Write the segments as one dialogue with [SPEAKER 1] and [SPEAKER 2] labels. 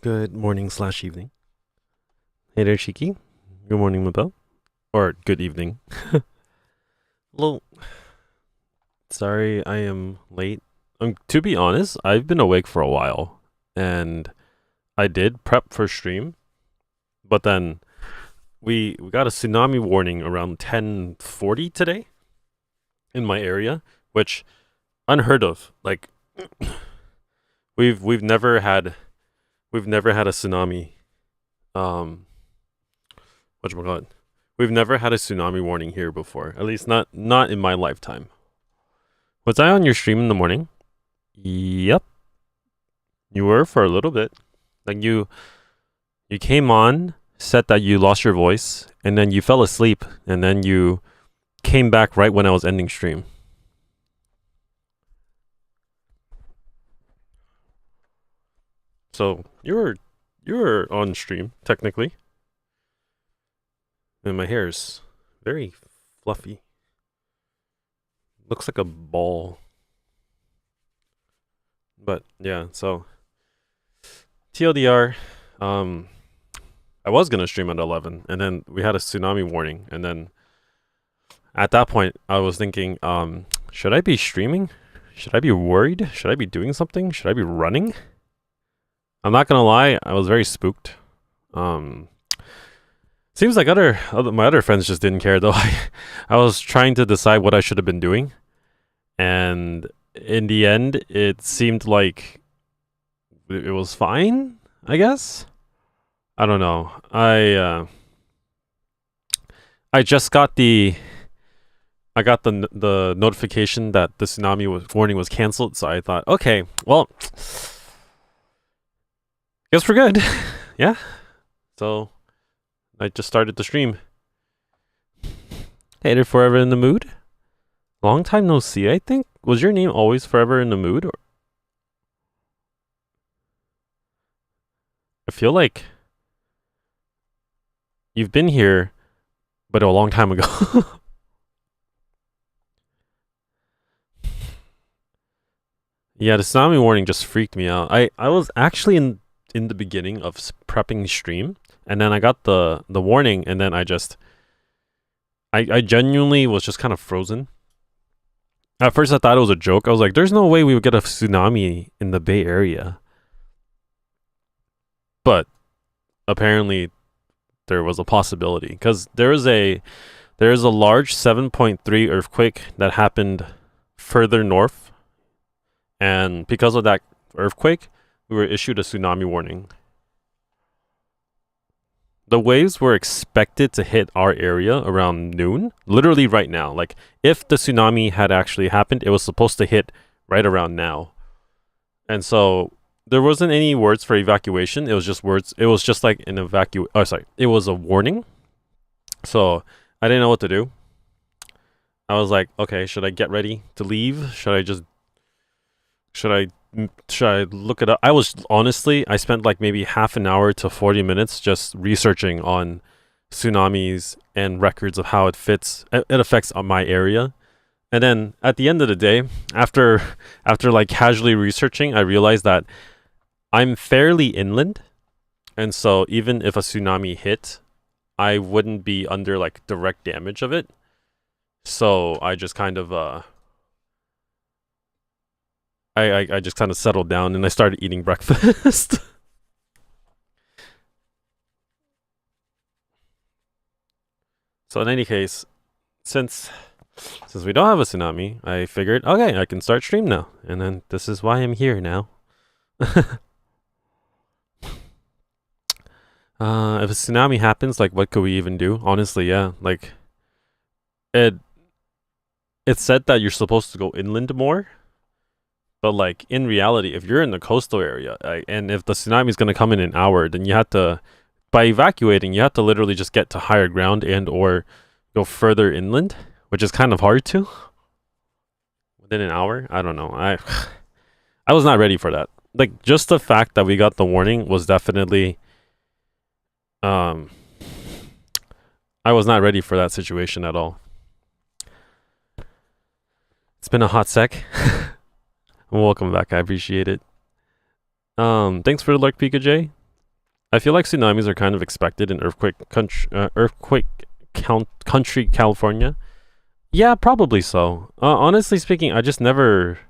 [SPEAKER 1] Good morning slash evening. Hey there, Cheeky. Good morning, Mabel. Or good evening. Well, sorry I am late. To be honest, I've been awake for a while, and I did prep for stream, but then we got a tsunami warning around 10:40 today in my area, which unheard of. Like we've never had a tsunami. Whatchamacallit? We've never had a tsunami warning here before. At least not in my lifetime. Was I on your stream in the morning? Yep. You were for a little bit. Like you came on, said that you lost your voice, and then you fell asleep, and then you came back right when I was ending stream. So you were on stream, technically. And my hair is very fluffy. Looks like a ball. But yeah, so TLDR, I was gonna stream at 11, and then we had a tsunami warning, and then at that point I was thinking, should I be streaming? Should I be worried? Should I be doing something? Should I be running? I'm not gonna lie, I was very spooked. Seems like my other friends just didn't care though. I was trying to decide what I should have been doing, and in the end, it seemed like it was fine. I guess. I don't know. I just got the notification that the tsunami warning was canceled, so I thought, okay, well, guess we're good. Yeah. So I just started the stream. Hey, they're forever in the mood. Long time no see, I think. Was your name always forever in the mood? Or I feel like you've been here, but a long time ago. Yeah, the tsunami warning just freaked me out. I was actually in the beginning of prepping stream, and then I got the warning, and then I genuinely was just kind of frozen. At first I thought it was a joke. I was like, there's no way we would get a tsunami in the Bay Area. But apparently there was a possibility, because there is a large 7.3 earthquake that happened further north, and because of that earthquake, we were issued a tsunami warning. The waves were expected to hit our area around noon, literally right now. Like, if the tsunami had actually happened, it was supposed to hit right around now. And so there wasn't any words for evacuation. It was just words. It was just like an it was a warning. So I didn't know what to do. I was like, okay, should I get ready to leave? Should I look it up? I spent like maybe half an hour to 40 minutes just researching on tsunamis and records of how it affects my area. And then at the end of the day, after like casually researching, I realized that I'm fairly inland, and so even if a tsunami hit, I wouldn't be under like direct damage of it. So I just kind of I just kind of settled down and I started eating breakfast. So in any case, since we don't have a tsunami, I figured, okay, I can start stream now. And then this is why I'm here now. If a tsunami happens, like, what could we even do? Honestly, yeah. Like, it said that you're supposed to go inland more. But like, in reality, if you're in the coastal area, and if the tsunami is going to come in an hour, then you have to, by evacuating, you have to literally just get to higher ground and or go further inland, which is kind of hard to. Within an hour? I don't know. I was not ready for that. Like, just the fact that we got the warning was definitely, I was not ready for that situation at all. It's been a hot sec. Welcome back. I appreciate it. Thanks for the lurk, Pika J. I feel like tsunamis are kind of expected in country California. Yeah, probably so. Honestly speaking, I just never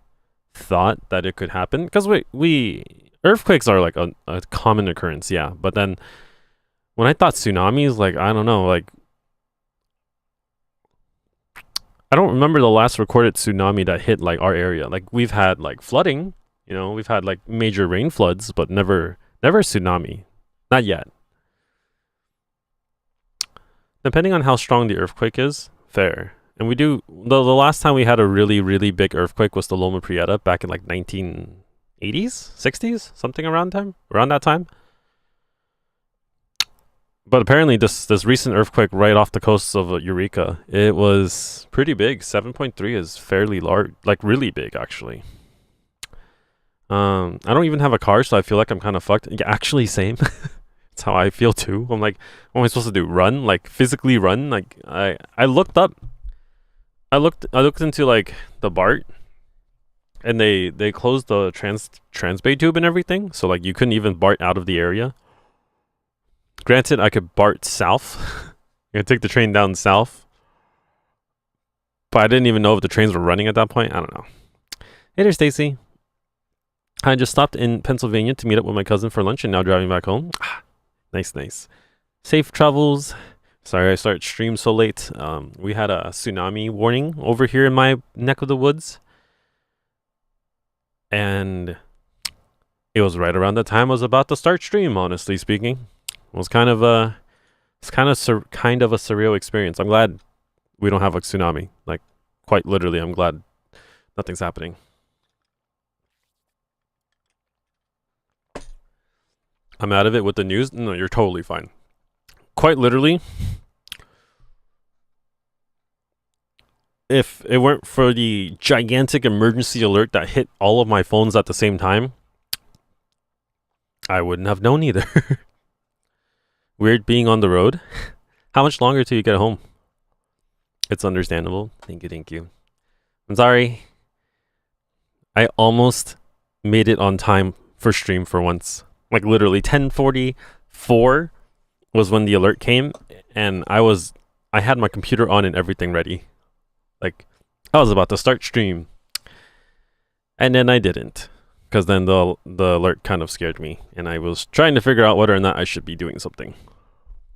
[SPEAKER 1] thought that it could happen because we earthquakes are like a common occurrence, yeah. But then when I thought tsunamis, like I don't know, like I don't remember the last recorded tsunami that hit like our area. Like we've had like flooding, we've had like major rain floods, but never a tsunami. Not yet. Depending on how strong the earthquake is, fair. And we do the last time we had a really really big earthquake was the Loma Prieta back in like 1980s, 60s, something around that time. But apparently this recent earthquake right off the coast of Eureka, it was pretty big. 7.3 is fairly large, like really big actually. I don't even have a car, so I feel like I'm kind of fucked. Yeah, actually, same. That's how I feel too. I'm like, what am I supposed to do? Run? Like physically run? Like I looked up. I looked into like the BART, and they closed the transbay tube and everything, so like you couldn't even BART out of the area. Granted, I could BART south. I could take the train down south, but I didn't even know if the trains were running at that point. I don't know. Hey there, Stacy. I just stopped in Pennsylvania to meet up with my cousin for lunch and now driving back home. Nice. Safe travels. Sorry I started stream so late. We had a tsunami warning over here in my neck of the woods. And it was right around the time I was about to start stream, honestly speaking. It was kind of a surreal experience. I'm glad we don't have a tsunami. Like, quite literally, I'm glad nothing's happening. I'm out of it with the news. No, you're totally fine. Quite literally, if it weren't for the gigantic emergency alert that hit all of my phones at the same time, I wouldn't have known either. Weird being on the road. How much longer till you get home? It's understandable. Thank you. I'm sorry. I almost made it on time for stream for once. Like literally 10:44 was when the alert came, and I had my computer on and everything ready. Like I was about to start stream. And then I didn't. Because then the alert kind of scared me, and I was trying to figure out whether or not I should be doing something.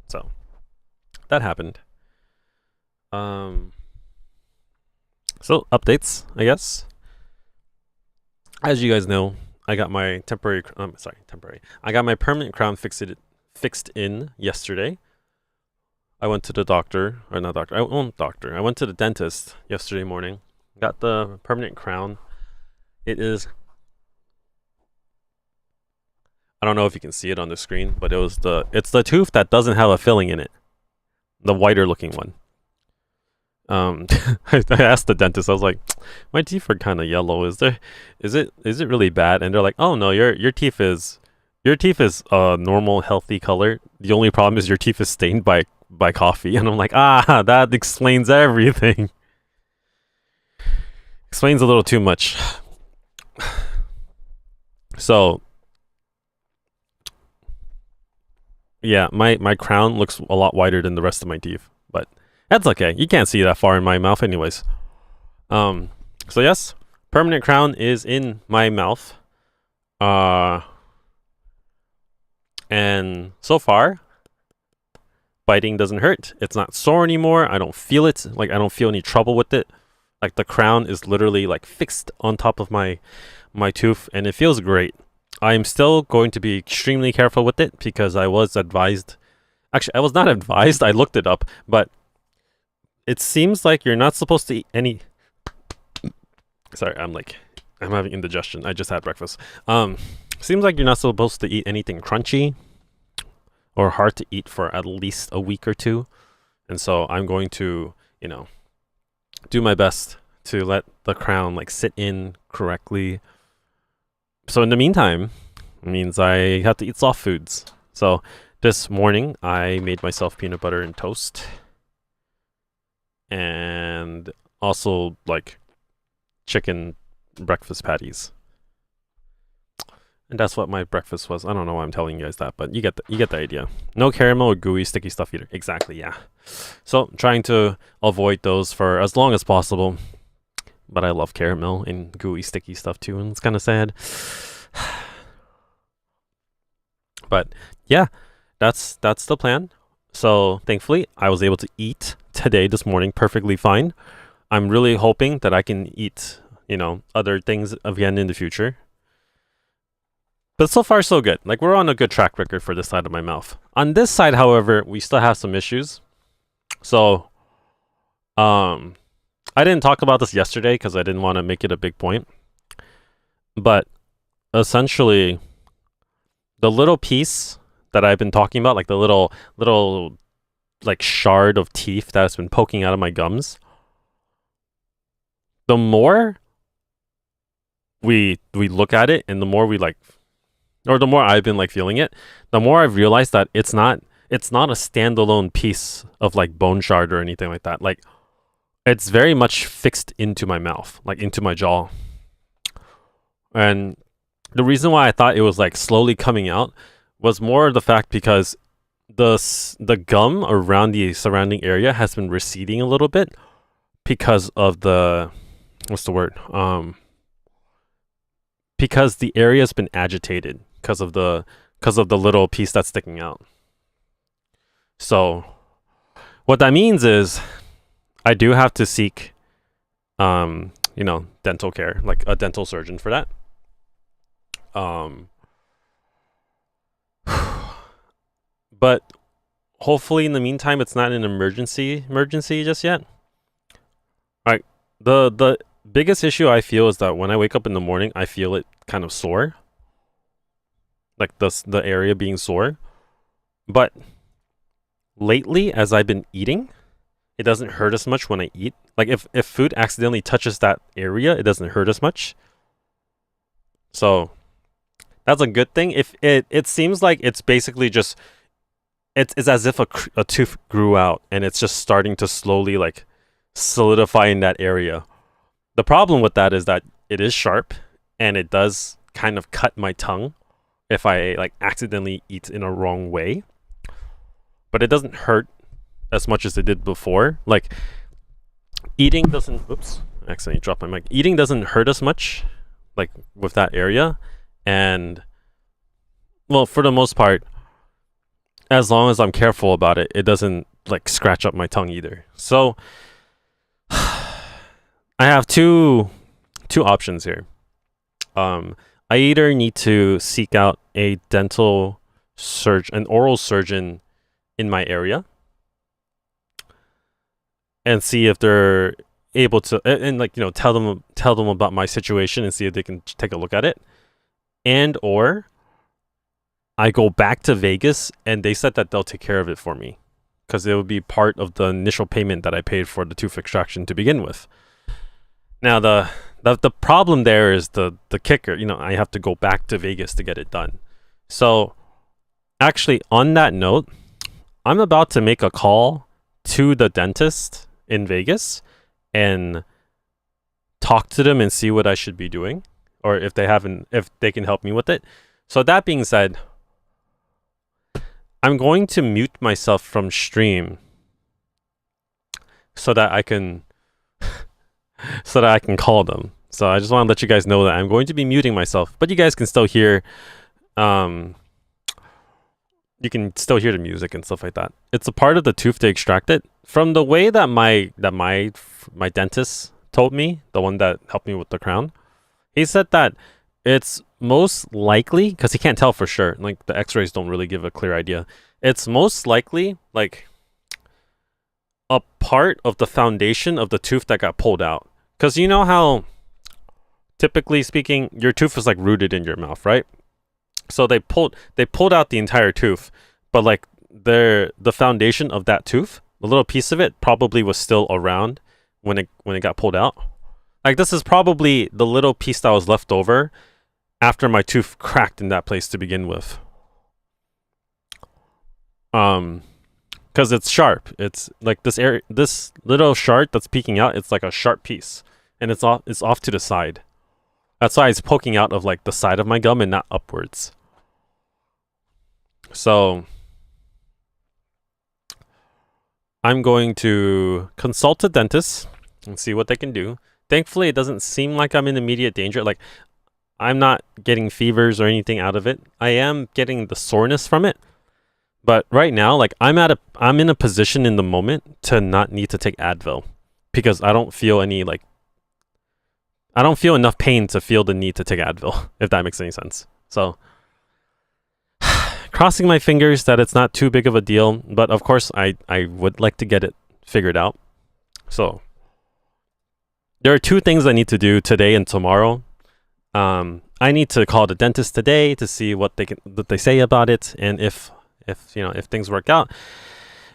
[SPEAKER 1] So that happened. So updates, I guess. As you guys know, I got my I got my permanent crown fixed in yesterday. I went to the doctor, or not doctor. I went to the dentist yesterday morning. Got the permanent crown. It is. I don't know if you can see it on the screen, but it's the tooth that doesn't have a filling in it. The whiter looking one. I asked the dentist, I was like, my teeth are kind of yellow. Is it really bad? And they're like, oh no, your teeth is a normal healthy color. The only problem is your teeth is stained by coffee. And I'm like, that explains everything. Explains a little too much. So yeah, my crown looks a lot whiter than the rest of my teeth, but that's okay. You can't see that far in my mouth anyways. So yes, permanent crown is in my mouth. And so far, biting doesn't hurt. It's not sore anymore. I don't feel it. Like I don't feel any trouble with it. Like the crown is literally like fixed on top of my tooth, and it feels great. I'm still going to be extremely careful with it because I was advised. Actually, I was not advised. I looked it up, but it seems like you're not supposed to eat any. Sorry, I'm having indigestion. I just had breakfast. Seems like you're not supposed to eat anything crunchy or hard to eat for at least a week or two. And so I'm going to, do my best to let the crown like sit in correctly. So in the meantime, it means I have to eat soft foods. So this morning I made myself peanut butter and toast. And also like chicken breakfast patties. And that's what my breakfast was. I don't know why I'm telling you guys that, but you get the idea. No caramel or gooey sticky stuff either. Exactly, yeah. So trying to avoid those for as long as possible. But I love caramel and gooey sticky stuff too, and it's kind of sad. But yeah, that's the plan. So thankfully, I was able to eat today, this morning, perfectly fine. I'm really hoping that I can eat, other things again in the future. But so far, so good. Like, we're on a good track record for this side of my mouth. On this side, however, we still have some issues. So, I didn't talk about this yesterday because I didn't want to make it a big point. But essentially, the little piece that I've been talking about, like the little like shard of teeth that's been poking out of my gums, the more we look at it, and the more the more I've been like feeling it, the more I've realized that it's not a standalone piece of like bone shard or anything like that. Like, it's very much fixed into my mouth, like into my jaw. And the reason why I thought it was like slowly coming out was more the fact because the gum around the surrounding area has been receding a little bit because of the because the area has been agitated because of the little piece that's sticking out. So what that means is I do have to seek dental care, like a dental surgeon for that. But hopefully in the meantime it's not an emergency just yet. Like, the biggest issue I feel is that when I wake up in the morning, I feel it kind of sore. Like the area being sore. But lately, as I've been eating, it doesn't hurt as much when I eat. Like, if food accidentally touches that area, it doesn't hurt as much. So that's a good thing. If it seems like it's basically just it's as if a tooth grew out and it's just starting to slowly like solidify in that area. The problem with that is that it is sharp and it does kind of cut my tongue if I like accidentally eat in a wrong way. But it doesn't hurt as much as it did before. Like, eating doesn't I accidentally dropped my mic. Eating doesn't hurt as much like with that area, and well, for the most part, as long as I'm careful about it, it doesn't like scratch up my tongue either. So I have two options here. I either need to seek out a an oral surgeon in my area, and see if they're able to, and like tell them about my situation and see if they can take a look at it, and or I go back to Vegas and they said that they'll take care of it for me because it would be part of the initial payment that I paid for the tooth extraction to begin with. Now the problem there is the kicker. I have to go back to Vegas to get it done. So actually, on that note, I'm about to make a call to the dentist in Vegas and talk to them and see what I should be doing, or if they can help me with it. So that being said, I'm going to mute myself from stream so that I can call them. So I just want to let you guys know that I'm going to be muting myself, but you guys can still hear you can still hear the music and stuff like that. It's a part of the tooth to extract it. From the way that my dentist told me, the one that helped me with the crown, he said that it's most likely, because he can't tell for sure, like the x-rays don't really give a clear idea, it's most likely like a part of the foundation of the tooth that got pulled out. Because you know how, typically speaking, your tooth is like rooted in your mouth, right? So they pulled out the entire tooth, but like the foundation of that tooth, a little piece of it probably was still around when it got pulled out. Like, this is probably the little piece that was left over after my tooth cracked in that place to begin with. Because it's sharp. It's like this little shard that's peeking out. It's like a sharp piece, and it's off to the side. That's why it's poking out of like the side of my gum and not upwards. So I'm going to consult a dentist and see what they can do. Thankfully, it doesn't seem like I'm in immediate danger. Like, I'm not getting fevers or anything out of it. I am getting the soreness from it. But right now, like, I'm in a position in the moment to not need to take Advil because I don't feel enough pain to feel the need to take Advil, if that makes any sense. So crossing my fingers that it's not too big of a deal, but of course I would like to get it figured out. So there are two things I need to do today and tomorrow. I need to call the dentist today to see what they say about it, and if things work out,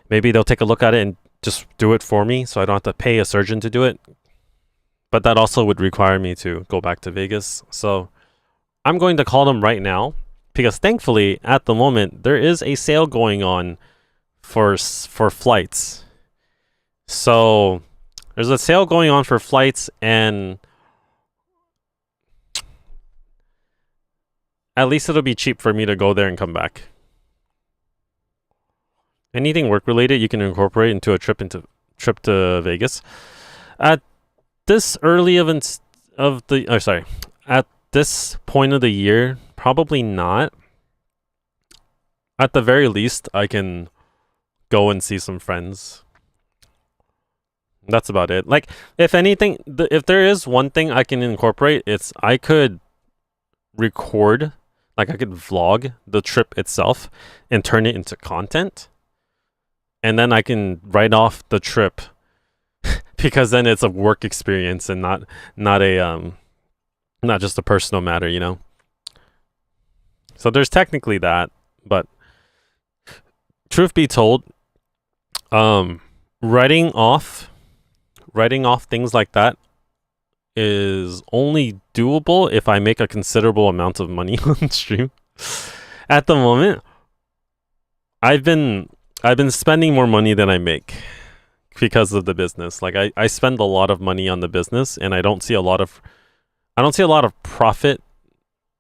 [SPEAKER 1] maybe they'll take a look at it and just do it for me, so I don't have to pay a surgeon to do it. But that also would require me to go back to Vegas. So I'm going to call them right now because thankfully at the moment there is a sale going on for flights. So there's a sale going on for flights, and at least it'll be cheap for me to go there and come back. Anything work related you can incorporate into a trip to Vegas. At this early at this point of the year, probably not. At the very least, I can go and see some friends. That's about it. Like, if anything, if there is one thing I can incorporate, it's I could record, like I could vlog the trip itself and turn it into content. And then I can write off the trip because then it's a work experience and not just a personal matter, you know. So there's technically that, but truth be told, writing off things like that is only doable if I make a considerable amount of money on stream. At the moment, I've been spending more money than I make because of the business. Like I spend a lot of money on the business, and I don't see a lot of profit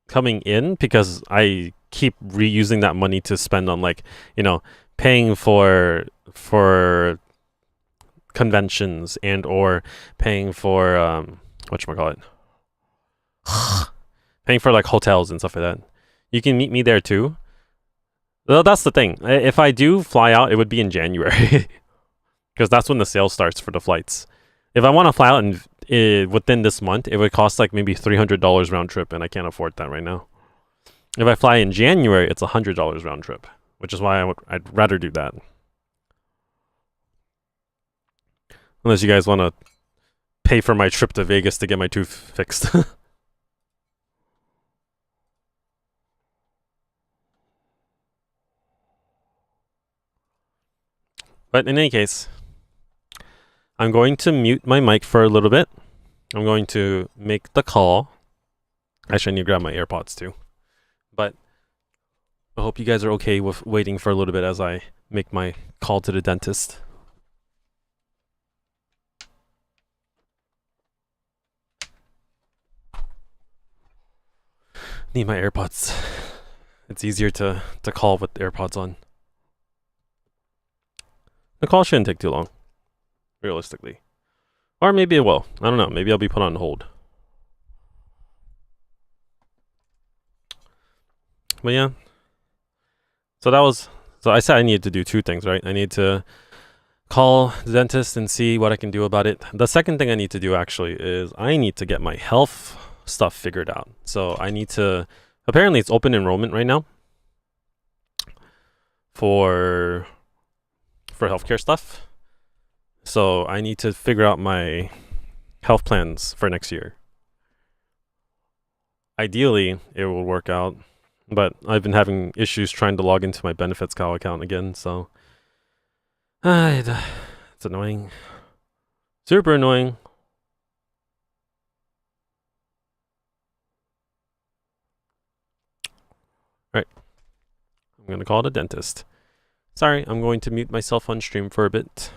[SPEAKER 1] coming in because I keep reusing that money to spend on, like, you know, paying for conventions and or paying for whatchamacallit, paying for like hotels and stuff like that. You can meet me there too. Well, that's the thing. If I do fly out, it would be in January because that's when the sale starts for the flights. If I want to fly out within this month, it would cost like maybe $300 round trip, and I can't afford that right now. If I fly in January, it's $100 round trip, which is why I'd rather do that. Unless you guys want to pay for my trip to Vegas to get my tooth fixed. But in any case, I'm going to mute my mic for a little bit. I'm going to make the call. Actually, I need to grab my AirPods too. But I hope you guys are okay with waiting for a little bit as I make my call to the dentist. Need my AirPods. It's easier to call with AirPods on. The call shouldn't take too long, realistically. Or maybe it will. I don't know. Maybe I'll be put on hold. But yeah. So I said I needed to do two things, right? I need to call the dentist and see what I can do about it. The second thing I need to do actually is I need to get my health stuff figured out. So I need to, apparently it's open enrollment right now for healthcare stuff. So I need to figure out my health plans for next year. Ideally, it will work out, but I've been having issues trying to log into my benefits cow account again, so it's annoying. Super annoying. Right. I'm going to call the dentist. Sorry, I'm going to mute myself on stream for a bit.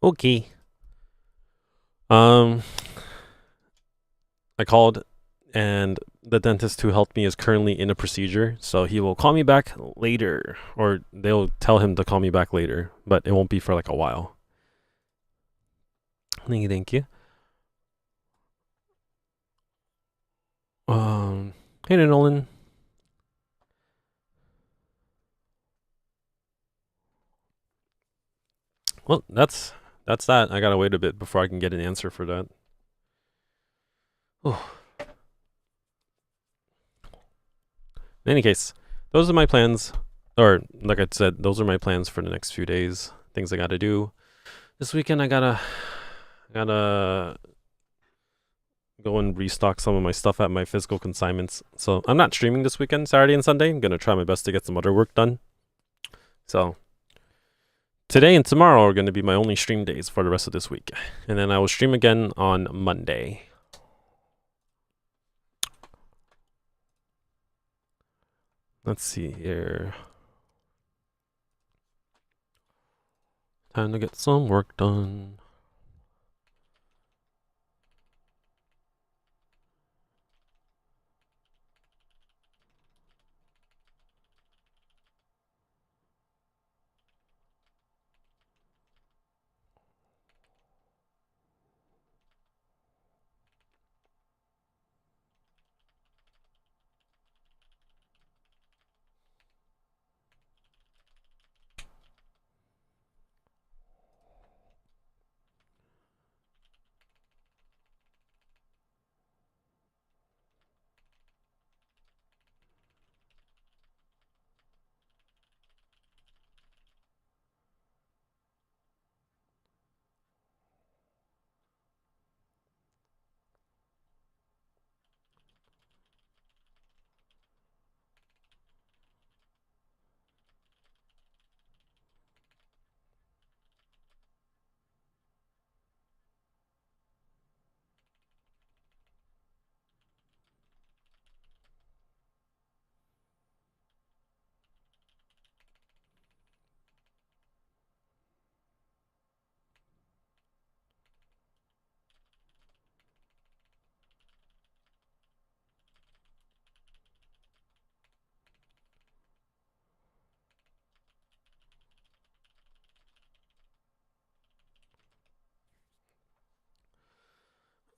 [SPEAKER 1] Okay. Um, I called, and the dentist who helped me is currently in a procedure, so he will call me back later, or they'll tell him to call me back later, but it won't be for like a while. Thank you, thank you. Hey there, Nolan. Well, that's that. I gotta wait a bit before I can get an answer for that. Oh. In any case, those are my plans, or like I said, those are my plans for the next few days. Things I gotta do this weekend. I gotta go and restock some of my stuff at my physical consignments. So I'm not streaming this weekend, Saturday and Sunday. I'm gonna try my best to get some other work done. So today and tomorrow are gonna be my only stream days for the rest of this week, and then I will stream again on Monday. Let's see here. Time to get some work done.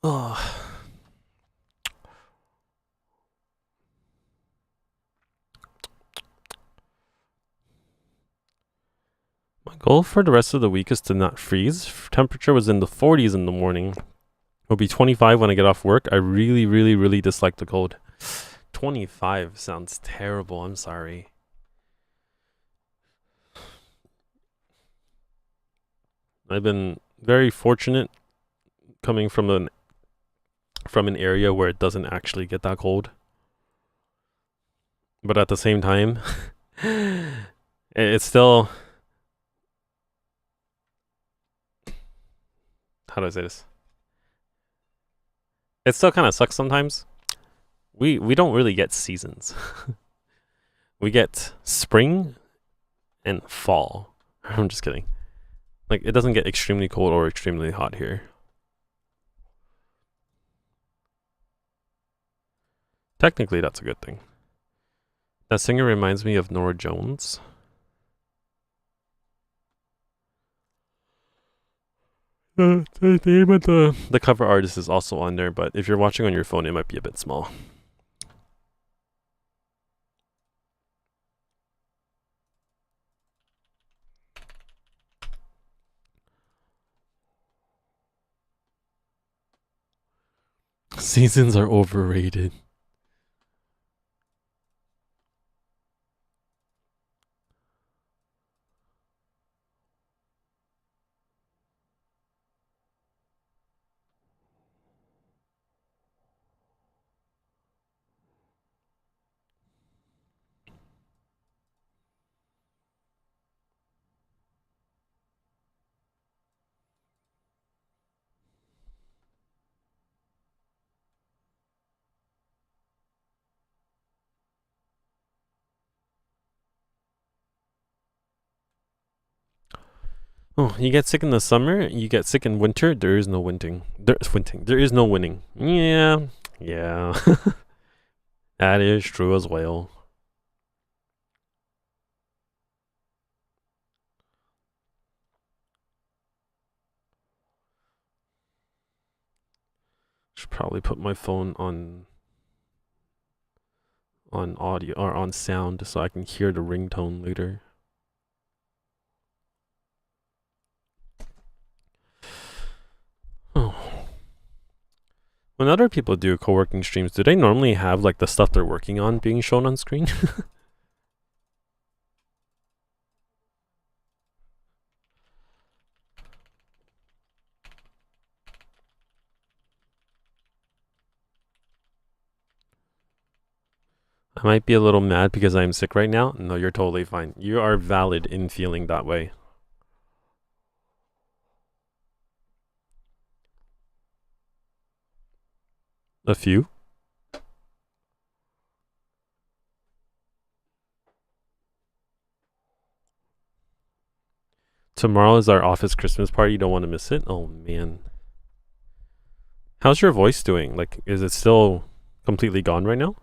[SPEAKER 1] Oh. My goal for the rest of the week is to not freeze. Temperature was in the 40s in the morning. It'll be 25 when I get off work. I really, really, really dislike the cold. 25 sounds terrible. I'm sorry. I've been very fortunate coming from an area where it doesn't actually get that cold. But at the same time, it's still, how do I say this? It still kind of sucks sometimes. We don't really get seasons. We get spring and fall. I'm just kidding. Like, it doesn't get extremely cold or extremely hot here. Technically, that's a good thing. That singer reminds me of Nora Jones. The name of the cover artist is also on there, but if you're watching on your phone, it might be a bit small. Seasons are overrated. Oh, you get sick in the summer, you get sick in winter, there is no winning. There is no winning. Yeah. Yeah. That is true as well. Should probably put my phone on audio or on sound so I can hear the ringtone later. Oh. When other people do co-working streams, do they normally have like the stuff they're working on being shown on screen? I might be a little mad because I'm sick right now. No, you're totally fine. You are valid in feeling that way. A few? Tomorrow is our office Christmas party. You don't want to miss it? Oh, man. How's your voice doing? Like, is it still completely gone right now?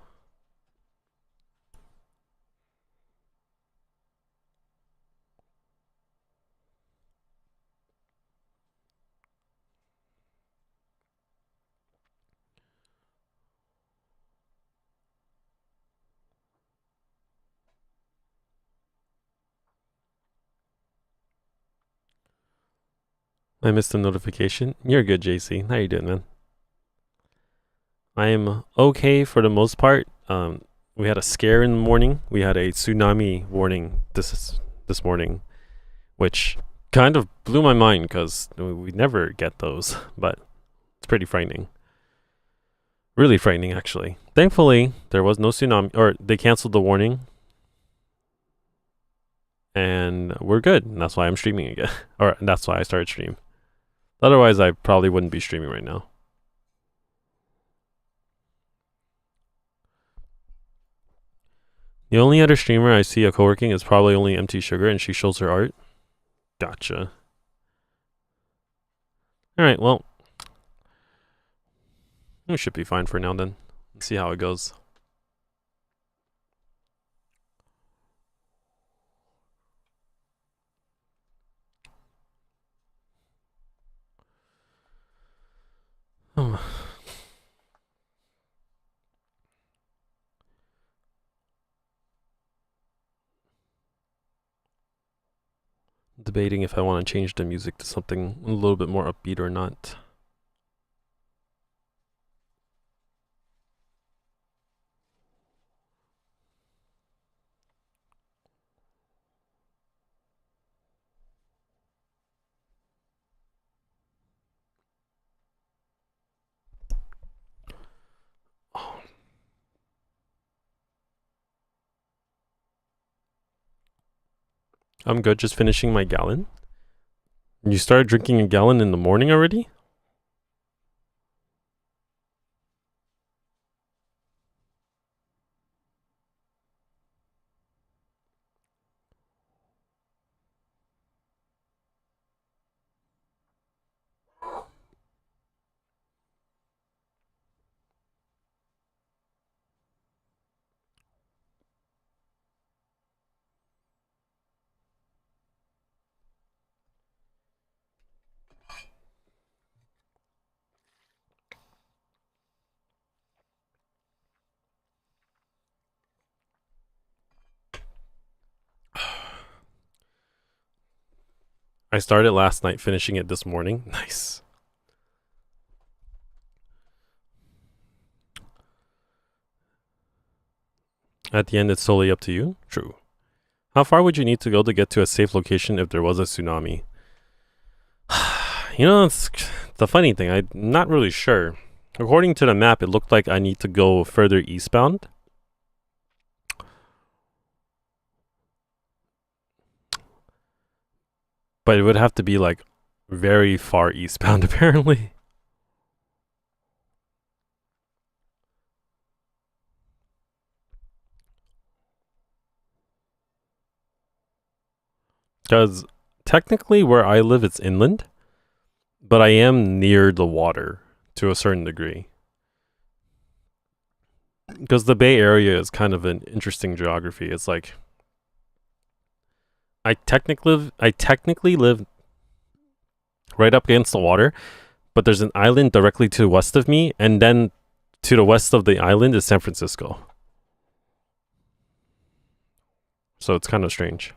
[SPEAKER 1] I missed a notification. You're good, JC. How you doing, man? I am okay for the most part. We had a scare in the morning. We had a tsunami warning this morning, which kind of blew my mind because we never get those, but it's pretty frightening. Really frightening, actually. Thankfully, there was no tsunami, or they canceled the warning, and we're good. And that's why I'm streaming again, or that's why I started stream. Otherwise, I probably wouldn't be streaming right now. The only other streamer I see a co-working is probably only MT Sugar, and she shows her art. Gotcha. Alright, well. We should be fine for now then. Let's see how it goes. Oh. Debating if I want to change the music to something a little bit more upbeat or not. I'm good, just finishing my gallon. You started drinking a gallon in the morning already? I started last night, finishing it this morning. Nice. At the end, it's solely up to you? True. How far would you need to go to get to a safe location if there was a tsunami? You know, it's the funny thing. I'm not really sure. According to the map, it looked like I need to go further eastbound. But it would have to be like very far eastbound, apparently. Because technically where I live, it's inland, but I am near the water to a certain degree. Because the Bay Area is kind of an interesting geography. It's like I technically live right up against the water, but there's an island directly to the west of me, and then to the west of the island is San Francisco. So it's kind of strange.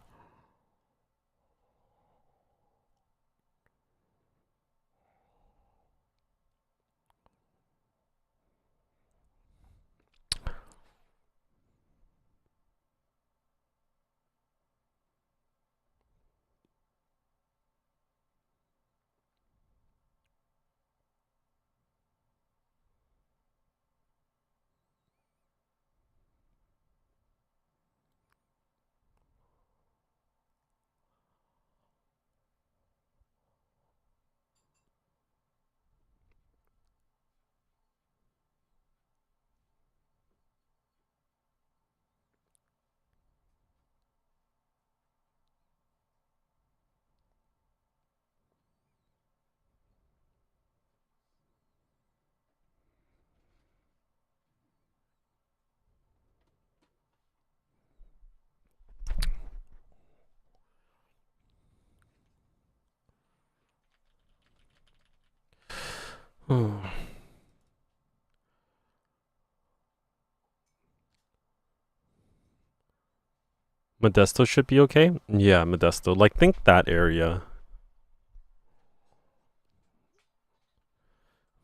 [SPEAKER 1] Modesto should be okay. Yeah, Modesto. Like, think that area.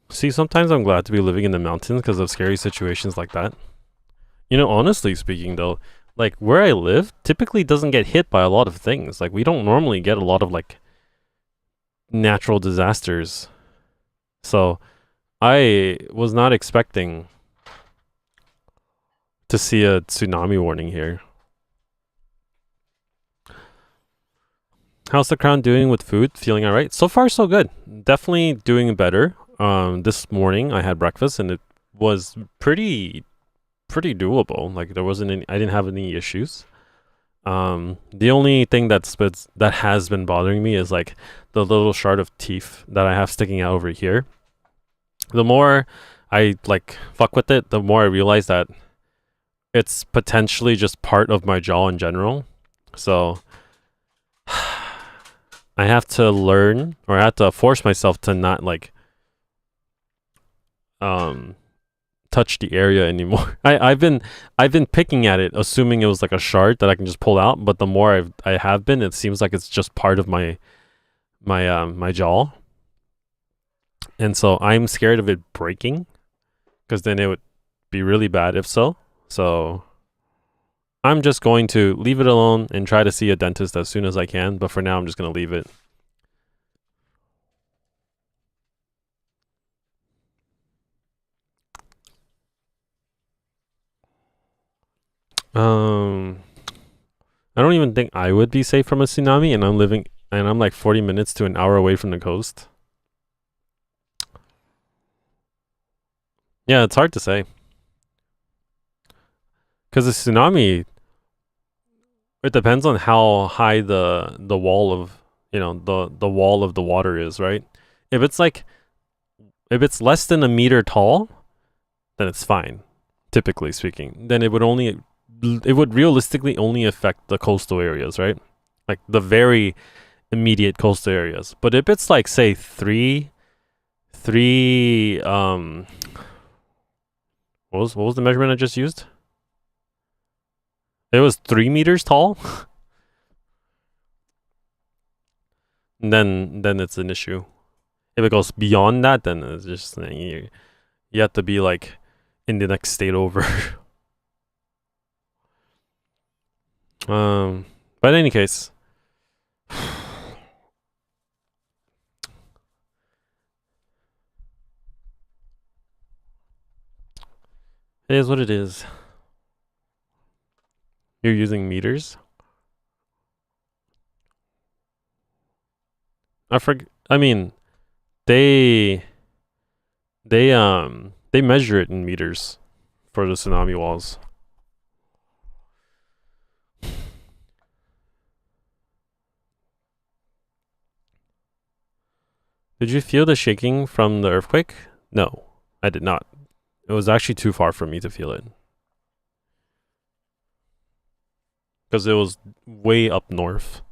[SPEAKER 1] See, sometimes I'm glad to be living in the mountains because of scary situations like that. You know, honestly speaking, though, like where I live typically doesn't get hit by a lot of things. Like, we don't normally get a lot of like natural disasters. So, I was not expecting to see a tsunami warning here. How's the crown doing with food? Feeling all right? So far, so good. Definitely doing better. This morning I had breakfast and it was pretty doable. Like there wasn't any, I didn't have any issues. The only thing that has been bothering me is like the little shard of teeth that I have sticking out over here. The more I like fuck with it, the more I realize that it's potentially just part of my jaw in general. So I have to learn, or I have to force myself to not like touch the area anymore. I've been picking at it, assuming it was like a shard that I can just pull out. But the more I have been, it seems like it's just part of my jaw, and so I'm scared of it breaking, because then it would be really bad if so. So I'm just going to leave it alone and try to see a dentist as soon as I can. But for now, I'm just going to leave it. I don't even think I would be safe from a tsunami, and I'm like 40 minutes to an hour away from the coast. Yeah, it's hard to say. Because a tsunami, it depends on how high the wall of, the wall of the water is, right? If it's less than a meter tall, then it's fine, typically speaking. Then it would realistically only affect the coastal areas, right? Like the very immediate coastal areas. But if it's like, say, three what was the measurement I just used? It was 3 meters tall. then it's an issue. If it goes beyond that, then it's just you have to be like in the next state over. But in any case, it is what it is. You're using meters? I mean, they measure it in meters for the tsunami walls. Did you feel the shaking from the earthquake? No, I did not. It was actually too far for me to feel it. Because it was way up north.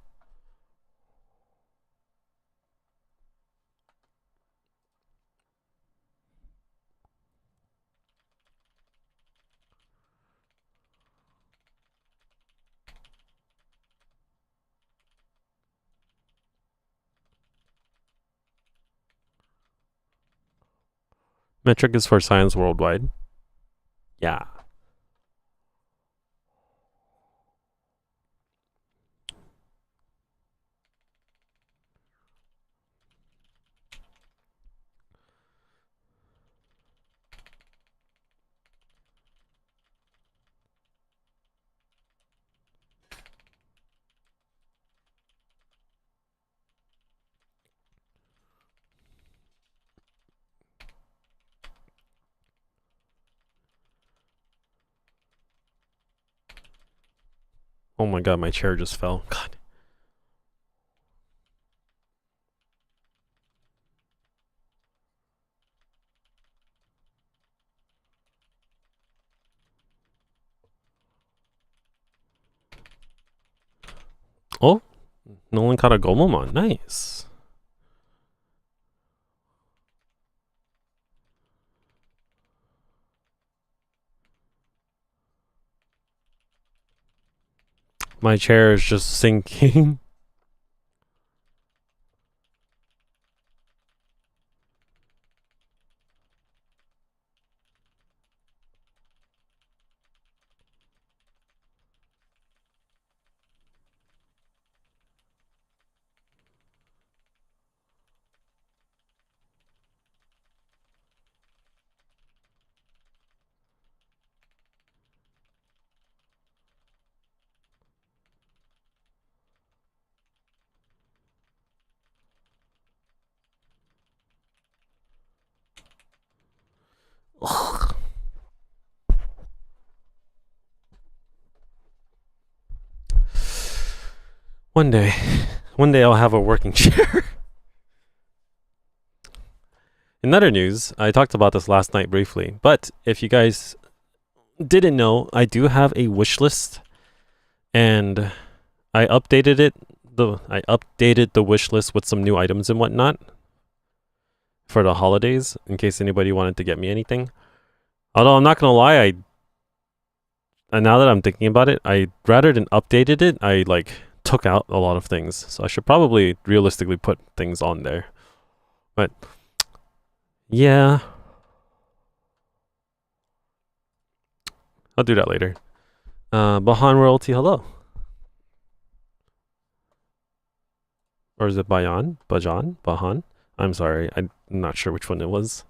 [SPEAKER 1] Metric is for science worldwide. Yeah. Oh my god, my chair just fell. God. Oh, Nolan caught a Gomamon. Nice. My chair is just sinking. One day I'll have a working chair. In other news, I talked about this last night briefly, but if you guys didn't know, I do have a wish list, and I updated it. I updated the wish list with some new items and whatnot for the holidays, in case anybody wanted to get me anything. Although I'm not gonna lie, and now that I'm thinking about it, I rather than updated it, I like took out a lot of things. So I should probably realistically put things on there. But yeah, I'll do that later. Bahan Royalty, hello. Or is it Bayan? Bajan? Bahan? I'm sorry, I'm not sure which one it was.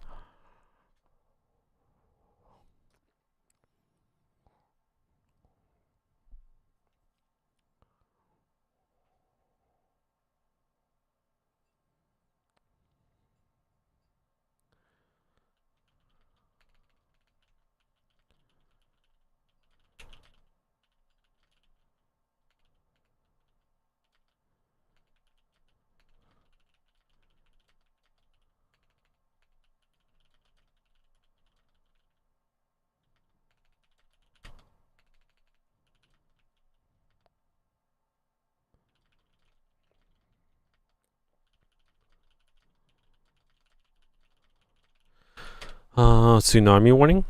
[SPEAKER 1] Tsunami warning?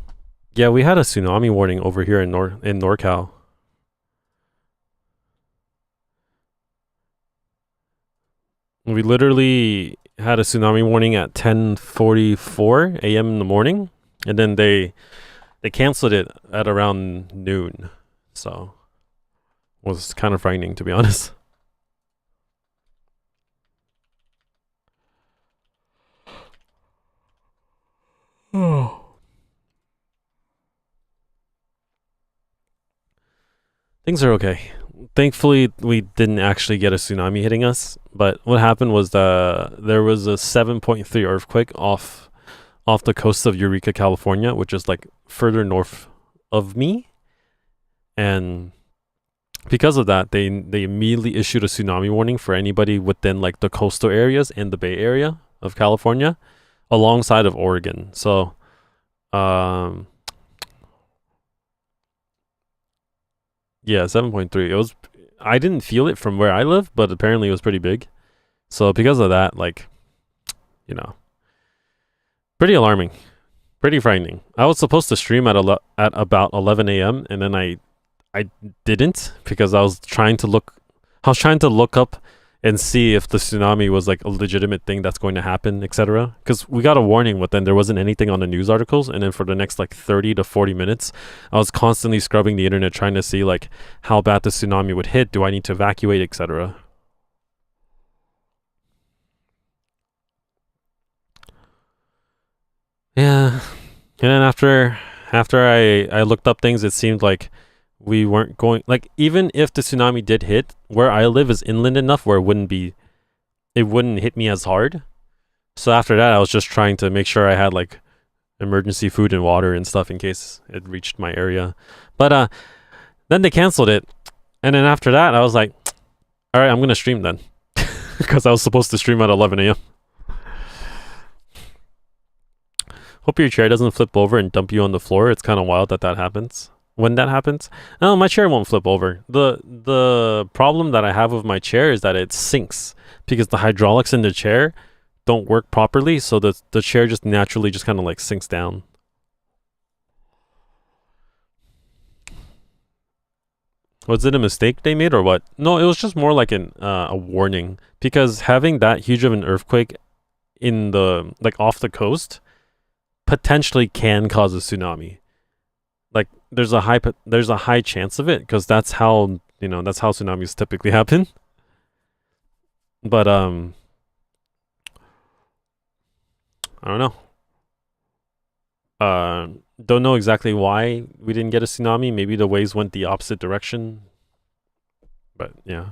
[SPEAKER 1] Yeah, we had a tsunami warning over here in NorCal. We literally had a tsunami warning at 10:44 a.m. in the morning, and then they canceled it at around noon. So it was kind of frightening, to be honest. Oh. Things are okay. Thankfully, we didn't actually get a tsunami hitting us. But what happened was there was a 7.3 earthquake off the coast of Eureka, California, which is like further north of me. And because of that, they immediately issued a tsunami warning for anybody within like the coastal areas and the Bay Area. of California, alongside of Oregon. So, um, yeah, 7.3. It was. I didn't feel it from where I live, but apparently it was pretty big. So because of that, like, you know, pretty alarming, pretty frightening. I was supposed to stream at about 11 a.m. and then I didn't because I was trying to look. I was trying to look up and see if the tsunami was like a legitimate thing that's going to happen, etc. Because we got a warning, but then there wasn't anything on the news articles. And then for the next like 30 to 40 minutes, I was constantly scrubbing the internet trying to see like how bad the tsunami would hit. Do I need to evacuate, etc. Yeah. And then after I looked up things, it seemed like we weren't going, like, even if the tsunami did hit, where I live is inland enough where it wouldn't hit me as hard. So after that, I was just trying to make sure I had like emergency food and water and stuff in case it reached my area. But then they canceled it. And then after that, I was like, all right, I'm going to stream then. Because I was supposed to stream at 11 a.m. Hope your chair doesn't flip over and dump you on the floor. It's kind of wild that happens. When that happens, no, my chair won't flip over. The problem that I have with my chair is that it sinks because the hydraulics in the chair don't work properly, so the chair just naturally just kind of like sinks down. Was it a mistake they made or what? No, it was just more like a warning, because having that huge of an earthquake in the like off the coast potentially can cause a tsunami. Like there's a high chance of it because that's how tsunamis typically happen. But I don't know. Don't know exactly why we didn't get a tsunami. Maybe the waves went the opposite direction. But yeah.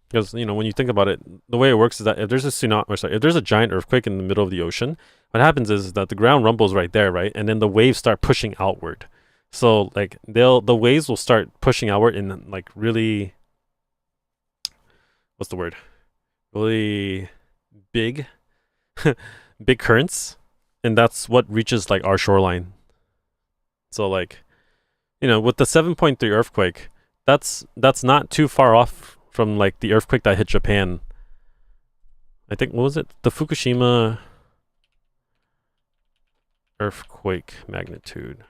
[SPEAKER 1] Because, when you think about it, the way it works is that if there's if there's a giant earthquake in the middle of the ocean, what happens is that the ground rumbles right there, right? And then the waves start pushing outward. So like the waves will start pushing outward in like really, what's the word? Really big, big currents. And that's what reaches like our shoreline. So like, with the 7.3 earthquake, that's not too far off from like the earthquake that hit Japan. I think, what was it? The Fukushima earthquake magnitude.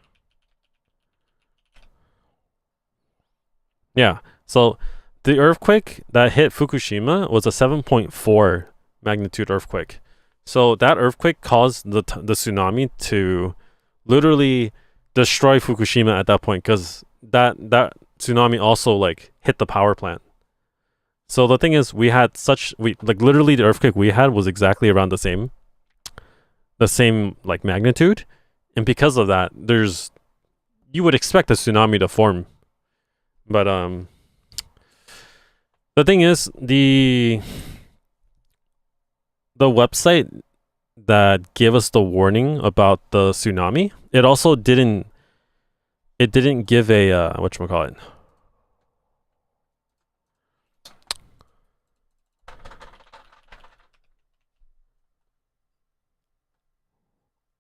[SPEAKER 1] Yeah. So the earthquake that hit Fukushima was a 7.4 magnitude earthquake. So that earthquake caused the tsunami to literally destroy Fukushima at that point, because that tsunami also like hit the power plant. So the thing is, literally the earthquake we had was exactly around the same like magnitude, and because of that, you would expect a tsunami to form, but the thing is, the website that gave us the warning about the tsunami, it also didn't give a whatchamacallit.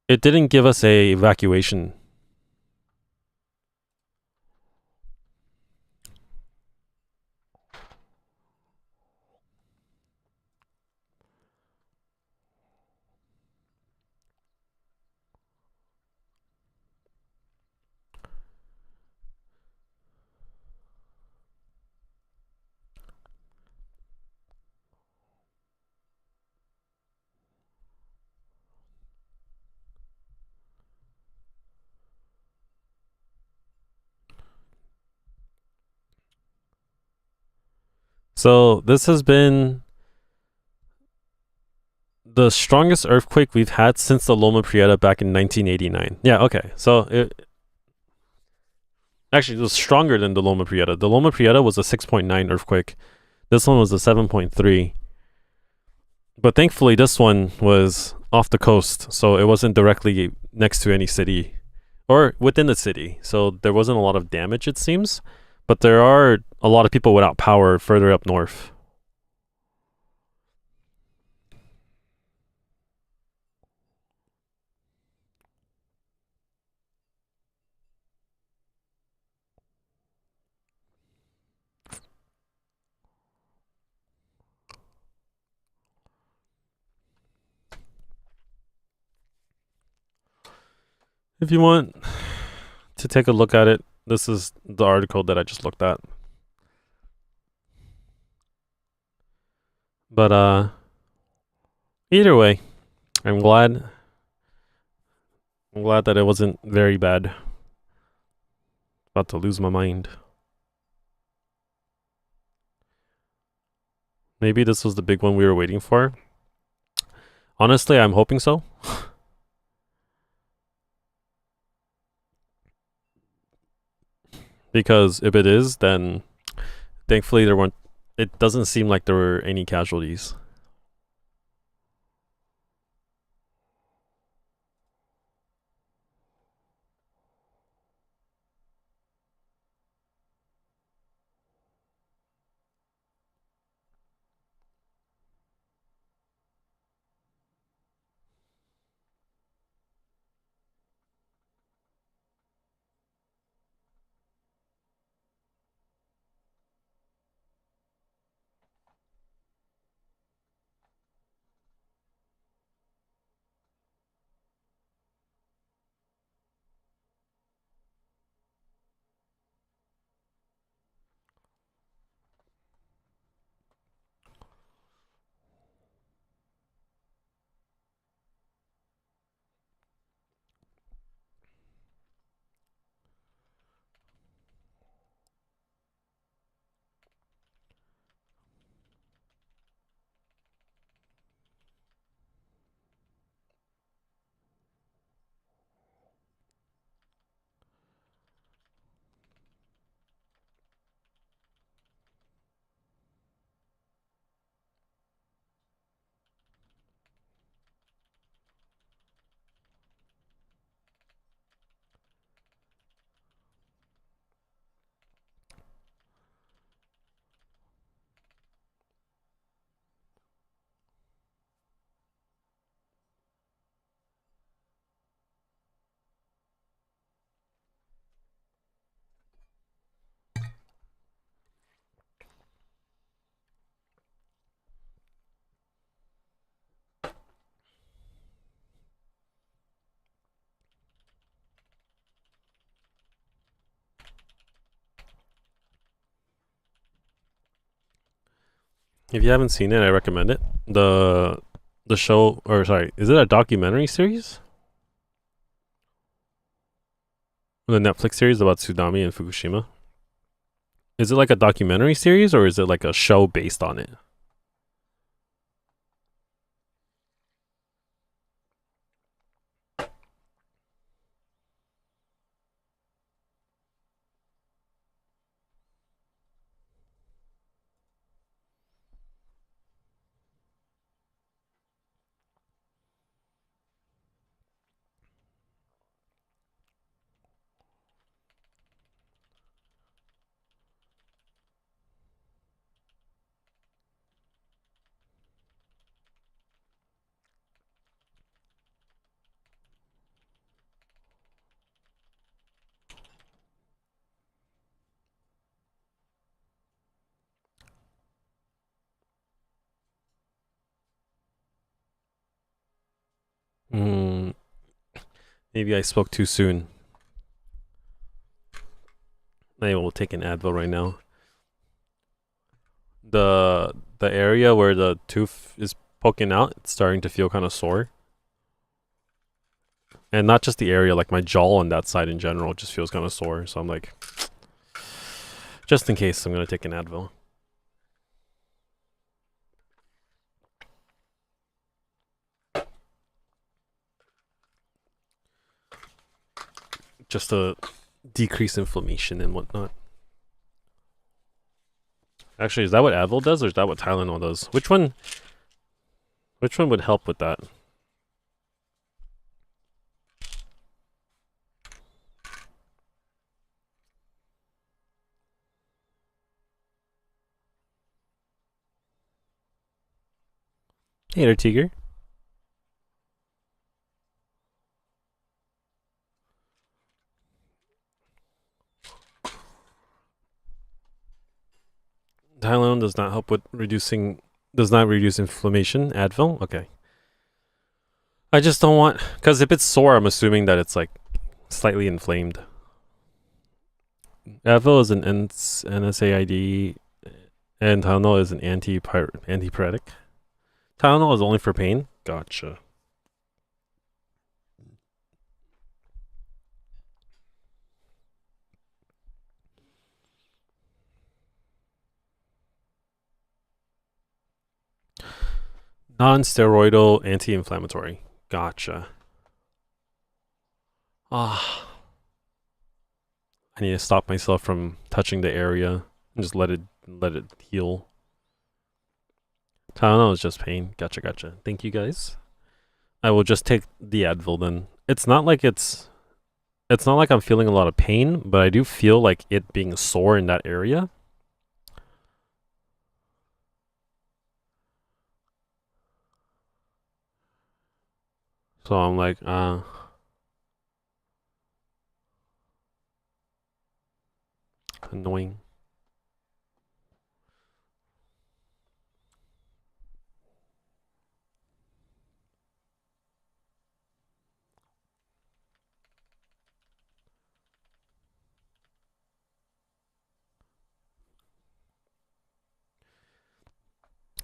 [SPEAKER 1] It didn't give us a evacuation. So this has been the strongest earthquake we've had since the Loma Prieta back in 1989. Yeah, okay. So it was stronger than the Loma Prieta. The Loma Prieta was a 6.9 earthquake. This one was a 7.3. But thankfully, this one was off the coast, so it wasn't directly next to any city or within the city. So there wasn't a lot of damage, it seems. But there are a lot of people without power further up north. If you want to take a look at it, this is the article that I just looked at. But either way, I'm glad that it wasn't very bad. About to lose my mind. Maybe this was the big one we were waiting for. Honestly, I'm hoping so. Because if it is, then thankfully it doesn't seem like there were any casualties. If you haven't seen it, I recommend it. The show, or sorry, is it a documentary series? The Netflix series about tsunami in Fukushima. Is it like a documentary series or is it like a show based on it? Mm, maybe I spoke too soon. I will take an Advil right now. The area where the tooth is poking out, it's starting to feel kind of sore. And not just the area, like my jaw on that side in general just feels kind of sore. So I'm like, just in case, I'm going to take an Advil. Just to decrease inflammation and whatnot. Actually, is that what Advil does or is that what Tylenol does? Which one would help with that? Hey there, Tiger. Tylenol does not help with does not reduce inflammation. Advil? Okay. I just don't want, because if it's sore, I'm assuming that it's like slightly inflamed. Evo is an NSAID, and Tylenol is an antipyretic. Tylenol is only for pain? Gotcha. Non-steroidal anti-inflammatory. Gotcha. Ah. I need to stop myself from touching the area and just let it heal. Tylenol is just pain. Gotcha. Thank you guys. I will just take the Advil then. It's not like I'm feeling a lot of pain, but I do feel like it being sore in that area. So I'm like, annoying.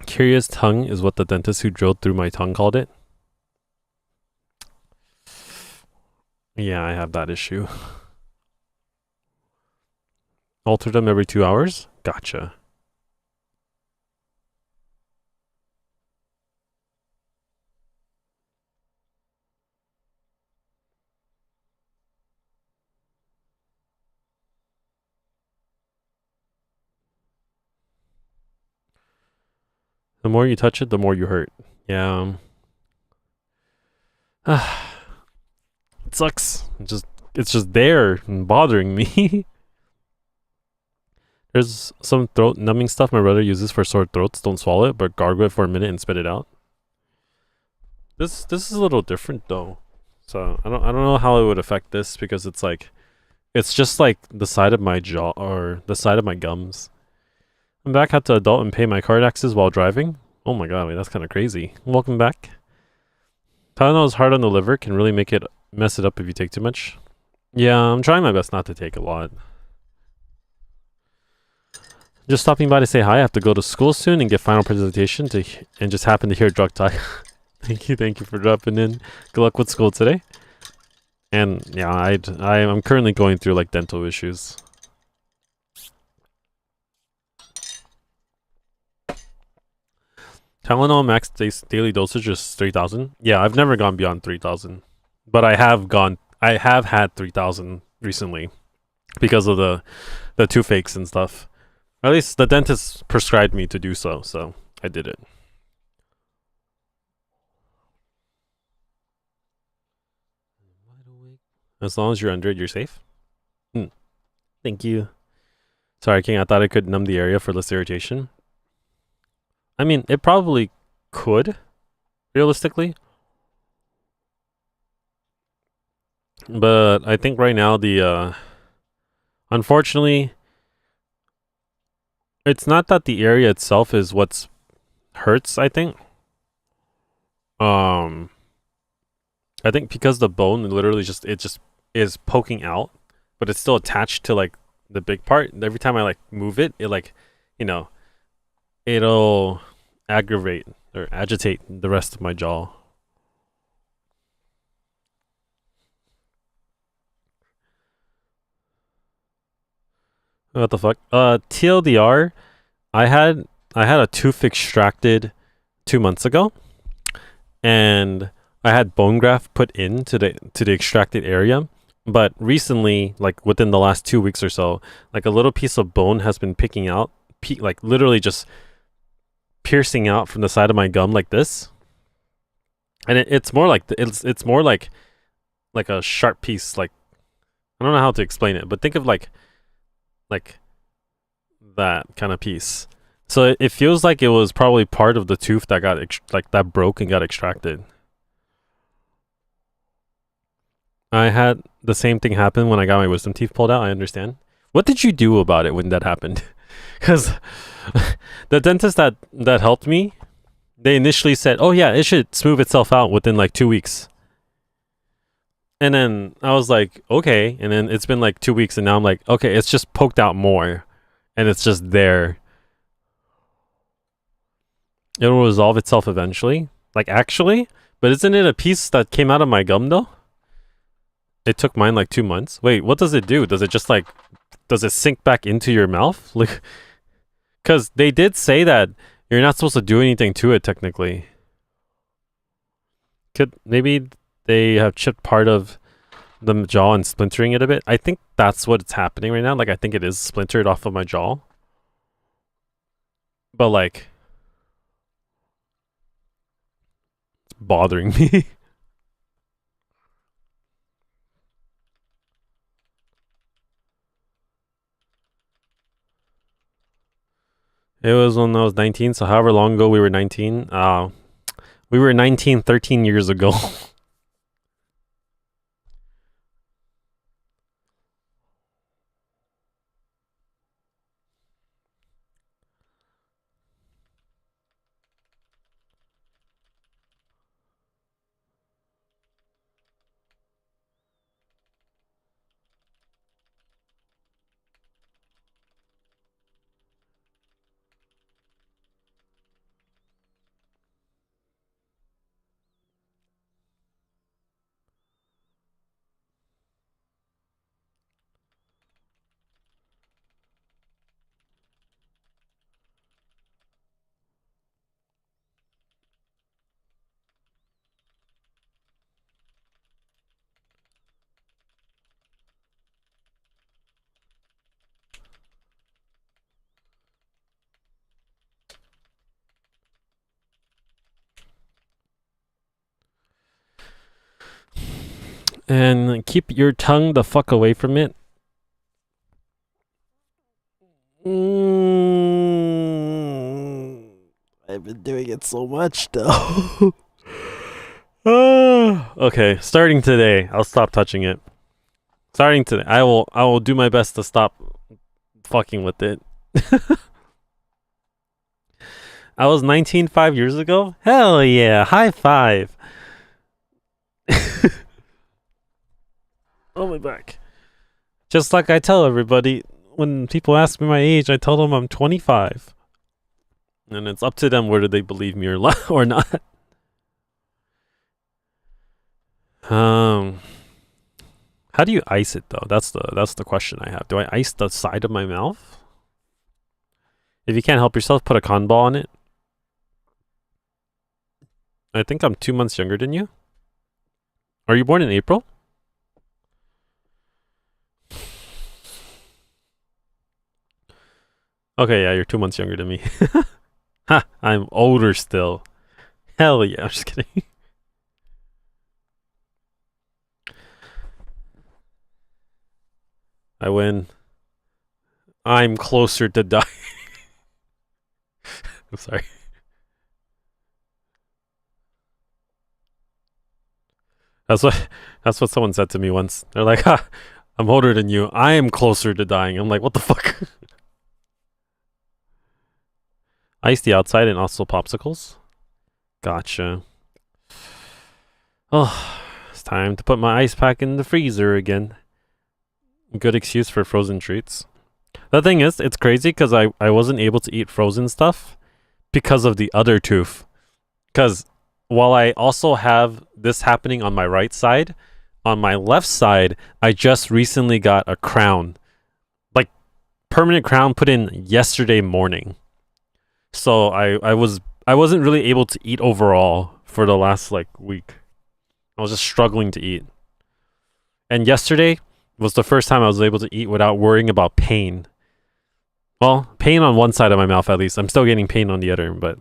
[SPEAKER 1] Curious tongue is what the dentist who drilled through my tongue called it. Yeah, I have that issue. Alter them every 2 hours? Gotcha. The more you touch it, the more you hurt. Yeah. It sucks. It's just there and bothering me. There's some throat numbing stuff my brother uses for sore throats. Don't swallow it, but gargle it for a minute and spit it out. This is a little different though. So I don't know how it would affect this because it's just like the side of my jaw or the side of my gums. I'm back. Had to adult and pay my car taxes while driving. Oh my god, wait, that's kind of crazy. Welcome back. Tylenol is hard on the liver. Can really mess it up if you take too much. Yeah, I'm trying my best not to take a lot. Just stopping by to say hi. I have to go to school soon and get final presentation and just happen to hear drug talk. Thank you for dropping in. Good luck with school today. And yeah, I'm currently going through like dental issues. Tylenol max daily dosage is 3,000. Yeah, I've never gone beyond 3,000, but I have had 3,000 recently because of the toothaches and stuff. Or at least the dentist prescribed me to do so, so I did it. As long as you're under it, you're safe. Thank you. Sorry, King. I thought I could numb the area for less irritation. I mean, it probably could, realistically. But I think right now unfortunately, it's not that the area itself is what's hurts, I think. I think because the bone literally just is poking out, but it's still attached to like the big part. Every time I like move it, like, you know, it'll aggravate or agitate the rest of my jaw. What the fuck? TLDR, I had a tooth extracted 2 months ago, and I had bone graft put into the extracted area. But recently, like within the last 2 weeks or so, like a little piece of bone has been picking out, like literally just piercing out from the side of my gum like this, and it's more like it's more like a sharp piece. Like, I don't know how to explain it, but think of like that kind of piece. So it feels like it was probably part of the tooth that got that broke and got extracted. I had the same thing happen when I got my wisdom teeth pulled out. I understand. What did you do about it when that happened? Because the dentist that helped me, they initially said, oh yeah, it should smooth itself out within like 2 weeks. And then I was like, okay. And then it's been like 2 weeks, and now I'm like, okay, it's just poked out more, and it's just there. It'll resolve itself eventually. Like, actually, but isn't it a piece that came out of my gum though? It took mine like 2 months. Wait, what does it do? Does it just like, does it sink back into your mouth? Like, because they did say that you're not supposed to do anything to it technically. Could maybe they have chipped part of the jaw and splintering it a bit? I think that's what's happening right now. Like, I think it is splintered off of my jaw. But like, it's bothering me. It was when I was 19, so however long ago we were 19. We were 19 13 years ago. And keep your tongue the fuck away from it. I've been doing it so much though. Okay, starting today, I'll stop touching it. Starting today, I will do my best to stop fucking with it. I was 19 5 years ago? Hell yeah, high five. Oh, my back. Just like I tell everybody, when people ask me my age, I tell them I'm 25. And it's up to them whether they believe me or, or not. How do you ice it though? That's the question I have. Do I ice the side of my mouth? If you can't help yourself, put a cotton ball on it. I think I'm 2 months younger than you. Are you born in April? Okay, yeah, you're 2 months younger than me. Ha, I'm older still. Hell yeah, I'm just kidding. I win. I'm closer to die. I'm sorry. That's what someone said to me once. They're like, ha, I'm older than you. I am closer to dying. I'm like, what the fuck? Ice the outside and also popsicles. Gotcha. Oh, it's time to put my ice pack in the freezer again. Good excuse for frozen treats. The thing is, it's crazy because I wasn't able to eat frozen stuff because of the other tooth. Because while I also have this happening on my right side, on my left side, I just recently got a crown. Like, permanent crown put in yesterday morning. So I wasn't really able to eat overall for the last like week. I was just struggling to eat. And yesterday was the first time I was able to eat without worrying about pain. Well, pain on one side of my mouth at least. I'm still getting pain on the other, but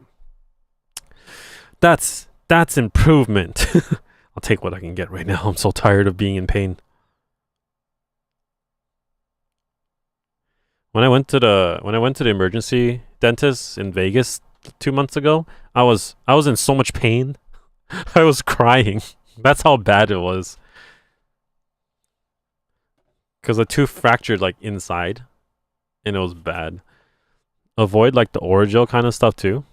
[SPEAKER 1] that's improvement. I'll take what I can get right now. I'm so tired of being in pain. When I went to the emergency dentist in Vegas 2 months ago, I was in so much pain. I was crying. That's how bad it was. Because the tooth fractured like inside, and it was bad. Avoid like the Orajel kind of stuff too.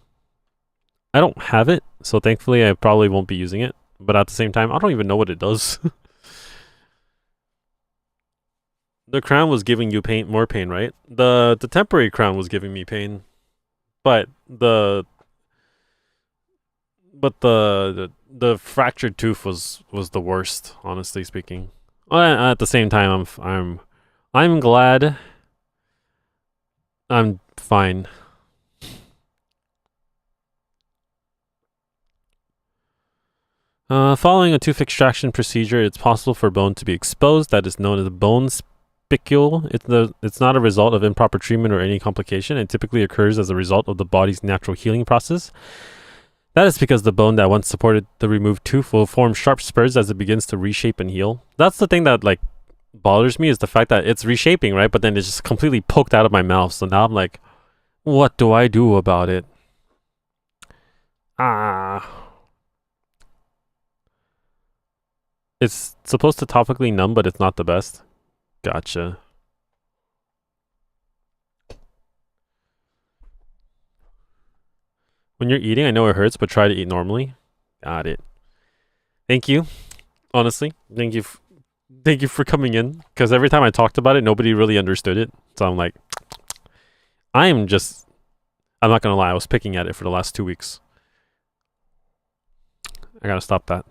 [SPEAKER 1] I don't have it, so thankfully I probably won't be using it. But at the same time, I don't even know what it does. The crown was giving you pain, more pain, right? The temporary crown was giving me pain, but the fractured tooth was the worst, honestly speaking. At the same time, I'm glad I'm fine. Following a tooth extraction procedure, it's possible for bone to be exposed. That is known as bone spicule. It's not a result of improper treatment or any complication. It typically occurs as a result of the body's natural healing process. That is because the bone that once supported the removed tooth will form sharp spurs as it begins to reshape and heal. That's the thing that like bothers me, is the fact that it's reshaping, right? But then it's just completely poked out of my mouth. So now I'm like, what do I do about it? Ah. It's supposed to topically numb, but it's not the best. Gotcha. When you're eating, I know it hurts, but try to eat normally. Got it. Thank you. Honestly, thank you. Thank you for coming in. Because every time I talked about it, nobody really understood it. So I'm like, I'm not gonna lie. I was picking at it for the last 2 weeks. I gotta stop that.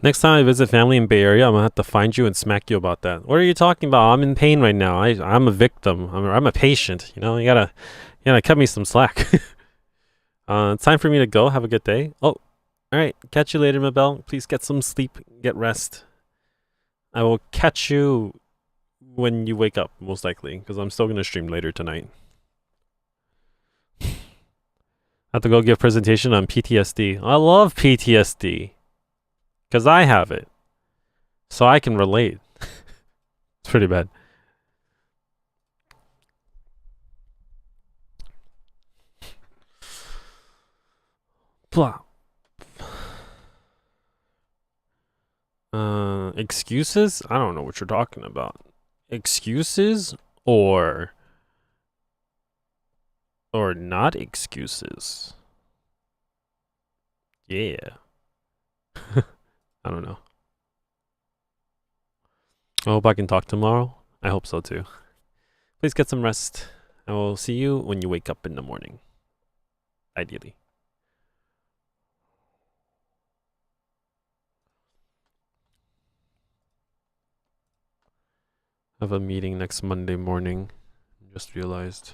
[SPEAKER 1] Next time I visit family in Bay Area, I'm gonna have to find you and smack you about that. What are you talking about? I'm in pain right now. I'm a victim. I'm a patient. You know, you gotta cut me some slack. It's time for me to go. Have a good day. Oh, all right. Catch you later, Mabel. Please get some sleep. Get rest. I will catch you when you wake up, most likely, because I'm still gonna stream later tonight. I have to go give a presentation on PTSD. I love PTSD. Because I have it. So I can relate. It's pretty bad. Blah. Excuses? I don't know what you're talking about. Excuses or not excuses? Yeah. I don't know. I hope I can talk tomorrow. I hope so too. Please get some rest. I will see you when you wake up in the morning. Ideally. I have a meeting next Monday morning. Just realized.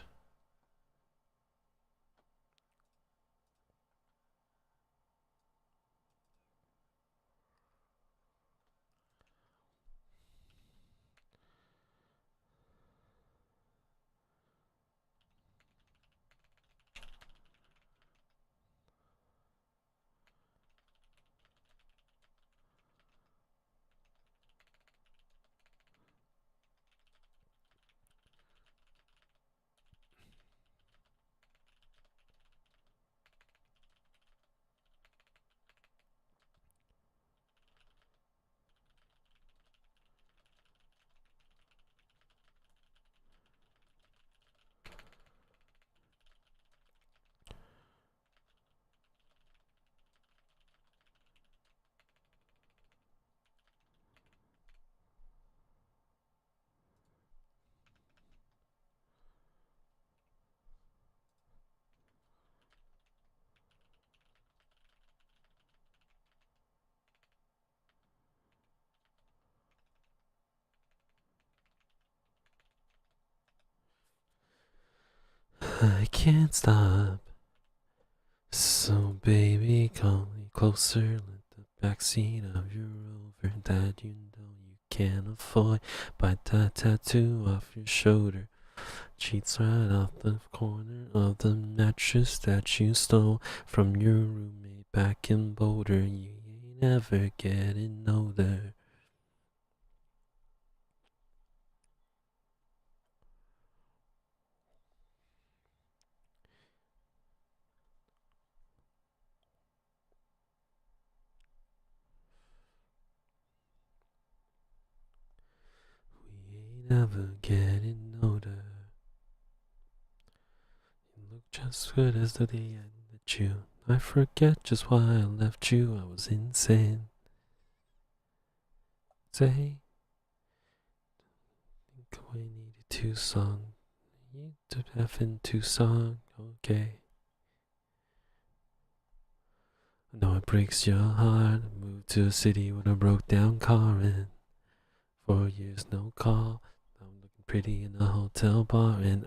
[SPEAKER 1] I can't stop. So baby, call me closer. Let the backseat of your Rover that you know you can't afford. Bite that tattoo off your shoulder. Sheets right off the corner of the mattress that you stole from your roommate back in Boulder. You ain't ever getting older. We ain't ever getting older. You look just good as the day I met you. I forget just why I left you. I was insane. Say, think we needed Tucson. You to F in Tucson, okay. I know it breaks your heart. I moved to a city with a broke down car and 4 years no call. I'm looking pretty in a hotel bar and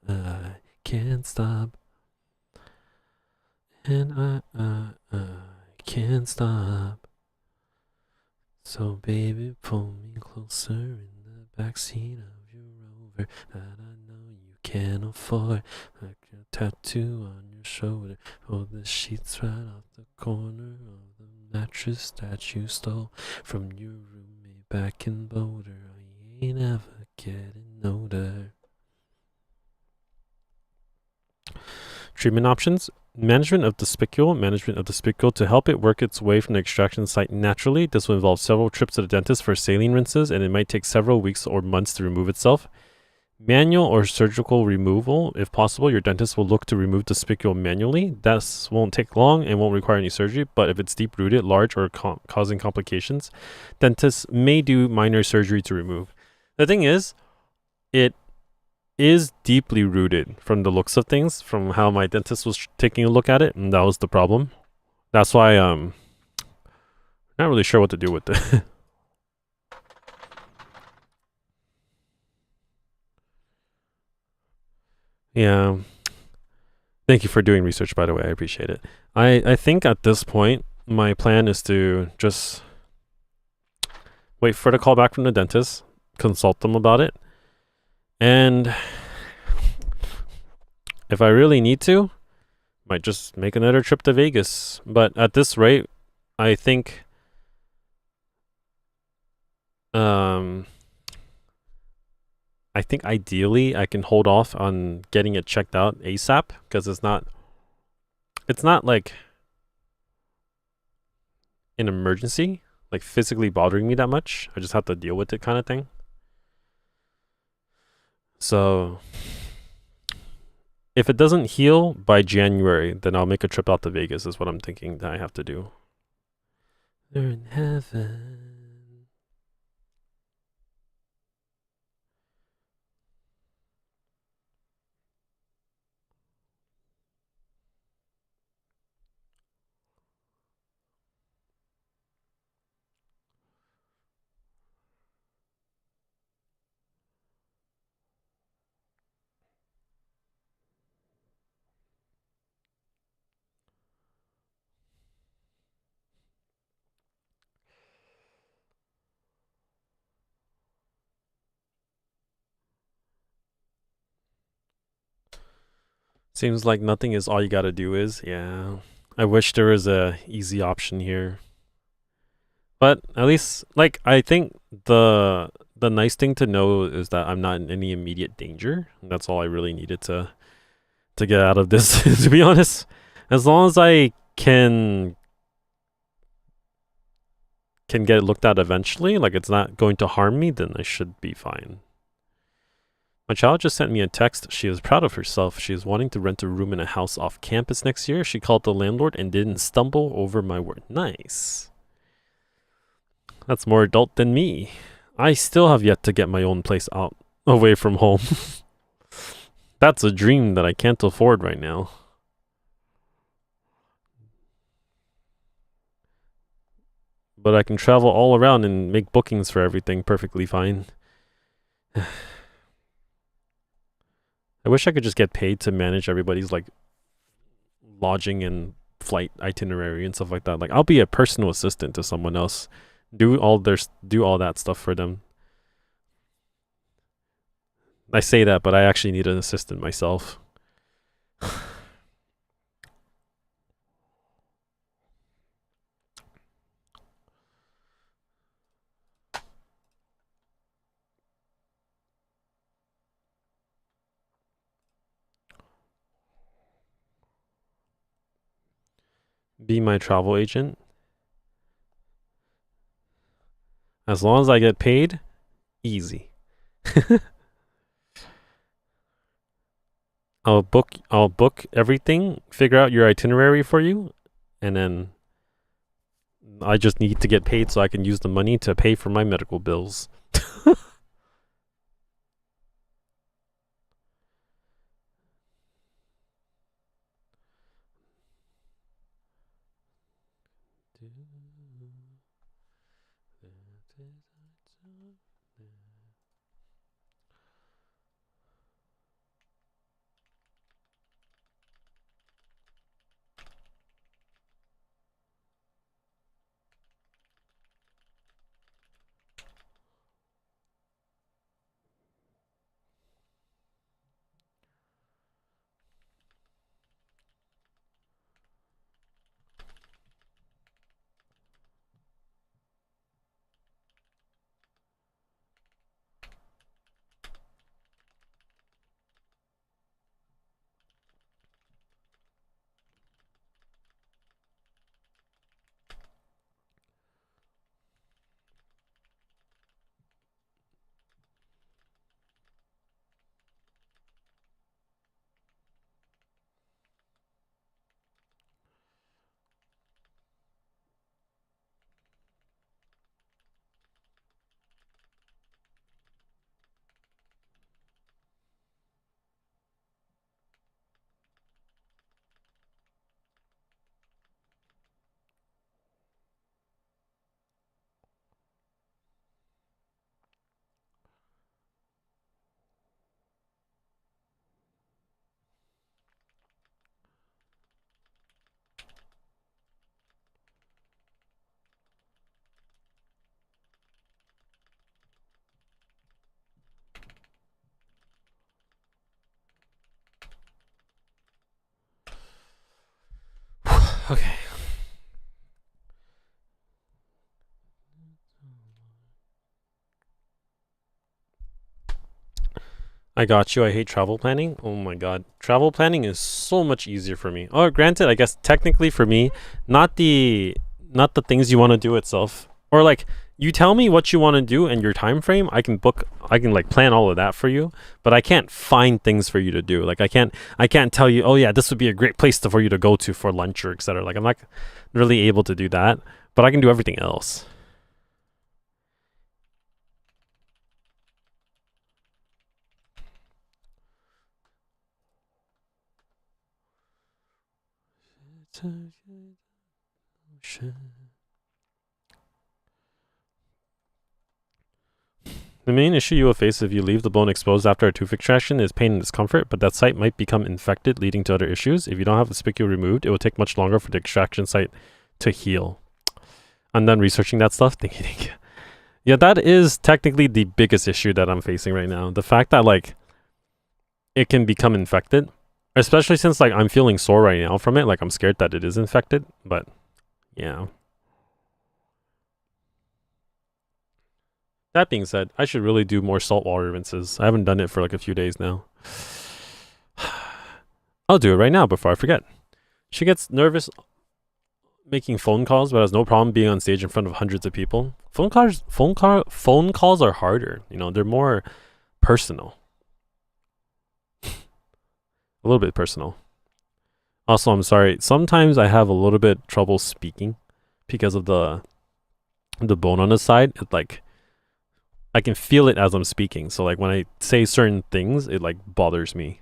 [SPEAKER 1] I can't stop. And I can't stop. So baby, pull me closer in the backseat of your Rover that I know you can't afford. Like a tattoo on your shoulder. Pull the sheets right off the corner of the mattress that you stole from your roommate back in Boulder. I ain't ever getting older. Treatment options. Management of the spicule to help it work its way from the extraction site naturally. This will involve several trips to the dentist for saline rinses, and it might take several weeks or months to remove itself. Manual or surgical removal. If possible, your dentist will look to remove the spicule manually. This won't take long and won't require any surgery, but if it's deep-rooted, large, or causing complications, dentists may do minor surgery to remove. The thing is, it is deeply rooted from the looks of things, from how my dentist was taking a look at it, and that was the problem. That's why not really sure what to do with it. Yeah. Thank you for doing research, by the way. I appreciate it. I think at this point, my plan is to just wait for the call back from the dentist, consult them about it, and if I really need to, might just make another trip to Vegas. But at this rate, I think ideally I can hold off on getting it checked out ASAP because it's not like an emergency, like physically bothering me that much. I just have to deal with it kind of thing. So if it doesn't heal by January, then I'll make a trip out to Vegas is what I'm thinking that I have to do. They're in heaven. Seems like nothing is all you gotta do is. Yeah. I wish there was a easy option here. But at least, like, I think the nice thing to know is that I'm not in any immediate danger. That's all I really needed to get out of this, to be honest. As long as I can get it looked at eventually, like it's not going to harm me, then I should be fine. My child just sent me a text. She is proud of herself. She is wanting to rent a room in a house off campus next year. She called the landlord and didn't stumble over my word. Nice. That's more adult than me. I still have yet to get my own place out, away from home. That's a dream that I can't afford right now. But I can travel all around and make bookings for everything perfectly fine. I wish I could just get paid to manage everybody's like lodging and flight itinerary and stuff like that. Like I'll be a personal assistant to someone else. Do all that stuff for them. I say that, but I actually need an assistant myself. Be my travel agent. As long as I get paid, easy. I'll book everything, figure out your itinerary for you, and then I just need to get paid so I can use the money to pay for my medical bills. Okay. I got you. I hate travel planning. Oh my god. Travel planning is so much easier for me. Oh, granted, I guess technically for me, not the things you want to do itself. Or like you tell me what you want to do and your time frame, I can like plan all of that for you, but I can't find things for you to do. Like I can't tell you, "Oh yeah, this would be a great place for you to go to for lunch or etc." Like I'm not really able to do that, but I can do everything else. The main issue you will face if you leave the bone exposed after a tooth extraction is pain and discomfort, but that site might become infected, leading to other issues. If you don't have the spicule removed, it will take much longer for the extraction site to heal. I'm done researching that stuff. Thank you, thank you. Yeah, that is technically the biggest issue that I'm facing right now. The fact that, like, it can become infected, especially since, like, I'm feeling sore right now from it. Like, I'm scared that it is infected, but, yeah. That being said, I should really do more saltwater rinses. I haven't done it for like a few days now. I'll do it right now before I forget. She gets nervous making phone calls, but has no problem being on stage in front of hundreds of people. Phone calls are harder. You know, they're more personal. A little bit personal. Also, I'm sorry. Sometimes I have a little bit trouble speaking because of the bone on the side. It like I can feel it as I'm speaking. So like when I say certain things, it like bothers me.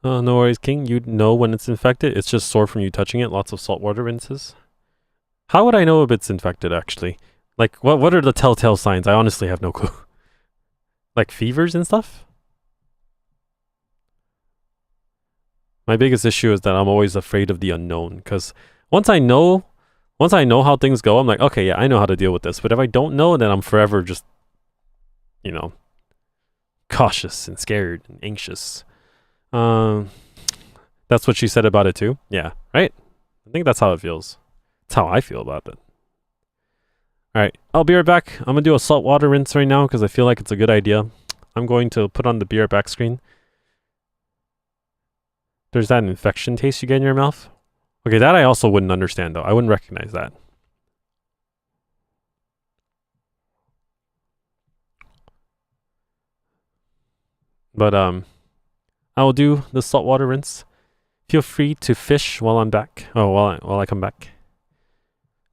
[SPEAKER 1] No worries, King. You'd know when it's infected. It's just sore from you touching it. Lots of saltwater rinses. How would I know if it's infected, actually? Like, what are the telltale signs? I honestly have no clue. Like fevers and stuff? My biggest issue is that I'm always afraid of the unknown, because once I know how things go, I'm like, okay, yeah, I know how to deal with this. But if I don't know, then I'm forever just, you know, cautious and scared and anxious. That's what she said about it too. Yeah, right? I think that's how it feels. That's how I feel about it. All right, I'll be right back. I'm gonna do a saltwater rinse right now because I feel like it's a good idea. I'm going to put on the be right back screen. There's that infection taste you get in your mouth. Okay, that I also wouldn't understand though. I wouldn't recognize that. But I will do the saltwater rinse. Feel free to fish while I'm back. Oh, while I come back.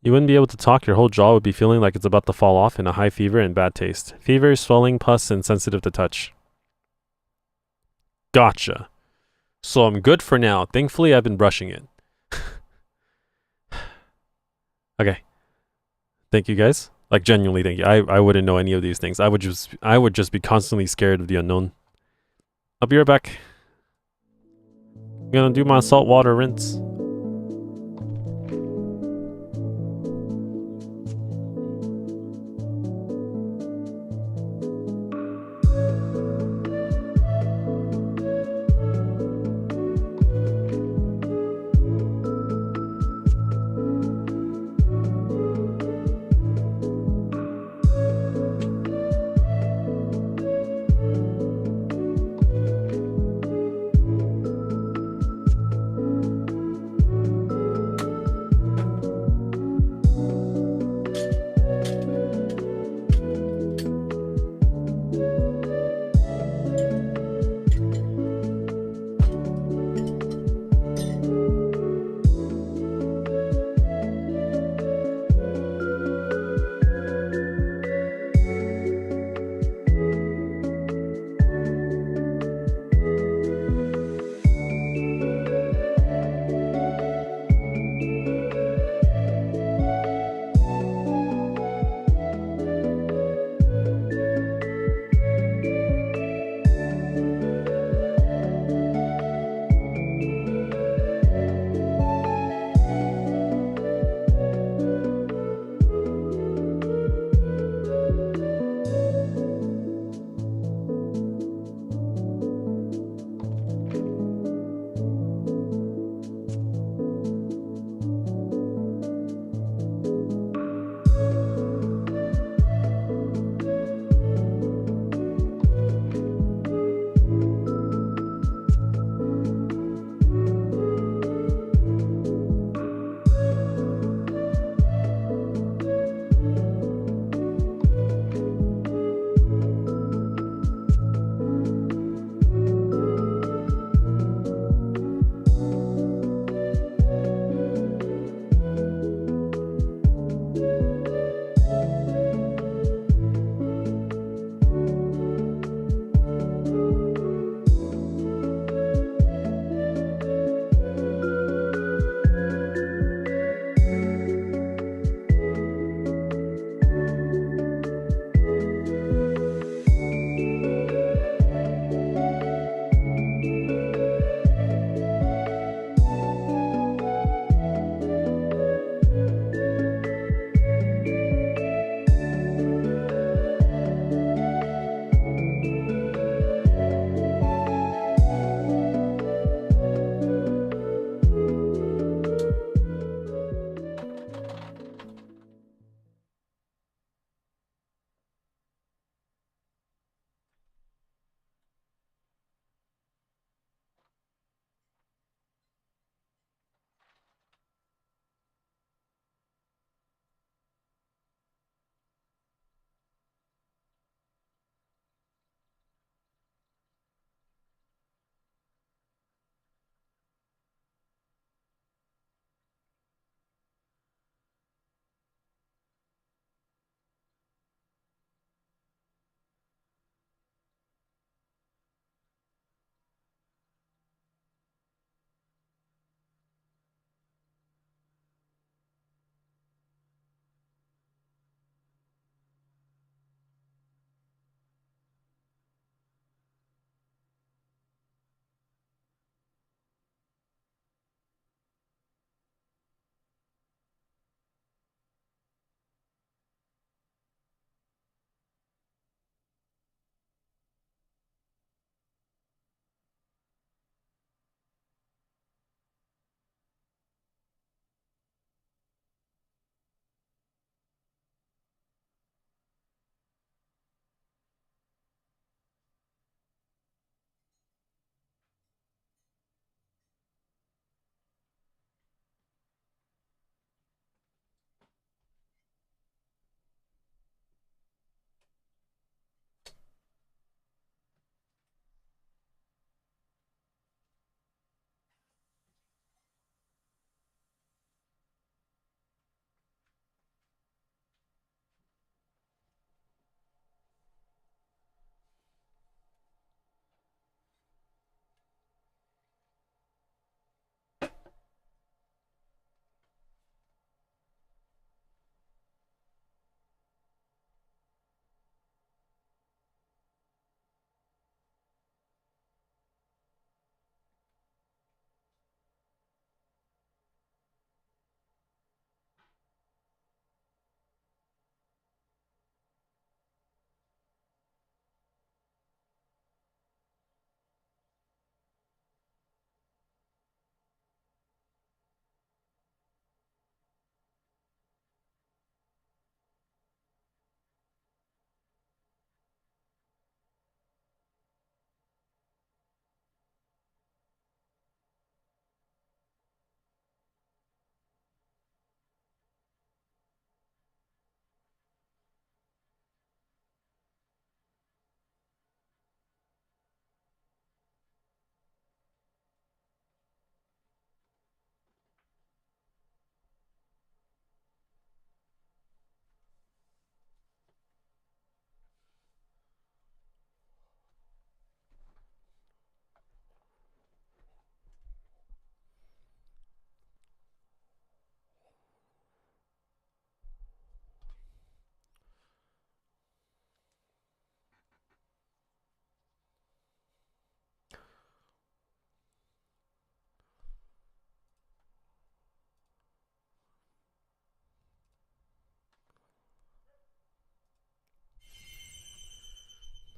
[SPEAKER 1] You wouldn't be able to talk. Your whole jaw would be feeling like it's about to fall off in a high fever and bad taste. Fever, swelling, pus, and sensitive to touch. Gotcha. So I'm good for now. Thankfully, I've been brushing it. Okay. Thank you guys. Like genuinely thank you. I wouldn't know any of these things. I would just be constantly scared of the unknown. I'll be right back. I'm gonna do my saltwater rinse.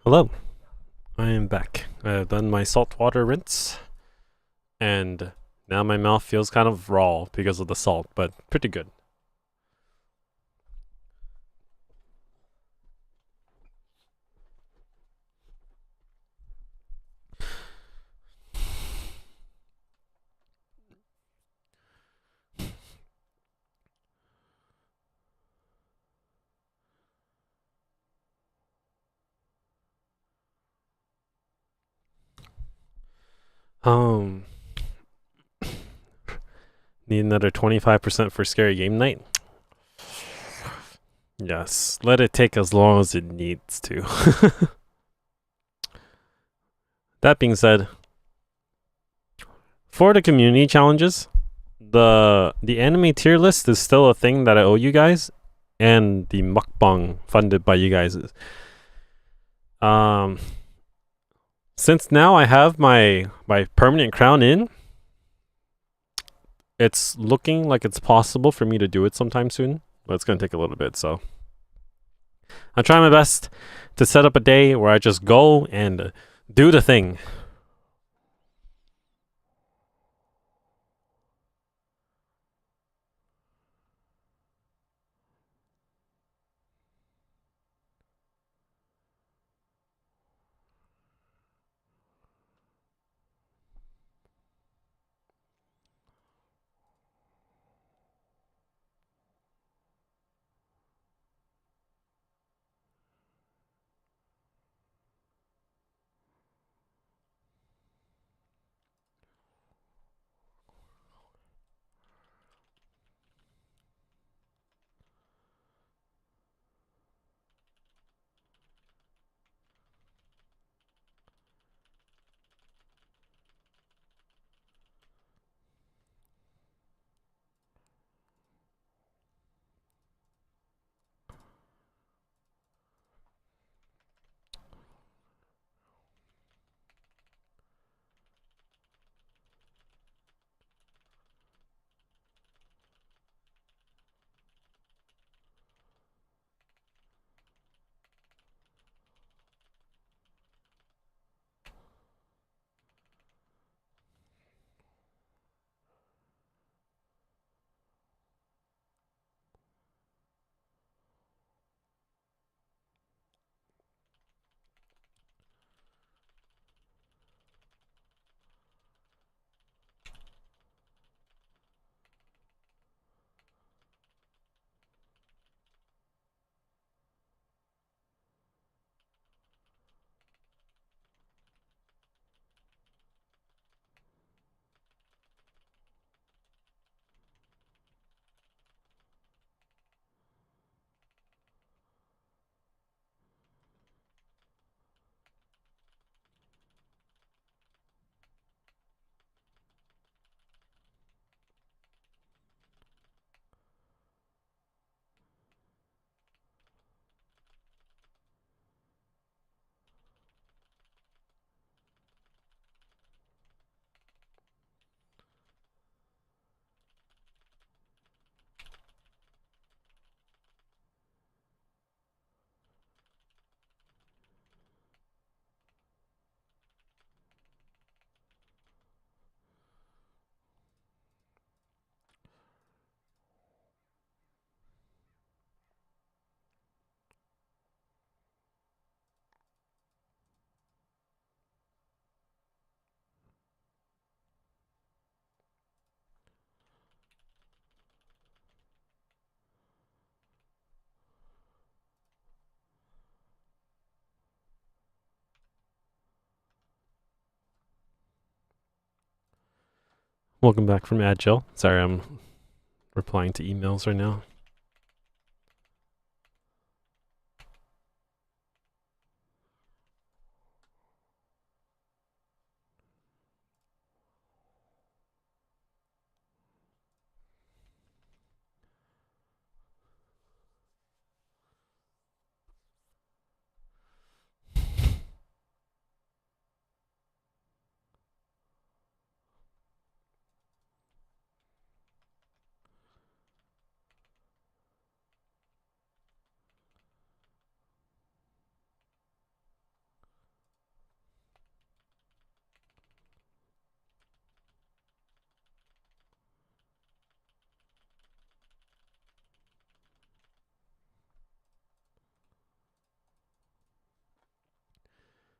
[SPEAKER 1] Hello, I am back. I've done my saltwater rinse, and now my mouth feels kind of raw because of the salt, but pretty good. Um, Need another 25% for scary game night? Yes, let it take as long as it needs to. That being said, for the community challenges, the anime tier list is still a thing that I owe you guys, and the mukbang funded by you guys is. Since now I have my permanent crown in, it's looking like it's possible for me to do it sometime soon, but it's gonna take a little bit. So I'm trying my best to set up a day where I just go and do the thing. Welcome back from Agile. Sorry, I'm replying to emails right now.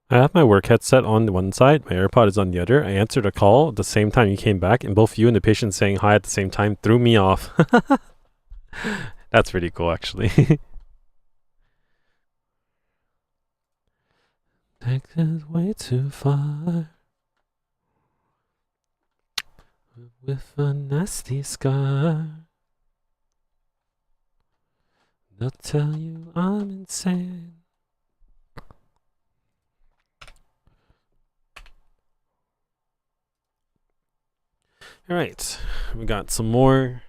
[SPEAKER 1] I have my work headset on one side, my AirPod is on the other. I answered a call at the same time you came back, and both you and the patient saying hi at the same time threw me off. That's pretty cool, actually. Take us way too far with a nasty scar. They'll tell you I'm insane. All right, we got some more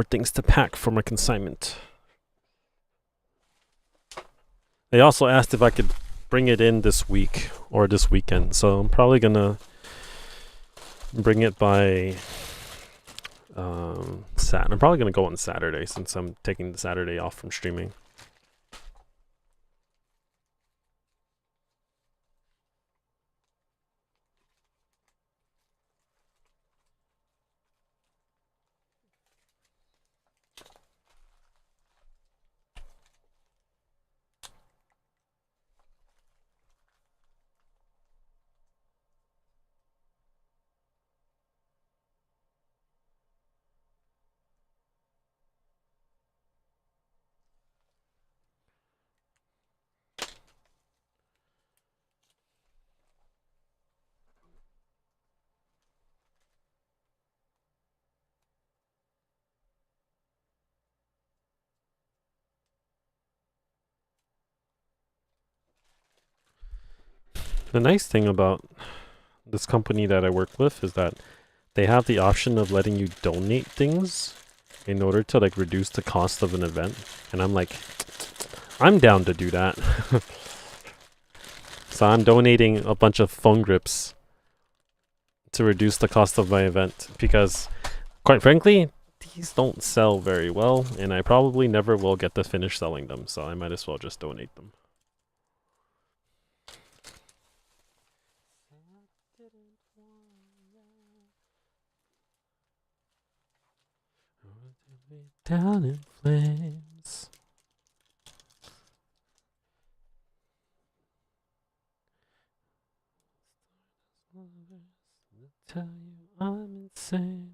[SPEAKER 1] things to pack for my consignment. They also asked if I could bring it in this week or this weekend, so I'm probably gonna bring it by I'm probably gonna go on Saturday since I'm taking the Saturday off from streaming. The nice thing about this company that I work with is that they have the option of letting you donate things in order to like reduce the cost of an event, and I'm like, I'm down to do that. So I'm donating a bunch of phone grips to reduce the cost of my event because, quite frankly, these don't sell very well, and I probably never will get to finish selling them, so I might as well just donate them. Down in flames. Tell you I'm insane.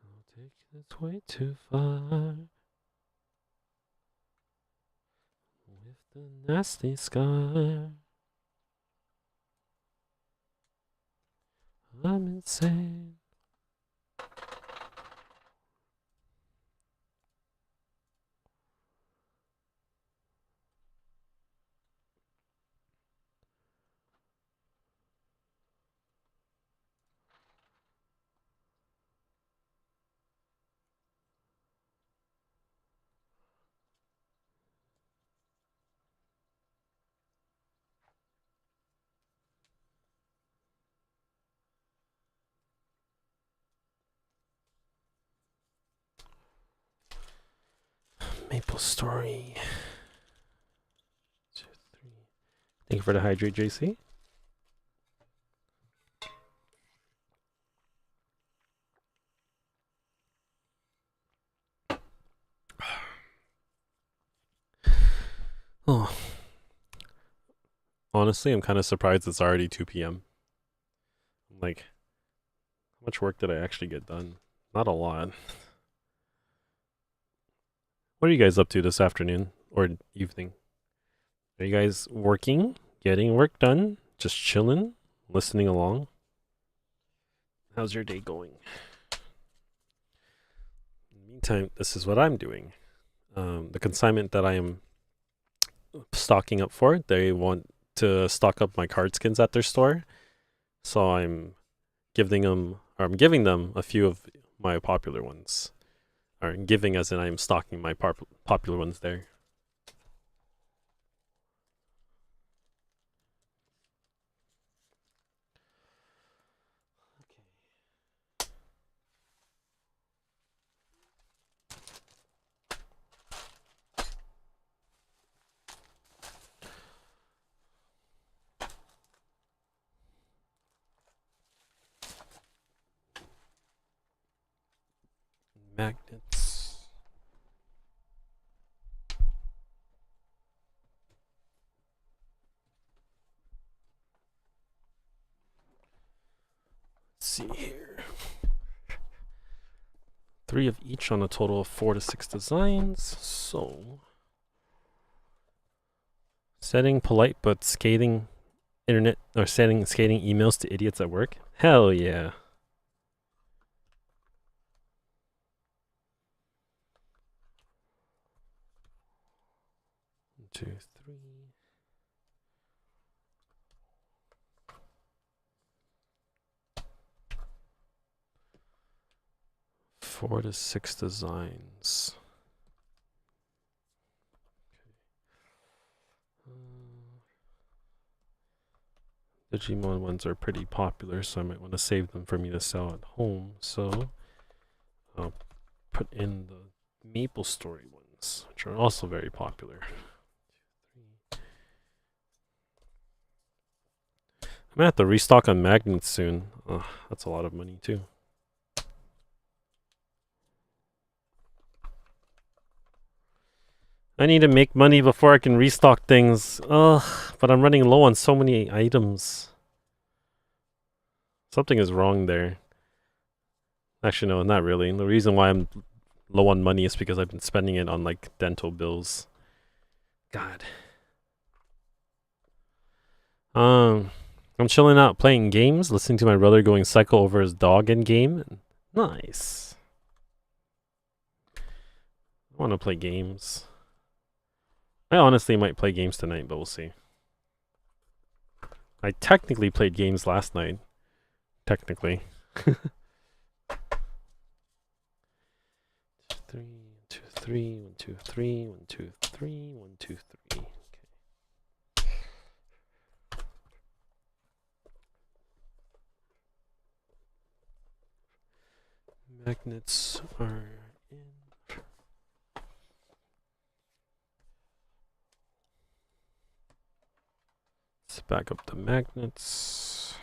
[SPEAKER 1] I'll take this way too far with the nasty scar. I'm insane. Maple Story. 2, 3. Thank you for the hydrate, JC. Oh. Honestly, I'm kind of surprised it's already 2 p.m. Like, how much work did I actually get done? Not a lot. What are you guys up to this afternoon or evening? Are you guys working, getting work done, just chilling, listening along? How's your day going? In the meantime, this is what I'm doing. The consignment that I am stocking up for, they want to stock up my card skins at their store. So I'm giving them a few of my popular ones. Or giving as in I'm stocking my popular ones there. Magnets. Let's see here. 3 of each on a total of 4 to 6 designs. So, setting polite but scathing internet or sending scathing emails to idiots at work. Hell yeah. One, 2, 3. 4 to 6 designs. The Digimon ones are pretty popular, so I might want to save them for me to sell at home. So I'll put in the Maple Story ones, which are also very popular. I'm gonna have to restock on magnets soon. That's a lot of money too. I need to make money before I can restock things. Ugh, but I'm running low on so many items. Something is wrong there. Actually, no, not really. The reason why I'm low on money is because I've been spending it on, like, dental bills. God. I'm chilling out playing games, listening to my brother going psycho over his dog in game. Nice. I want to play games. I honestly might play games tonight, but we'll see. I technically played games last night. Technically. 2, 3, 1, 2, 3, 1, 2, 3, 1, 2, 3. Okay. Magnets are in. Let's back up the magnets.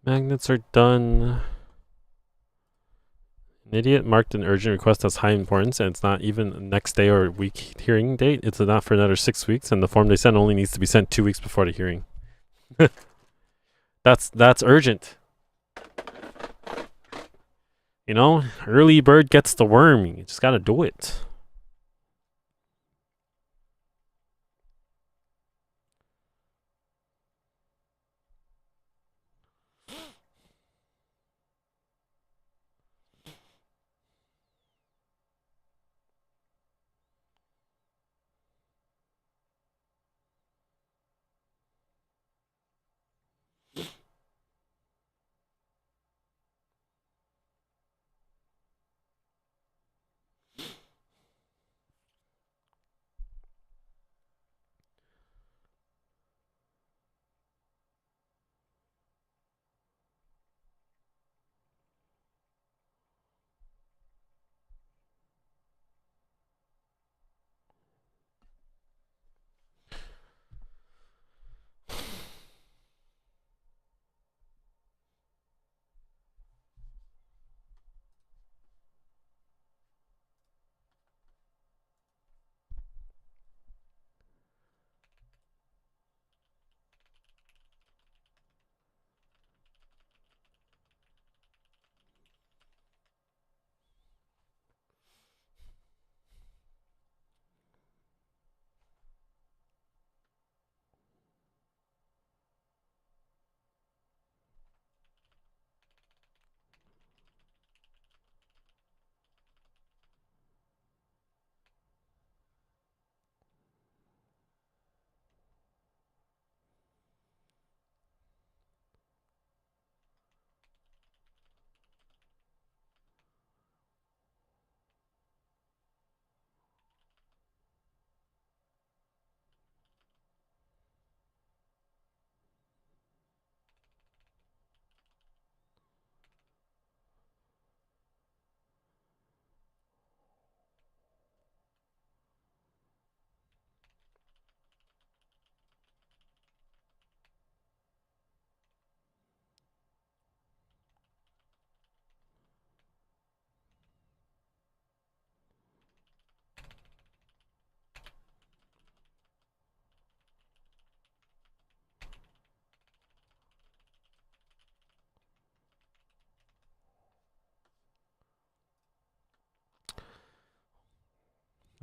[SPEAKER 1] Magnets are done. An idiot marked an urgent request as high importance, and it's not even a next day or week hearing date. It's not for another 6 weeks, and the form they sent only needs to be sent 2 weeks before the hearing. That's urgent. You know, early bird gets the worm. You just gotta do it.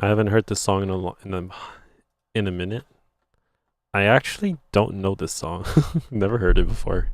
[SPEAKER 1] I haven't heard this song in a minute. I actually don't know this song. Never heard it before.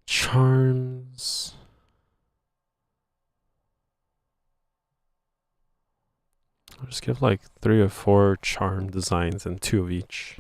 [SPEAKER 1] Charms. I'll just give like 3 or 4 charm designs and 2 of each.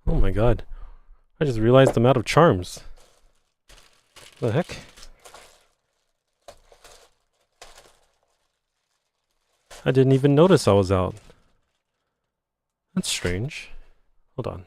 [SPEAKER 1] Oh my god. I just realized I'm out of charms. The heck? I didn't even notice I was out. That's strange. Hold on.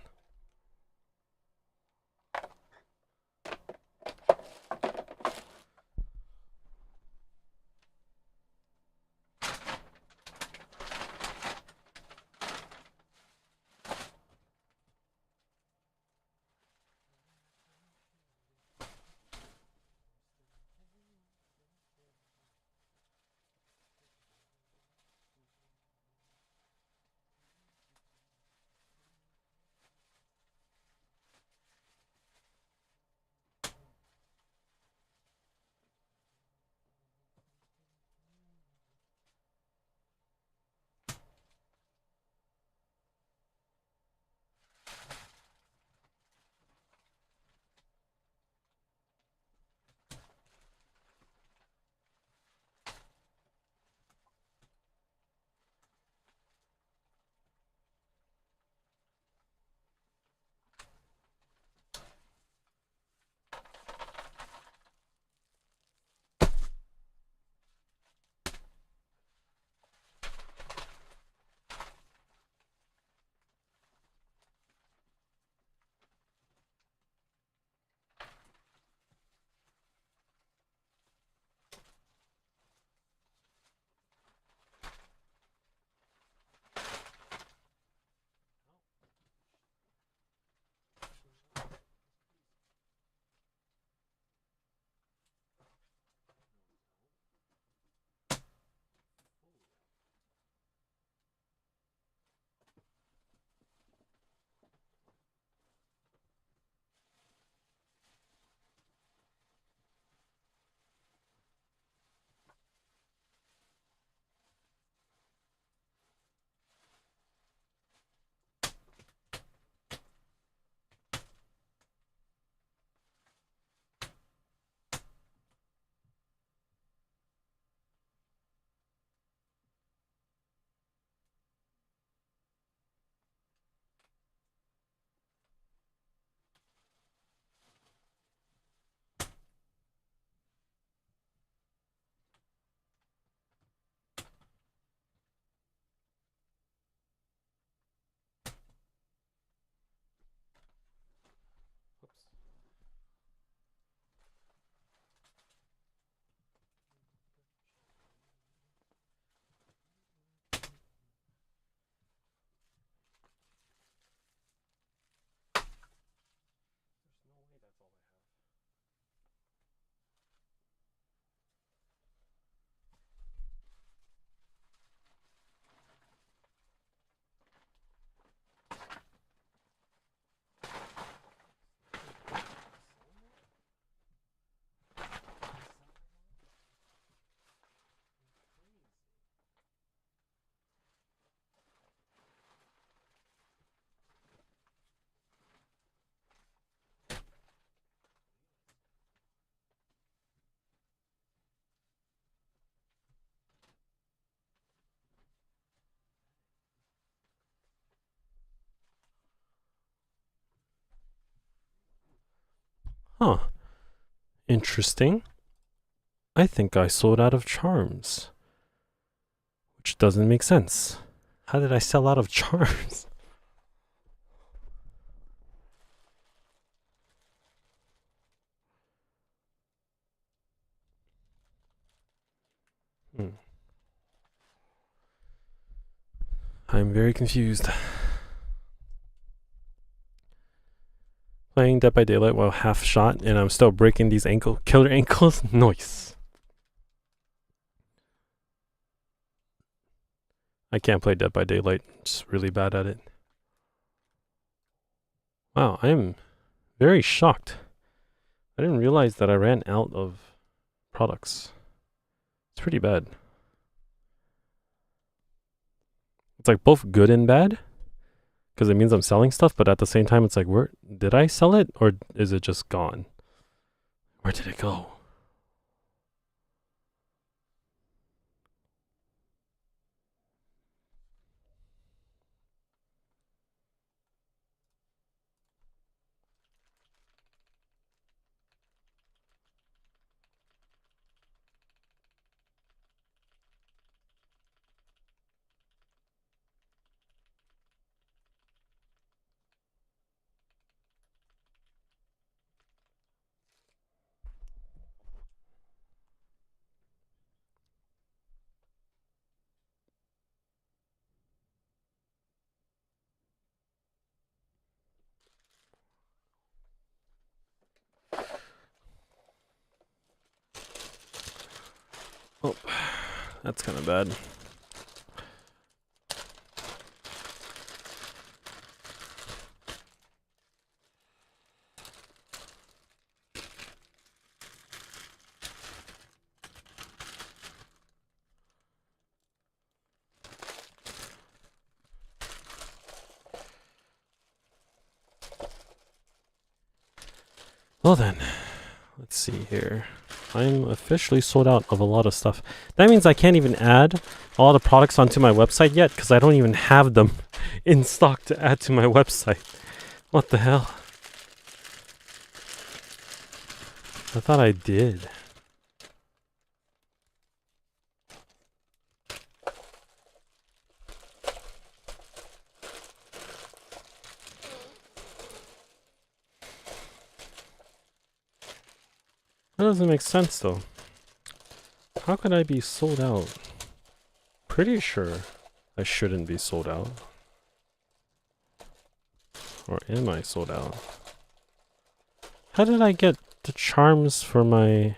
[SPEAKER 1] Huh. Interesting. I think I sold out of charms. Which doesn't make sense. How did I sell out of charms? I'm very confused. Playing Dead by Daylight while half shot, and I'm still breaking these killer ankles. Nice. I can't play Dead by Daylight. Just really bad at it. Wow, I am very shocked. I didn't realize that I ran out of products. It's pretty bad. It's like both good and bad. Because it means I'm selling stuff, but at the same time, it's like, where did I sell it? Or is it just gone? Where did it go? Oh, that's kind of bad. Well then, let's see here. I'm officially sold out of a lot of stuff. That means I can't even add all the products onto my website yet because I don't even have them in stock to add to my website. What the hell? I thought I did. That doesn't make sense though. How could I be sold out? Pretty sure I shouldn't be sold out. Or am I sold out? How did I get the charms for my...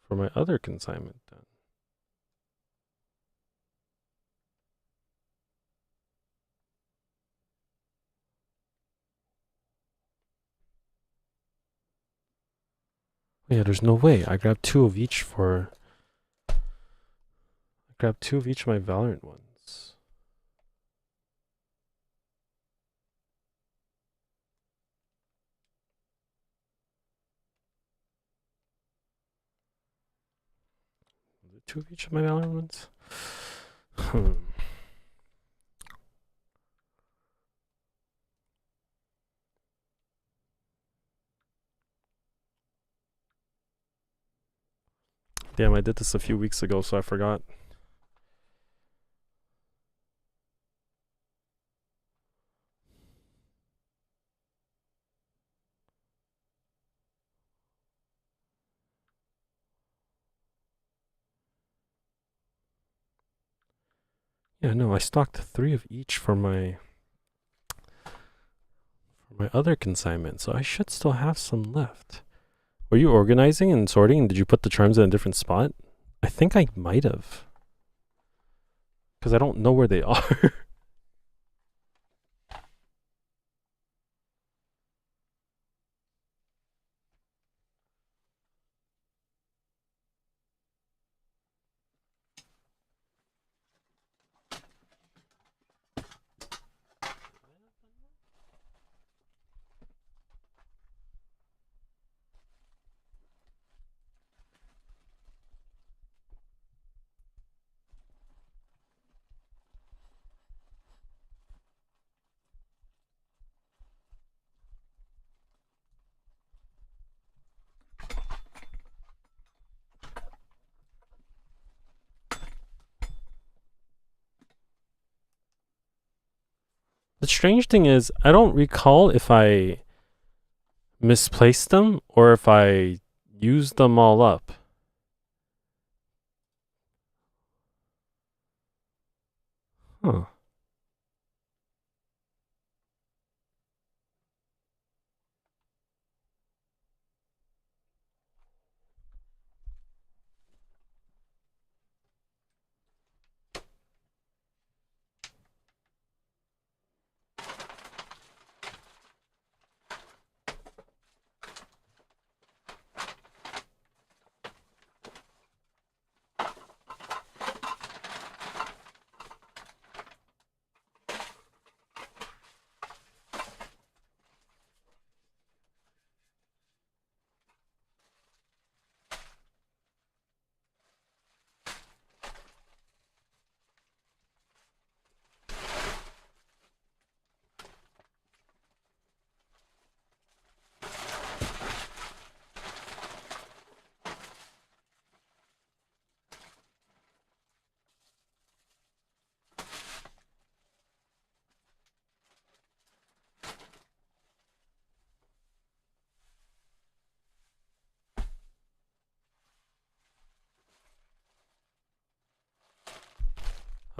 [SPEAKER 1] for my other consignment then? Yeah, there's no way. I grabbed two of each for... I grabbed two of each of my Valorant ones. Was it two of each of my Valorant ones? Damn, I did this a few weeks ago, so I forgot. Yeah, no, I stocked three of each for my other consignment, so I should still have some left. Were you organizing and sorting, and did you put the charms in a different spot? I think I might have. Because I don't know where they are. The strange thing is, I don't recall if I misplaced them or if I used them all up. Huh.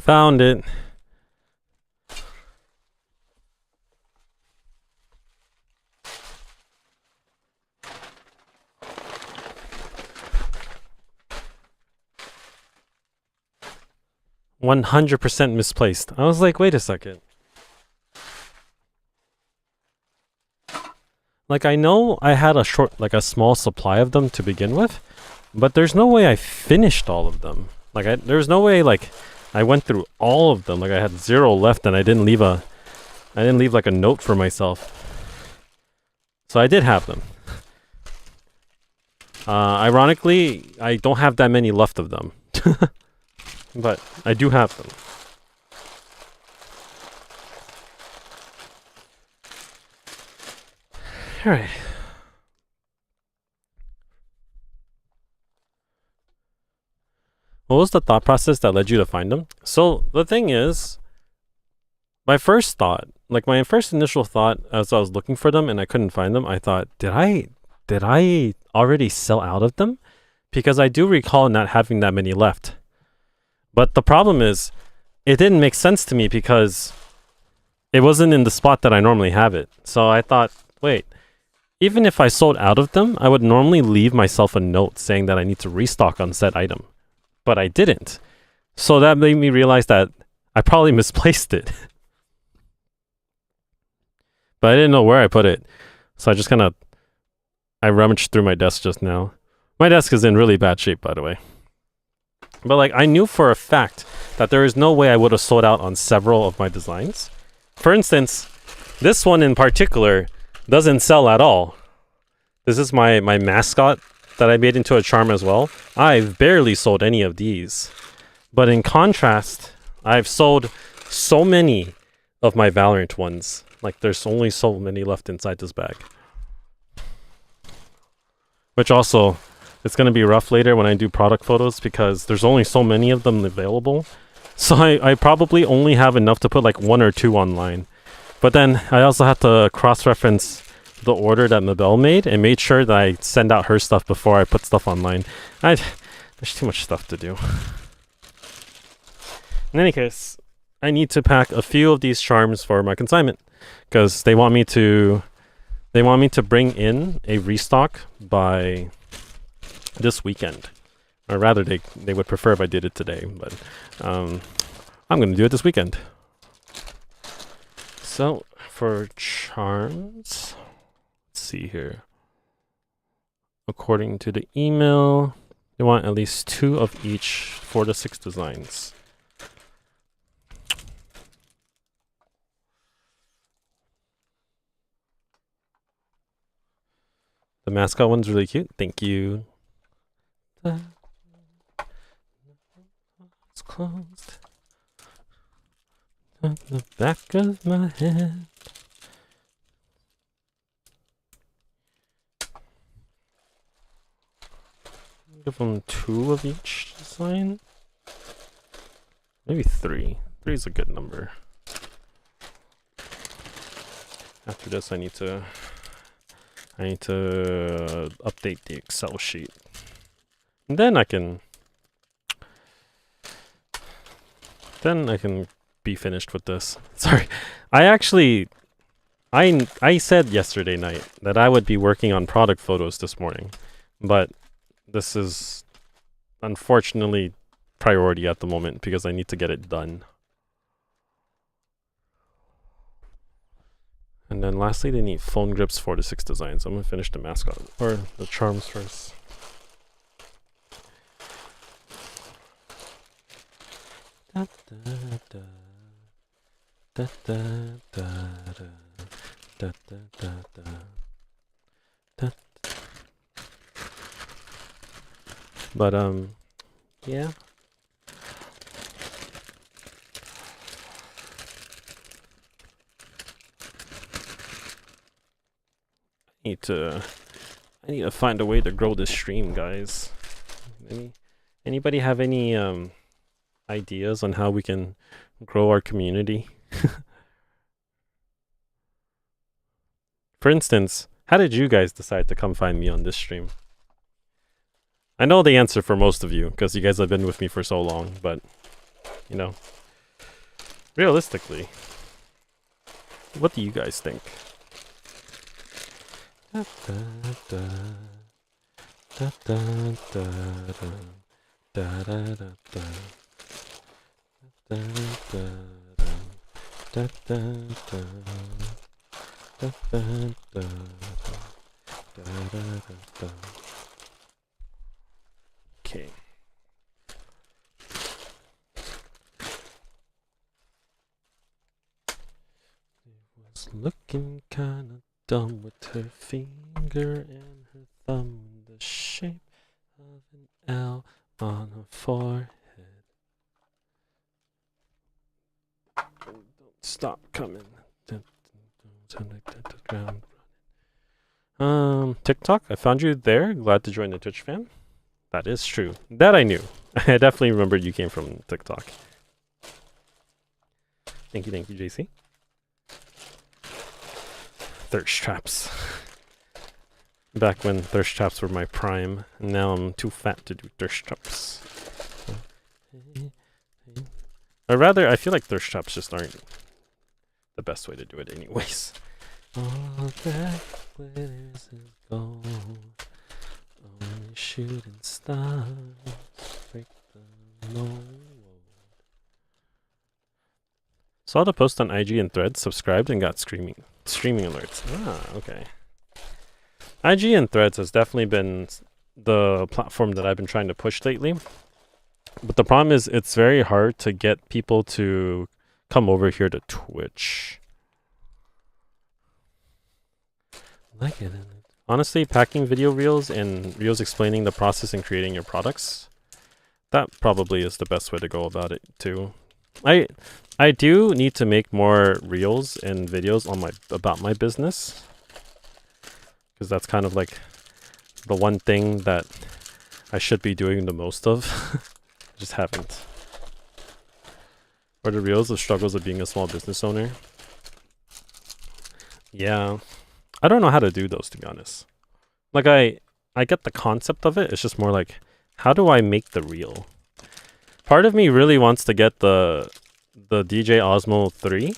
[SPEAKER 1] Found it. "100% misplaced." I was like, wait a second. Like, I know I had a small supply of them to begin with, but there's no way I finished all of them. Like, there's no way, like, I went through all of them. Like, I had 0 left and I didn't leave like a note for myself. So I did have them. Ironically, I don't have that many left of them. But I do have them. Alright. What was the thought process that led you to find them? So the thing is, my first initial thought as I was looking for them and I couldn't find them, I thought, did I already sell out of them? Because I do recall not having that many left. But the problem is, it didn't make sense to me because it wasn't in the spot that I normally have it. So I thought, wait, even if I sold out of them, I would normally leave myself a note saying that I need to restock on said item. But I didn't. So that made me realize that I probably misplaced it. But I didn't know where I put it. So I rummaged through my desk just now. My desk is in really bad shape, by the way. But like, I knew for a fact that there is no way I would have sold out on several of my designs. For instance, this one in particular doesn't sell at all. This is my mascot that I made into a charm as well. I've barely sold any of these. But in contrast, I've sold so many of my Valorant ones. Like, there's only so many left inside this bag. Which also, it's going to be rough later when I do product photos because there's only so many of them available. So I probably only have enough to put like 1 or 2 online. But then I also have to cross-reference the order that Mabel made and made sure that I send out her stuff before I put stuff online. There's too much stuff to do. In any case, I need to pack a few of these charms for my consignment because they want me to bring in a restock by this weekend. Or rather, they would prefer if I did it today, but I'm going to do it this weekend. So, for charms, let's see here. According to the email, they want at least 2 of each 4 to 6 designs. The mascot one's really cute. Thank you. It's closed. At the back of my head. Give them 2 of each design. Maybe 3. 3 is a good number. After this, I need to update the Excel sheet. And then I can be finished with this. Sorry. I said yesterday night that I would be working on product photos this morning, but this is unfortunately priority at the moment because I need to get it done. And then lastly, they need phone grips 4 to 6 designs. I'm gonna finish the mascot or the charms first. Da, da, da. Da, da, da, da. Da, da, da, da. Da. But yeah. I need to find a way to grow this stream, guys. Anybody have any ideas on how we can grow our community? For instance, how did you guys decide to come find me on this stream? I know the answer for most of you, because you guys have been with me for so long, but, you know, realistically, what do you guys think? Da, da, da. Da, da, da, da. Da, da, da, da. Da, da, da. Da, da, da. Da, da, da. Da, da, da, da. Okay. Was looking kinda dumb with her finger and her thumb in the shape of an L on her forehead. Don't stop coming. TikTok, I found you there. Glad to join the Twitch fam. That is true. That I knew. I definitely remembered you came from TikTok. Thank you, JC. Thirst traps. Back when thirst traps were my prime, and now I'm too fat to do thirst traps. Or rather, I feel like thirst traps just aren't the best way to do it anyways. All that glitters is gold. Only shooting stars break the mold. Saw the post on IG and Threads, subscribed, and got streaming alerts. Ah, okay. IG and Threads has definitely been the platform that I've been trying to push lately. But the problem is it's very hard to get people to come over here to Twitch. Like it. Honestly, packing video reels and reels explaining the process and creating your products, that probably is the best way to go about it too. I do need to make more reels and videos on about my business, because that's kind of like the one thing that I should be doing the most of. Just haven't. Or the reels of struggles of being a small business owner. Yeah. I don't know how to do those, to be honest. Like, I get the concept of it. It's just more like, how do I make the reel? Part of me really wants to get the DJ Osmo 3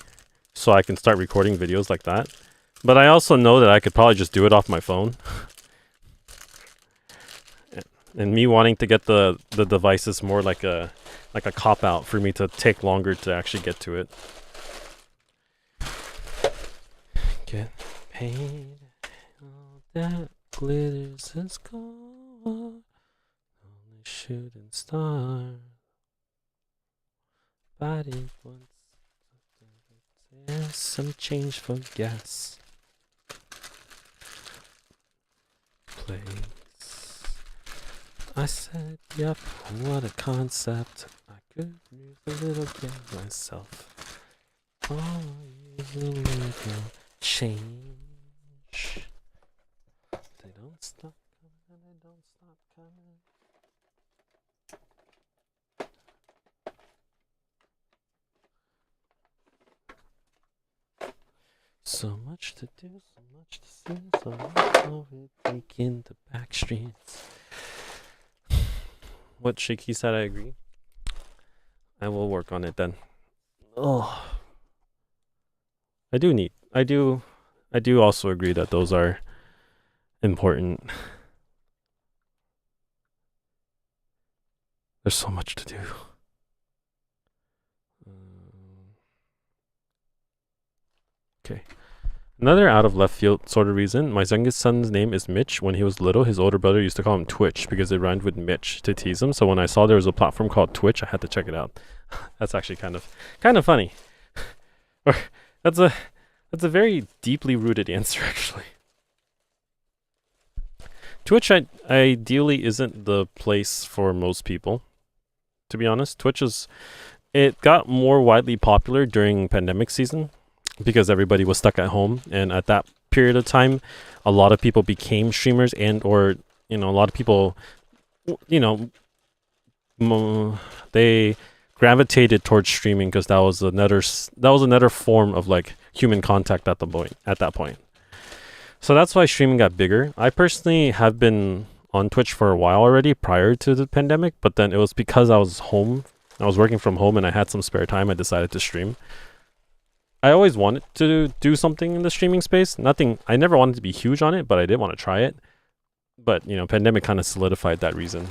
[SPEAKER 1] so I can start recording videos like that. But I also know that I could probably just do it off my phone. And me wanting to get the device is more like a cop-out for me to take longer to actually get to it. Get paid. All that glitters is gold. Only shooting stars. Body once. There's some change for gas. Place. I said, yep, what a concept. I could use a little bit myself. Oh, use a little change. They don't stop coming, they don't stop coming. So So much to do, so much to see, so much of it taking the back streets. What Shaky said, I agree. I will work on it then. Oh, I do also agree that those are important. There's so much to do. Okay. Another out of left field sort of reason. My youngest son's name is Mitch. When he was little, his older brother used to call him Twitch because it rhymed with Mitch to tease him. So when I saw there was a platform called Twitch, I had to check it out. That's actually kind of funny. Or that's a very deeply rooted answer actually. Twitch ideally isn't the place for most people. To be honest, it got more widely popular during pandemic season because everybody was stuck at home, and at that period of time a lot of people became streamers, and or a lot of people they gravitated towards streaming because that was another form of like human contact at that point. So that's why streaming got bigger. I personally have been on Twitch for a while already prior to the pandemic, but then it was because I was working from home and I had some spare time, I decided to stream. I always wanted to do something in the streaming space. I never wanted to be huge on it, but I did want to try it. But, pandemic kind of solidified that reason.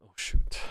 [SPEAKER 1] Oh, shoot.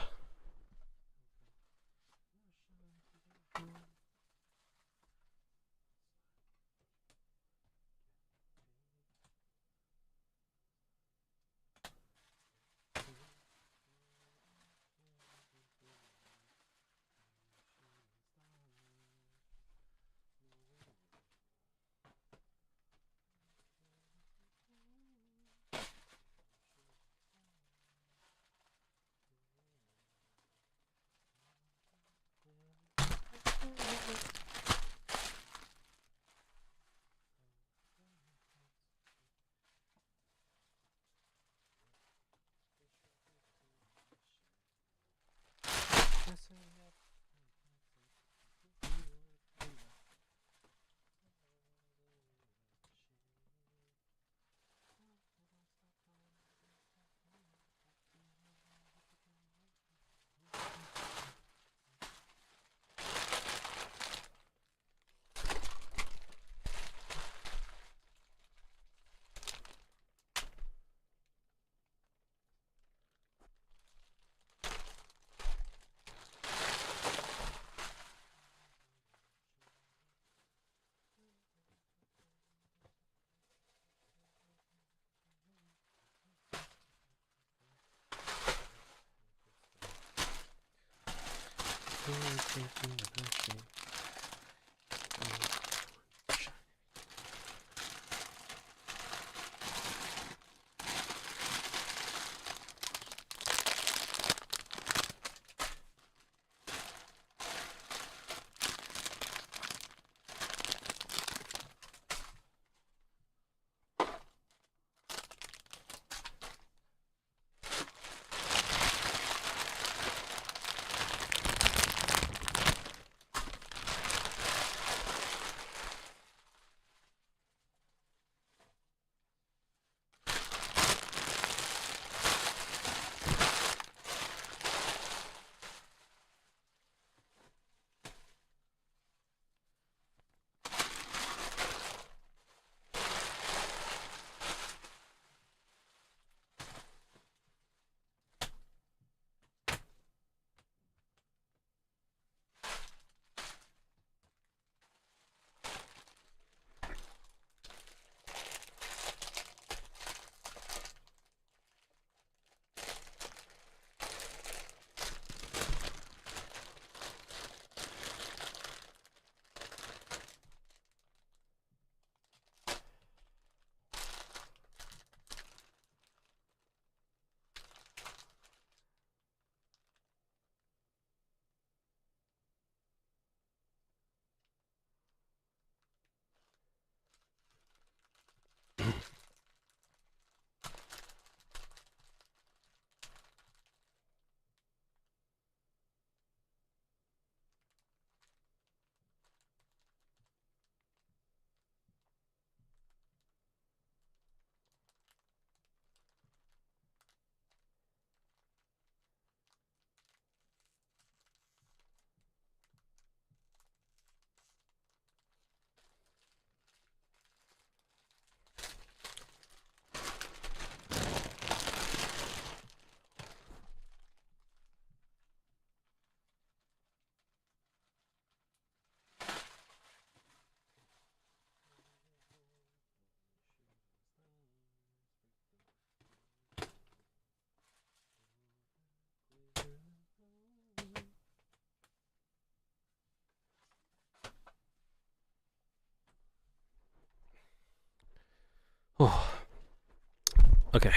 [SPEAKER 1] Okay.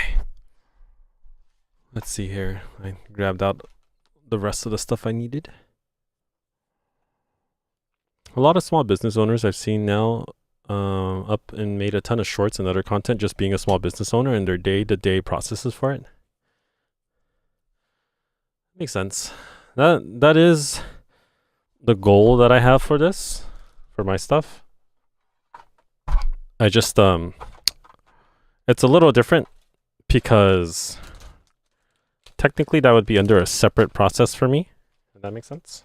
[SPEAKER 1] Let's see here. I grabbed out the rest of the stuff I needed. A lot of small business owners I've seen now up and made a ton of shorts and other content just being a small business owner and their day-to-day processes for it. Makes sense. That is the goal that I have for this, for my stuff. I just it's a little different because technically that would be under a separate process for me. Does that make sense?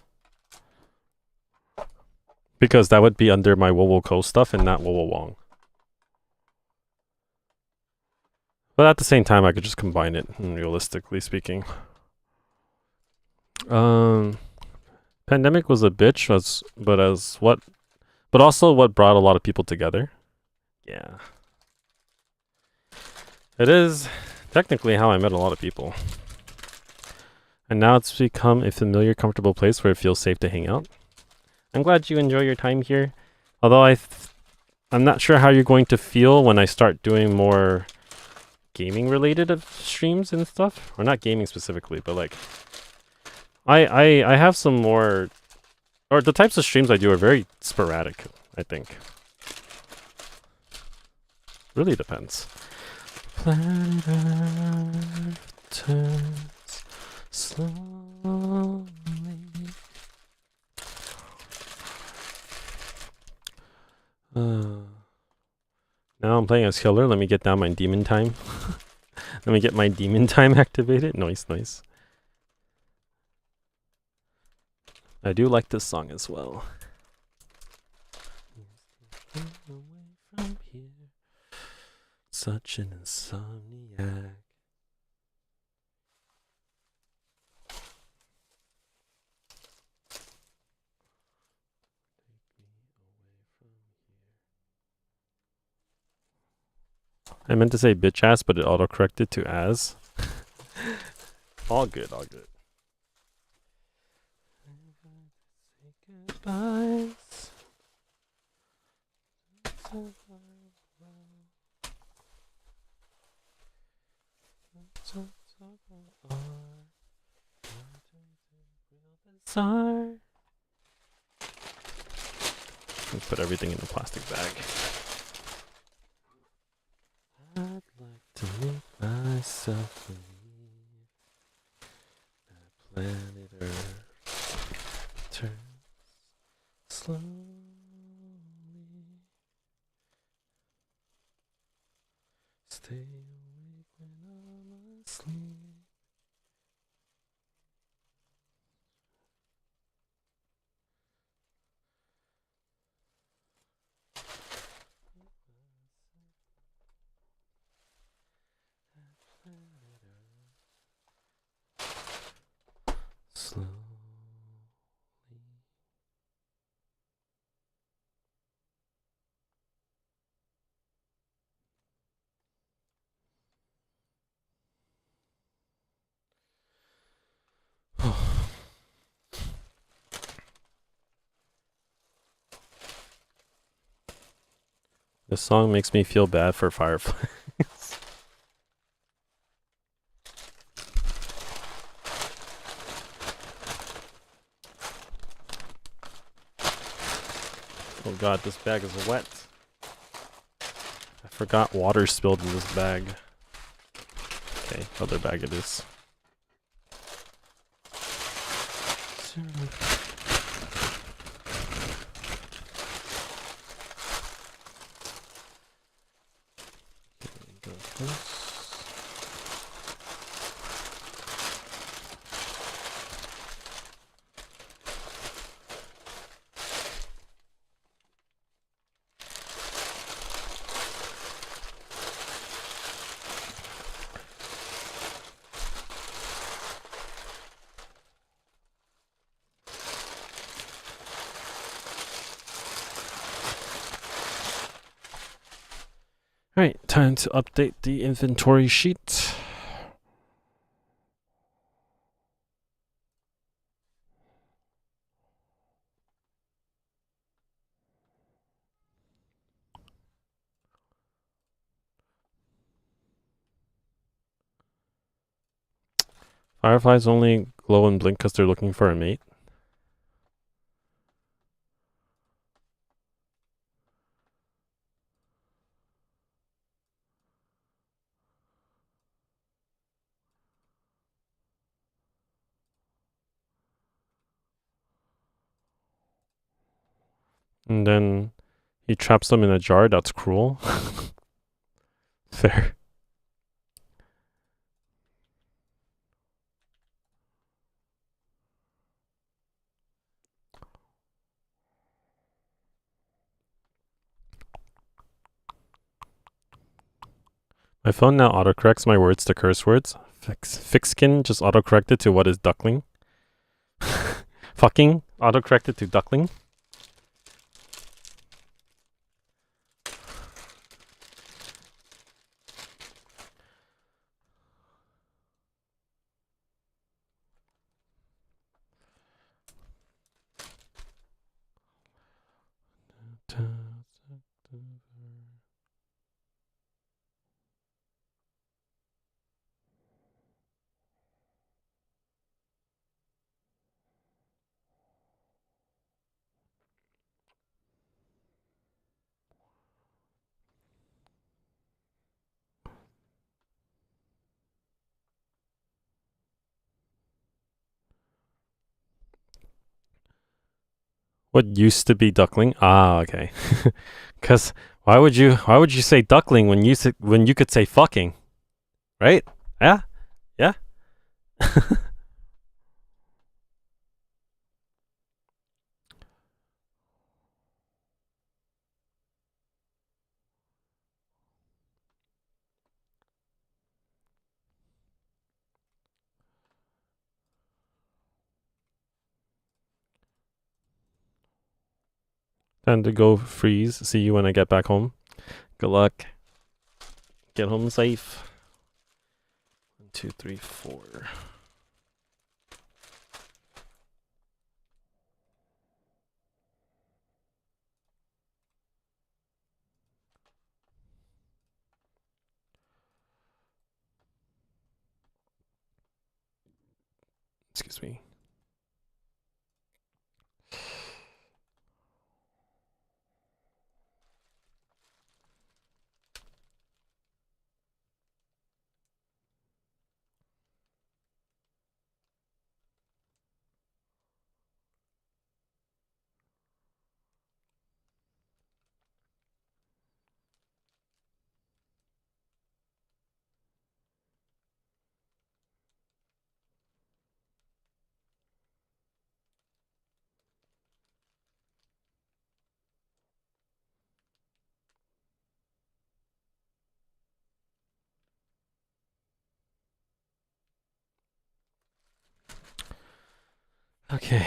[SPEAKER 1] Because that would be under my WoWoKo stuff and not WoWoWong. But at the same time, I could just combine it, realistically speaking. Pandemic was a bitch, but also what brought a lot of people together. Yeah. It is technically how I met a lot of people. And now it's become a familiar, comfortable place where it feels safe to hang out. I'm glad you enjoy your time here. Although I'm not sure how you're going to feel when I start doing more gaming related streams and stuff. Or not gaming specifically, but like I have some more, or the types of streams I do are very sporadic, I think. Really depends. Planet Earth turns slowly. Now I'm playing as killer. Let me get down my demon time. Let me get my demon time activated. Nice, nice. I do like this song as well. Away from here, such an insomniac. I meant to say bitch ass, but it auto-corrected to as. All good, all good. Goodbyes. Let's put everything in a plastic bag. I'd like to make myself believe that planet Earth turns slowly. Stay awake when I'm asleep. Slowly. This song makes me feel bad for fireflies. Oh god, this bag is wet. I forgot water spilled in this bag. Okay, other bag it is. Alright, time to update the inventory sheet. Fireflies only glow and blink because they're looking for a mate. And then he traps them in a jar. That's cruel. Fair. My phone now autocorrects my words to curse words. Fixkin just autocorrected to what is duckling. Fucking autocorrected to duckling. What used to be duckling? Ah, okay. Cause why would you say duckling when you could say fucking? Right? Yeah? Yeah? Time to go freeze. See you when I get back home. Good luck. Get home safe. 1, 2, 3, 4. Excuse me. Okay.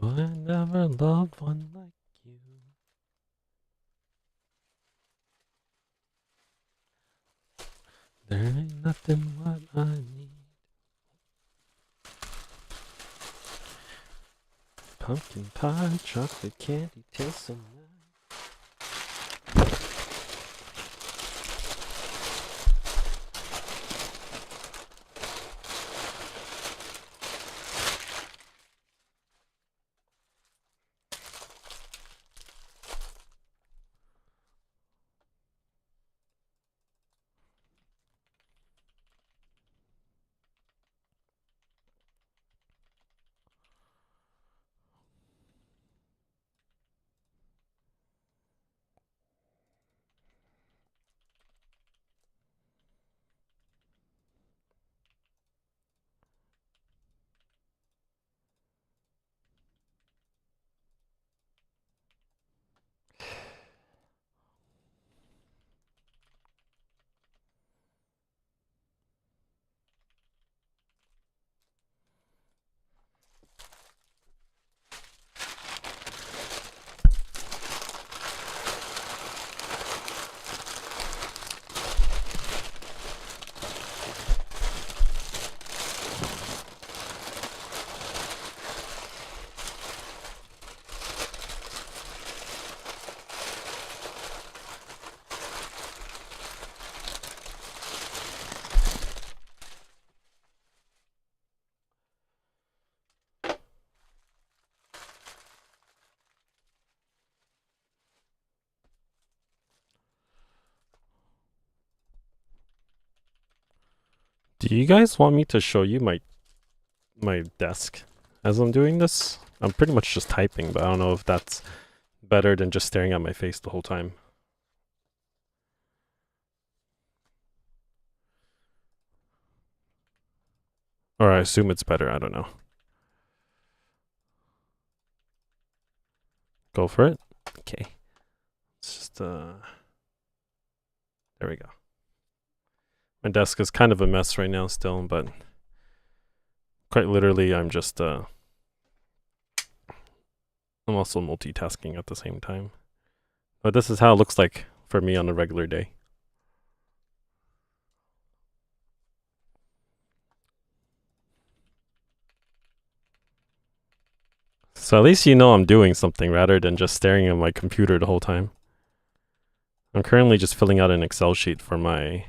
[SPEAKER 1] I never loved one like you. There ain't nothing what I need. Pumpkin pie, chocolate candy, taste so nice. Do you guys want me to show you my desk as I'm doing this? I'm pretty much just typing, but I don't know if that's better than just staring at my face the whole time. Or I assume it's better, I don't know. Go for it. Okay. It's just there we go. My desk is kind of a mess right now still, but quite literally I'm just I'm also multitasking at the same time. But this is how it looks like for me on a regular day. So at least you know I'm doing something rather than just staring at my computer the whole time. I'm currently just filling out an Excel sheet for my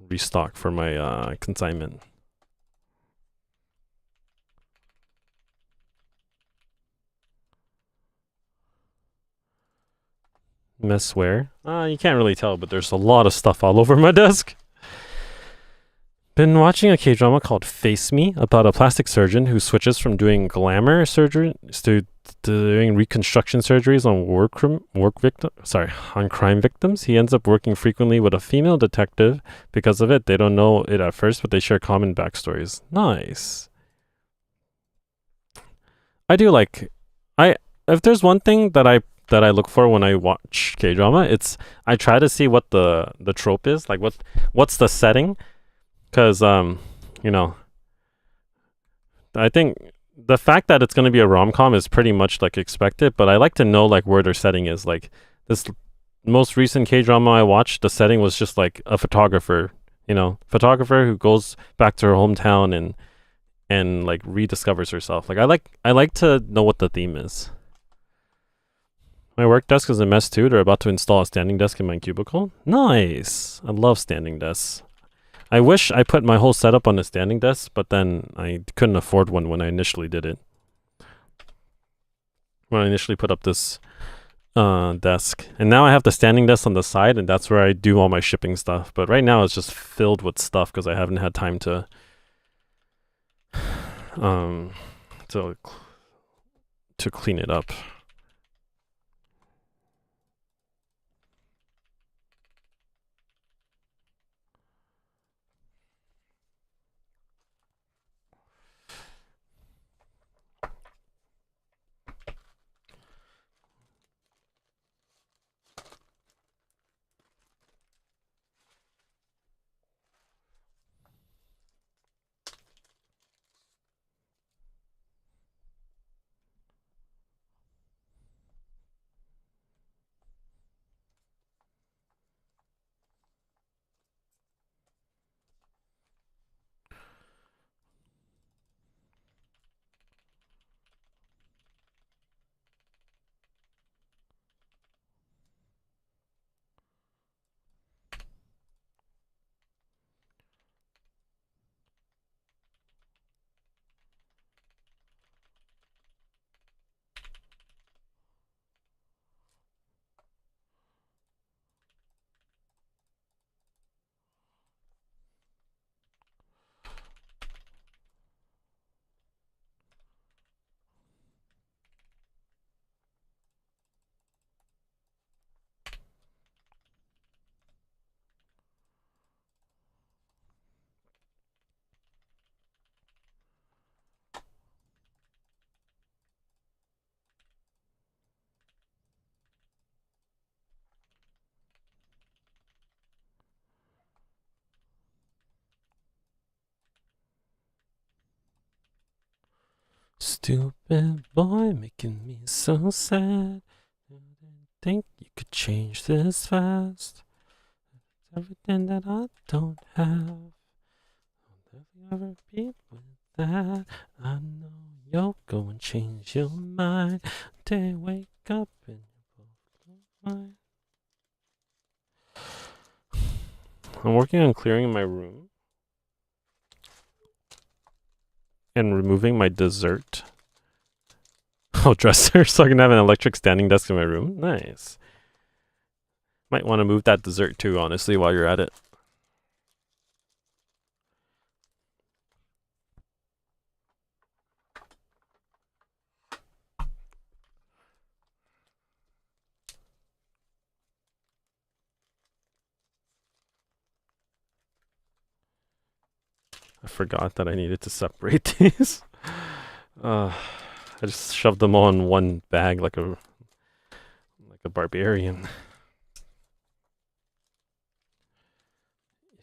[SPEAKER 1] restock for my consignment. Messware. You can't really tell, but there's a lot of stuff all over my desk. Been watching a K-drama called Face Me about a plastic surgeon who switches from doing glamour surgery to doing reconstruction surgeries on crime victims. He ends up working frequently with a female detective because of it. They don't know it at first, but they share common backstories. Nice. I do like if there's one thing that I look for when I watch K-drama, it's I try to see what the trope is, like what's the setting. Because, you know, I think the fact that it's going to be a rom-com is pretty much, like, expected, but I like to know, like, where their setting is. Like, this most recent K-drama I watched, the setting was just, like, a photographer, photographer who goes back to her hometown and like, rediscovers herself. Like, I like to know what the theme is. My work desk is a mess, too. They're about to install a standing desk in my cubicle. Nice. I love standing desks. I wish I put my whole setup on a standing desk, but then I couldn't afford one when I initially did it. When I initially put up this desk. And now I have the standing desk on the side, and that's where I do all my shipping stuff. But right now it's just filled with stuff because I haven't had time to clean it up. Stupid boy making me so sad. Didn't think you could change this fast. Everything that I don't have. I'll never be with that. I know you'll go and change your mind. Day wake up and you both mine. I'm working on clearing my room and removing my dessert. Oh, dresser, so I can have an electric standing desk in my room. Nice. Might want to move that dessert too, honestly, while you're at it. I forgot that I needed to separate these. I just shoved them all in one bag like a barbarian.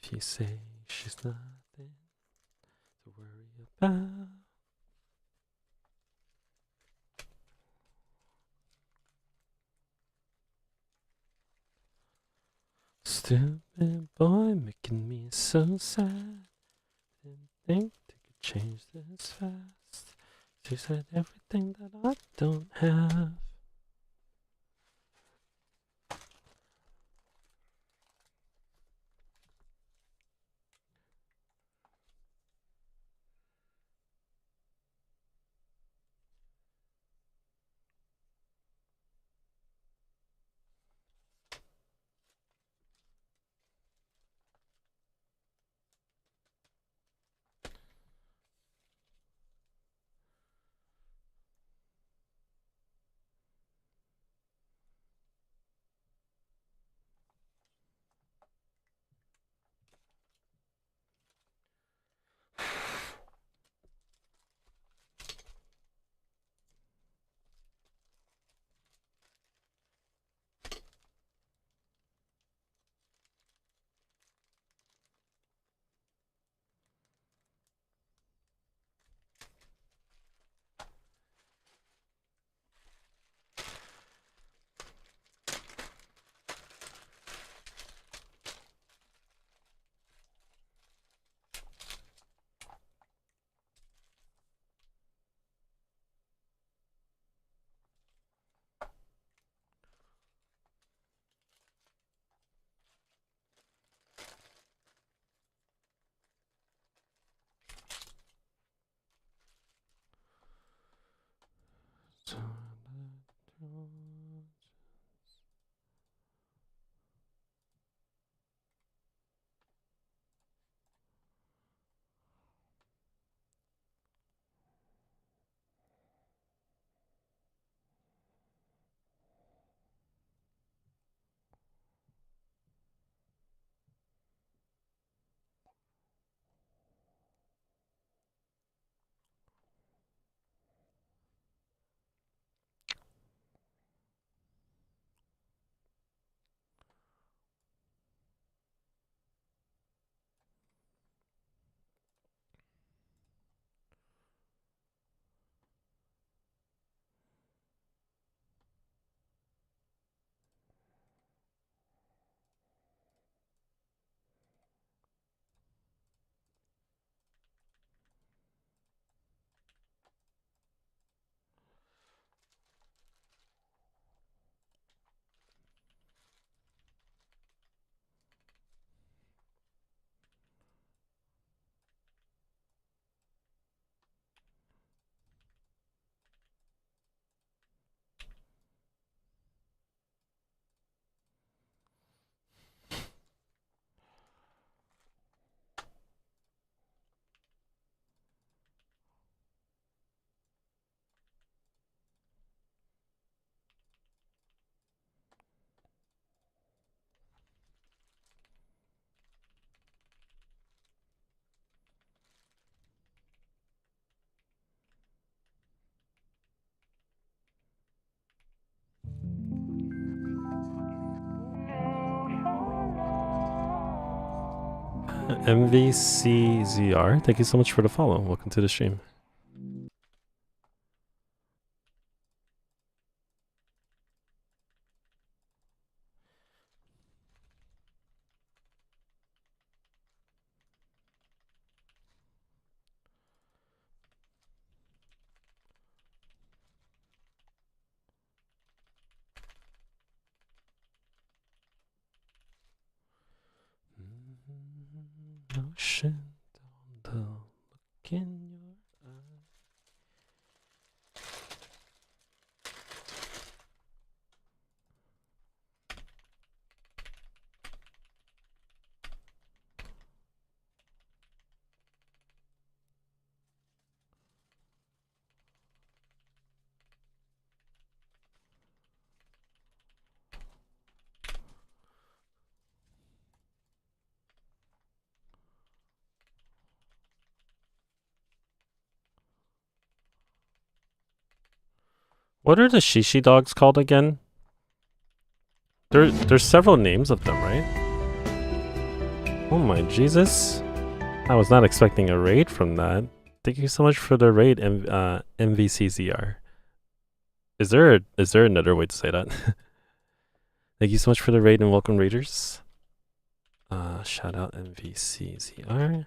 [SPEAKER 1] If you say she's nothing to worry about. Stupid boy making me so sad. Didn't think they could change this fast. She said everything that I don't have. MVCZR, thank you so much for the follow. Welcome to the stream. in your What are the shishi dogs called again? There's several names of them, right? Oh my Jesus. I was not expecting a raid from that. Thank you so much for the raid, MVCZR. Is there another way to say that? Thank you so much for the raid and welcome raiders. Shout out MVCZR.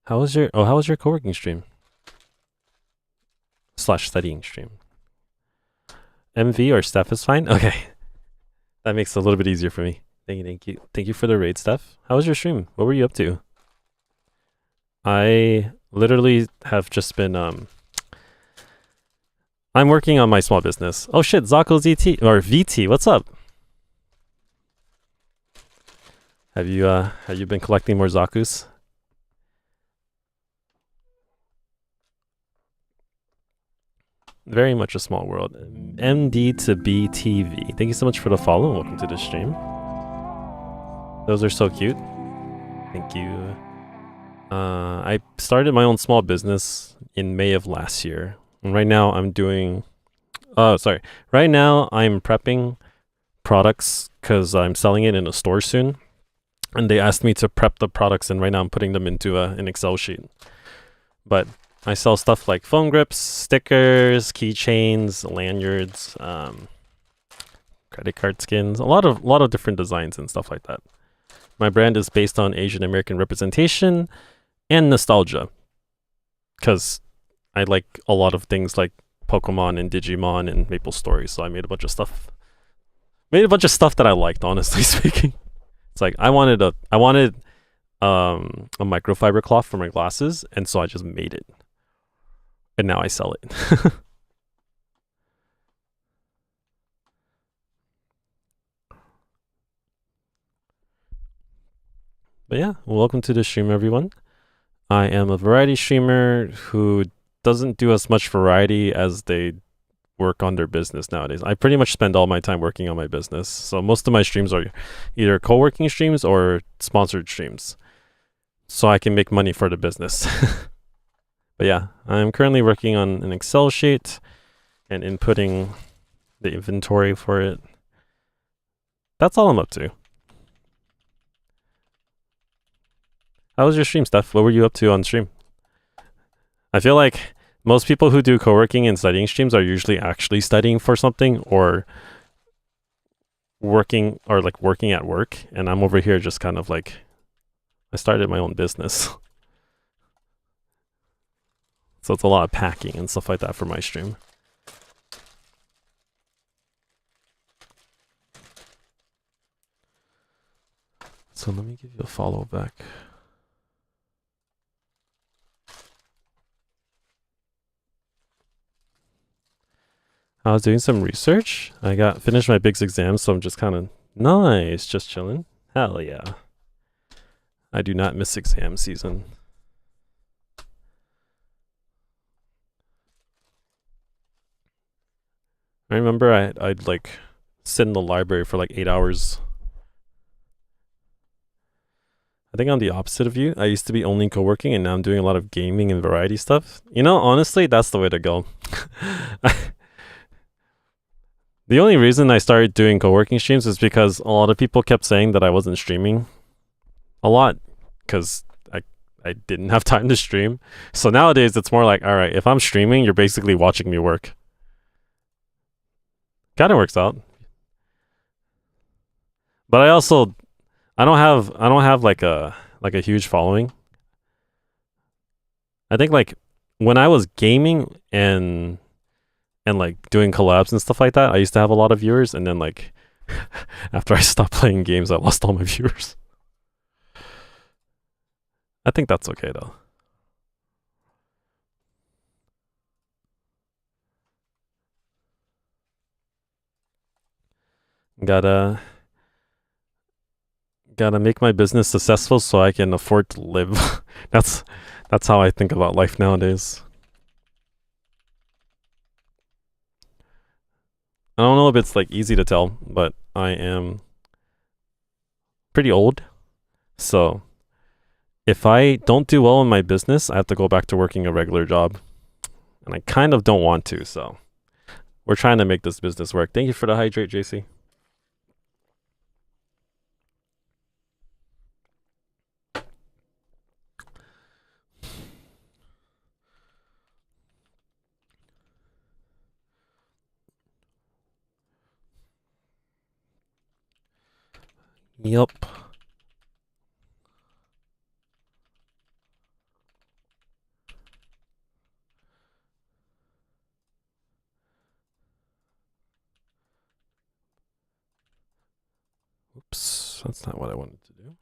[SPEAKER 1] How was your co-working stream? / studying stream. MV or Steph is fine? Okay. That makes it a little bit easier for me. Thank you. Thank you for the raid, Steph. How was your stream? What were you up to? I literally have just been I'm working on my small business. Oh shit, Zako ZT or VT, what's up? Have you been collecting more Zakus? Very much a small world. MD to BTV. Thank you so much for the follow and welcome to the stream. Those are so cute. Thank you. I started my own small business in May of last year. And right now I'm doing... Right now I'm prepping products because I'm selling it in a store soon. And they asked me to prep the products and right now I'm putting them into an Excel sheet. But I sell stuff like phone grips, stickers, keychains, lanyards, credit card skins, a lot of different designs and stuff like that. My brand is based on Asian American representation and nostalgia, because I like a lot of things like Pokemon and Digimon and Maple Story. So I made a bunch of stuff. Made a bunch of stuff that I liked, honestly speaking. It's like I wanted a microfiber cloth for my glasses, and so I just made it. And now I sell it. But yeah, welcome to the stream, everyone. I am a variety streamer who doesn't do as much variety as they work on their business nowadays. I pretty much spend all my time working on my business. So most of my streams are either co-working streams or sponsored streams. So I can make money for the business. But yeah, I'm currently working on an Excel sheet and inputting the inventory for it. That's all I'm up to. How was your stream, Steph? What were you up to on stream? I feel like most people who do co-working and studying streams are usually actually studying for something or working at work. And I'm over here just kind of like, I started my own business. So it's a lot of packing and stuff like that for my stream. So let me give you a follow back. I was doing some research. I finished my big exam, so I'm just kind of nice, just chilling. Hell yeah. I do not miss exam season. I remember I'd like sit in the library for like 8 hours. I think I'm the opposite of you. I used to be only co-working and now I'm doing a lot of gaming and variety stuff. You know, honestly, that's the way to go. The only reason I started doing co-working streams is because a lot of people kept saying that I wasn't streaming a lot because I didn't have time to stream. So nowadays it's more like, all right, if I'm streaming, you're basically watching me work. Kind of works out. But I don't have like a huge following. I think like when I was gaming and like doing collabs and stuff like that, I used to have a lot of viewers, and then like after I stopped playing games, I lost all my viewers. I think that's okay though. Gotta make my business successful so I can afford to live. that's how I think about life nowadays. I don't know if it's like easy to tell, but I am pretty old. So if I don't do well in my business, I have to go back to working a regular job. And I kind of don't want to, so we're trying to make this business work. Thank you for the hydrate, JC. Yup. Oops, that's not what I wanted to do.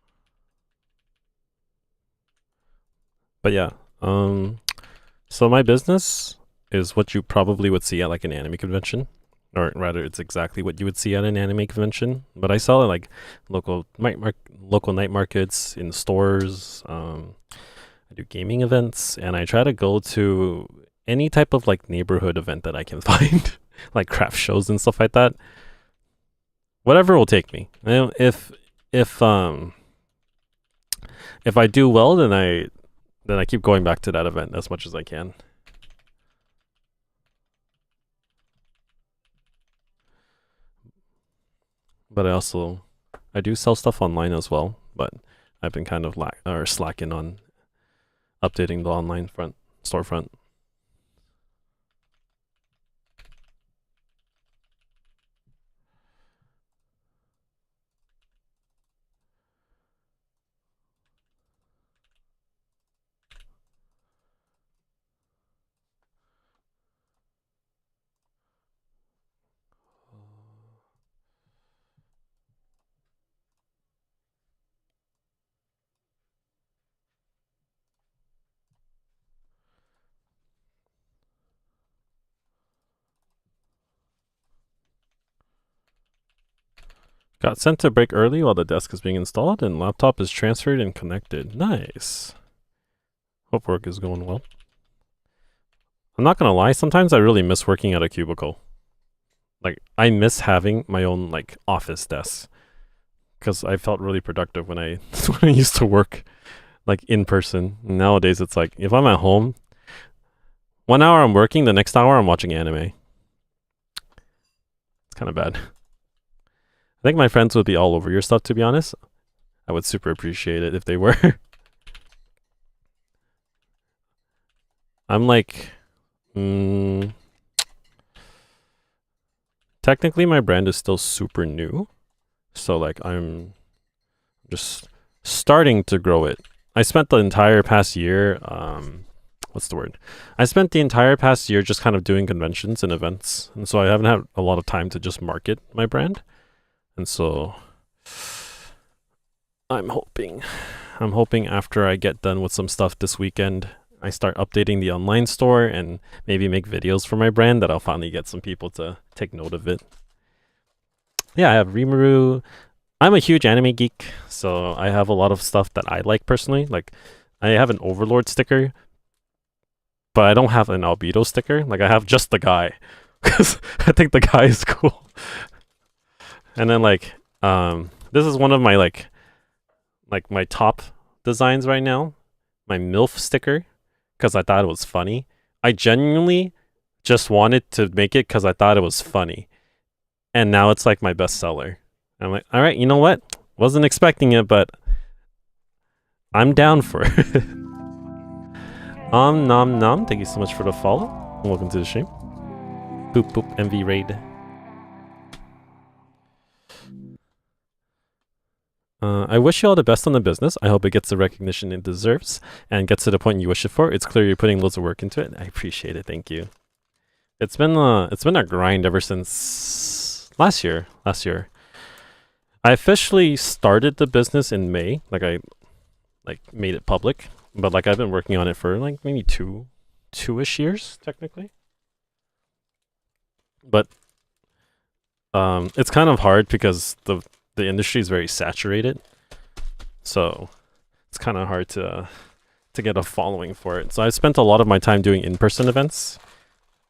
[SPEAKER 1] But yeah, so my business is what you probably would see at like an anime convention, or rather, it's exactly what you would see at an anime convention. But I sell it like local night markets, in stores. I do gaming events, and I try to go to any type of like neighborhood event that I can find, like craft shows and stuff like that. Whatever will take me. You know, if I do well, then I keep going back to that event as much as I can. But I do sell stuff online as well, but I've been kind of slacking on updating the online storefront. Got sent to break early while the desk is being installed and laptop is transferred and connected. Nice. Hope work is going well. I'm not gonna lie, sometimes I really miss working at a cubicle. Like, I miss having my own like office desk, because I felt really productive when I when I used to work like in person. Nowadays, it's like if I'm at home, 1 hour I'm working, the next hour I'm watching anime. It's kind of bad. I think my friends would be all over your stuff, to be honest. I would super appreciate it if they were. I'm like, technically my brand is still super new. So like I'm just starting to grow it. I spent the entire past year, what's the word? I spent the entire past year just kind of doing conventions and events. And so I haven't had a lot of time to just market my brand. And so I'm hoping after I get done with some stuff this weekend, I start updating the online store and maybe make videos for my brand, that I'll finally get some people to take note of it. Yeah, I have Rimuru. I'm a huge anime geek, so I have a lot of stuff that I like personally. Like, I have an Overlord sticker, but I don't have an Albedo sticker. Like, I have just the guy, because I think the guy is cool. And then like, this is one of my like my top designs right now, my MILF sticker, because I thought it was funny. I genuinely just wanted to make it because I thought it was funny, and now it's like my best seller. I'm like, all right, you know what? Wasn't expecting it, but I'm down for it. Nom nom. Thank you so much for the follow. Welcome to the stream. Boop boop MV raid. I wish you all the best on the business. I hope it gets the recognition it deserves and gets to the point you wish it for. It's clear you're putting loads of work into it. I appreciate it. Thank you. It's been a grind ever since last year. I officially started the business in May. Like, I made it public, but like I've been working on it for like maybe two-ish years technically. But It's kind of hard because the industry is very saturated, so it's kind of hard to get a following for it. So I spent a lot of my time doing in-person events,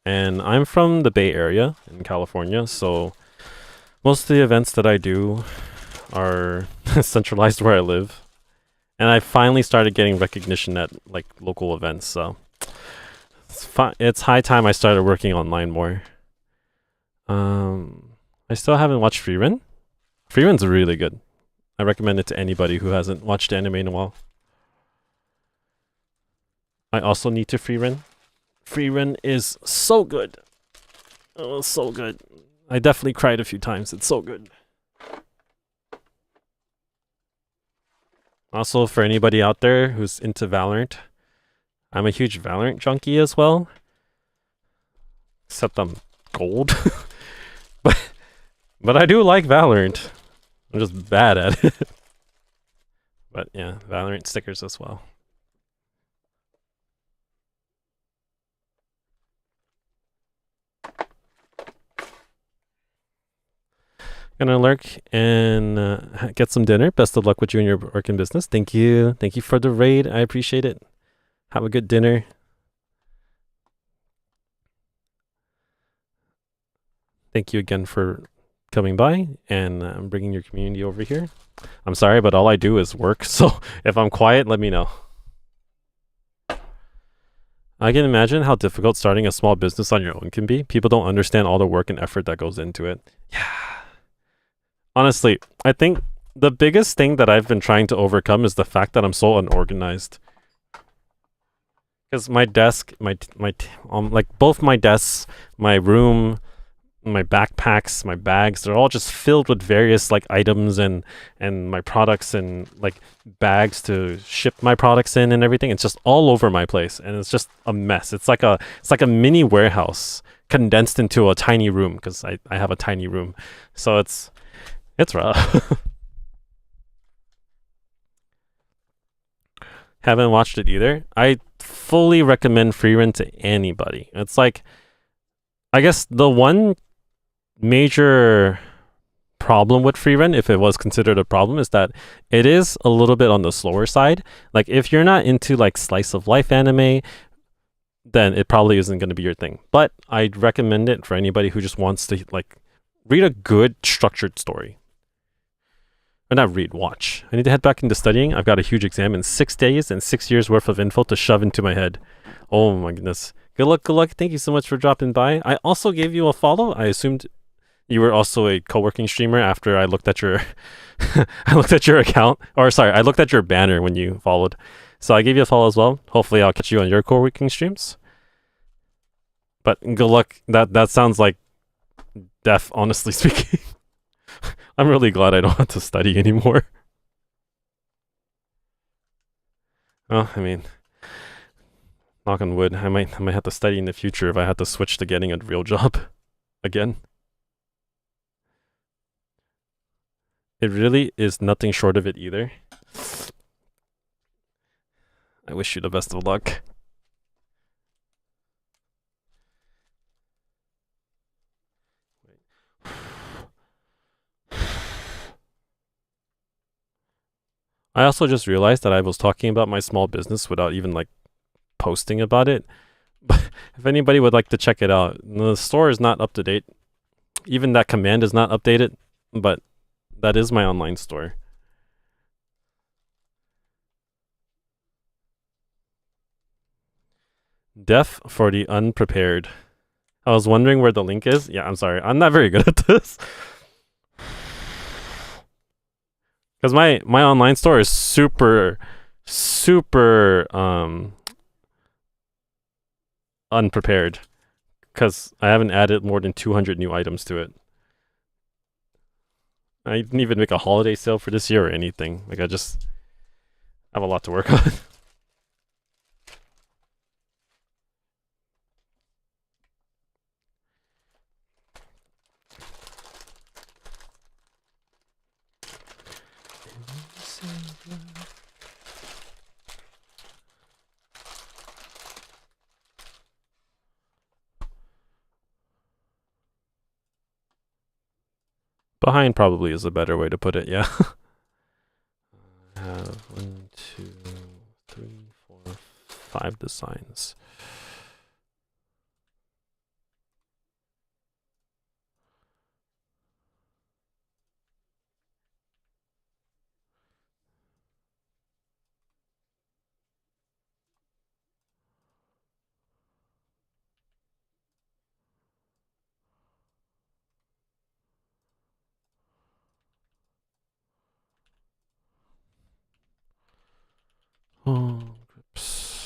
[SPEAKER 1] and I'm from the Bay Area in California, so most of the events that I do are centralized where I live. And I finally started getting recognition at like local events, so it's high time I started working online more. I still haven't watched Freerun. Freerun's really good. I recommend it to anybody who hasn't watched anime in a while. I also need to Freerun. Freerun is so good. Oh, so good. I definitely cried a few times. It's so good. Also, for anybody out there who's into Valorant, I'm a huge Valorant junkie as well. Except I'm gold. but I do like Valorant. I'm just bad at it. But yeah, Valorant stickers as well. Gonna lurk and get some dinner. Best of luck with you and your work and business. Thank you. Thank you for the raid. I appreciate it. Have a good dinner. Thank you again for coming by and bringing your community over here. I'm sorry, but all I do is work. So if I'm quiet, let me know. I can imagine how difficult starting a small business on your own can be. People don't understand all the work and effort that goes into it. Yeah. Honestly, I think the biggest thing that I've been trying to overcome is the fact that I'm so unorganized. Because my desk, like both my desks, my room, my backpacks, my bags, they're all just filled with various like items and my products and like bags to ship my products in and everything. It's just all over my place and it's just a mess. It's like a mini warehouse condensed into a tiny room because I have a tiny room. So it's rough. Haven't watched it either. I fully recommend Freerun to anybody. It's like, I guess the one major problem with Freerun, if it was considered a problem, is that it is a little bit on the slower side. Like, if you're not into like slice of life anime, then it probably isn't going to be your thing. But I'd recommend it for anybody who just wants to like read a good structured story. Or not read, watch. I need to head back into studying. I've got a huge exam in 6 days and 6 years worth of info to shove into my head. Oh my goodness. Good luck, good luck. Thank you so much for dropping by. I also gave you a follow. I assumed you were also a co-working streamer after I looked at your I looked at your account. Or sorry, I looked at your banner when you followed. So I gave you a follow as well. Hopefully I'll catch you on your co-working streams. But good luck. That sounds like death, honestly speaking. I'm really glad I don't have to study anymore. Well, I mean, knock on wood, I might have to study in the future if I had to switch to getting a real job again. It really is nothing short of it either. I wish you the best of luck. I also just realized that I was talking about my small business without even like posting about it. But if anybody would like to check it out, the store is not up to date. Even that command is not updated, but that is my online store. Deaf for the unprepared. I was wondering where the link is. Yeah, I'm sorry. I'm not very good at this. Because my online store is super unprepared. Because I haven't added more than 200 new items to it. I didn't even make a holiday sale for this year or anything. Like, I just have a lot to work on. Behind probably is a better way to put it, yeah. I have 1, 2, 3, 4, 5 designs. Oh, oops.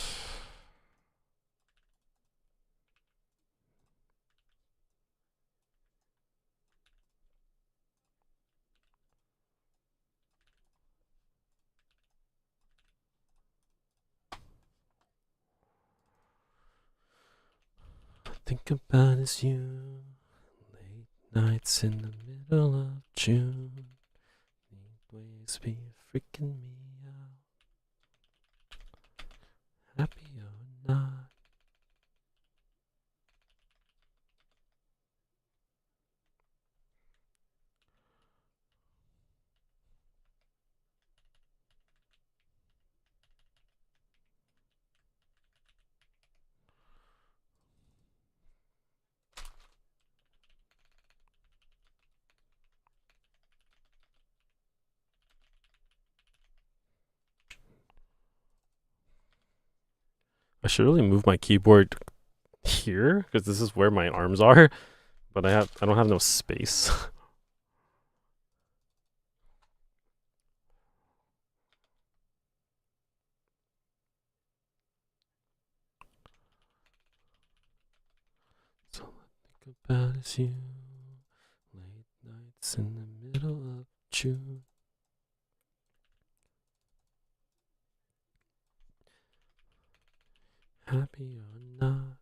[SPEAKER 1] Think about is you. Late nights in the middle of June. Need waves be freaking me out. Happy or not. I should really move my keyboard here because this is where my arms are, but I don't have no space. So think about is you. Late nights in the middle of June. Happy or not.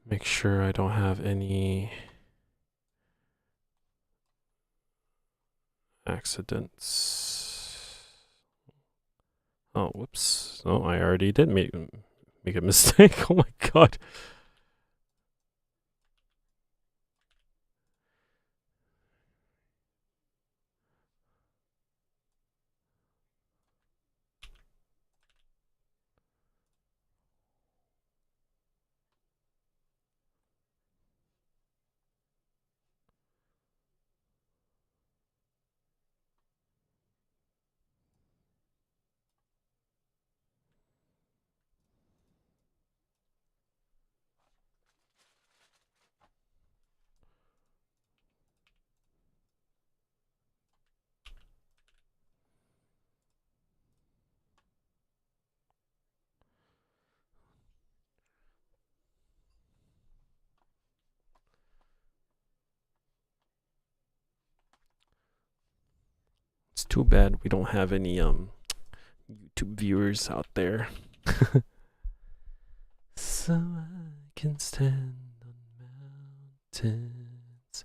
[SPEAKER 1] Make sure I don't have any accidents. Oh, whoops. No, I already did make a mistake. Oh my god. It's too bad we don't have any YouTube viewers out there. So I can stand on mountains.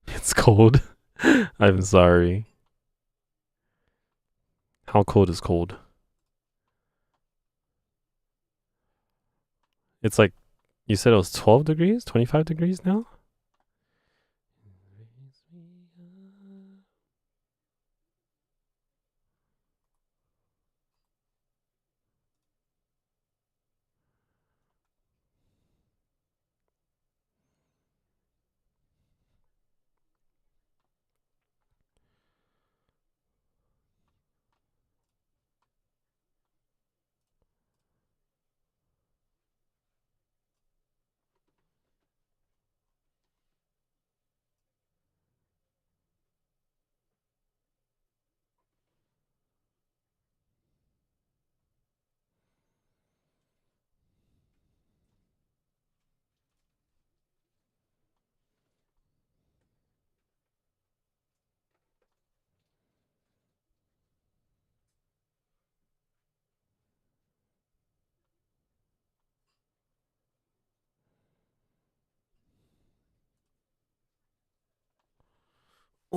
[SPEAKER 1] It's cold. I'm sorry. How cold is cold? It's like you said it was 12 degrees, 25 degrees now?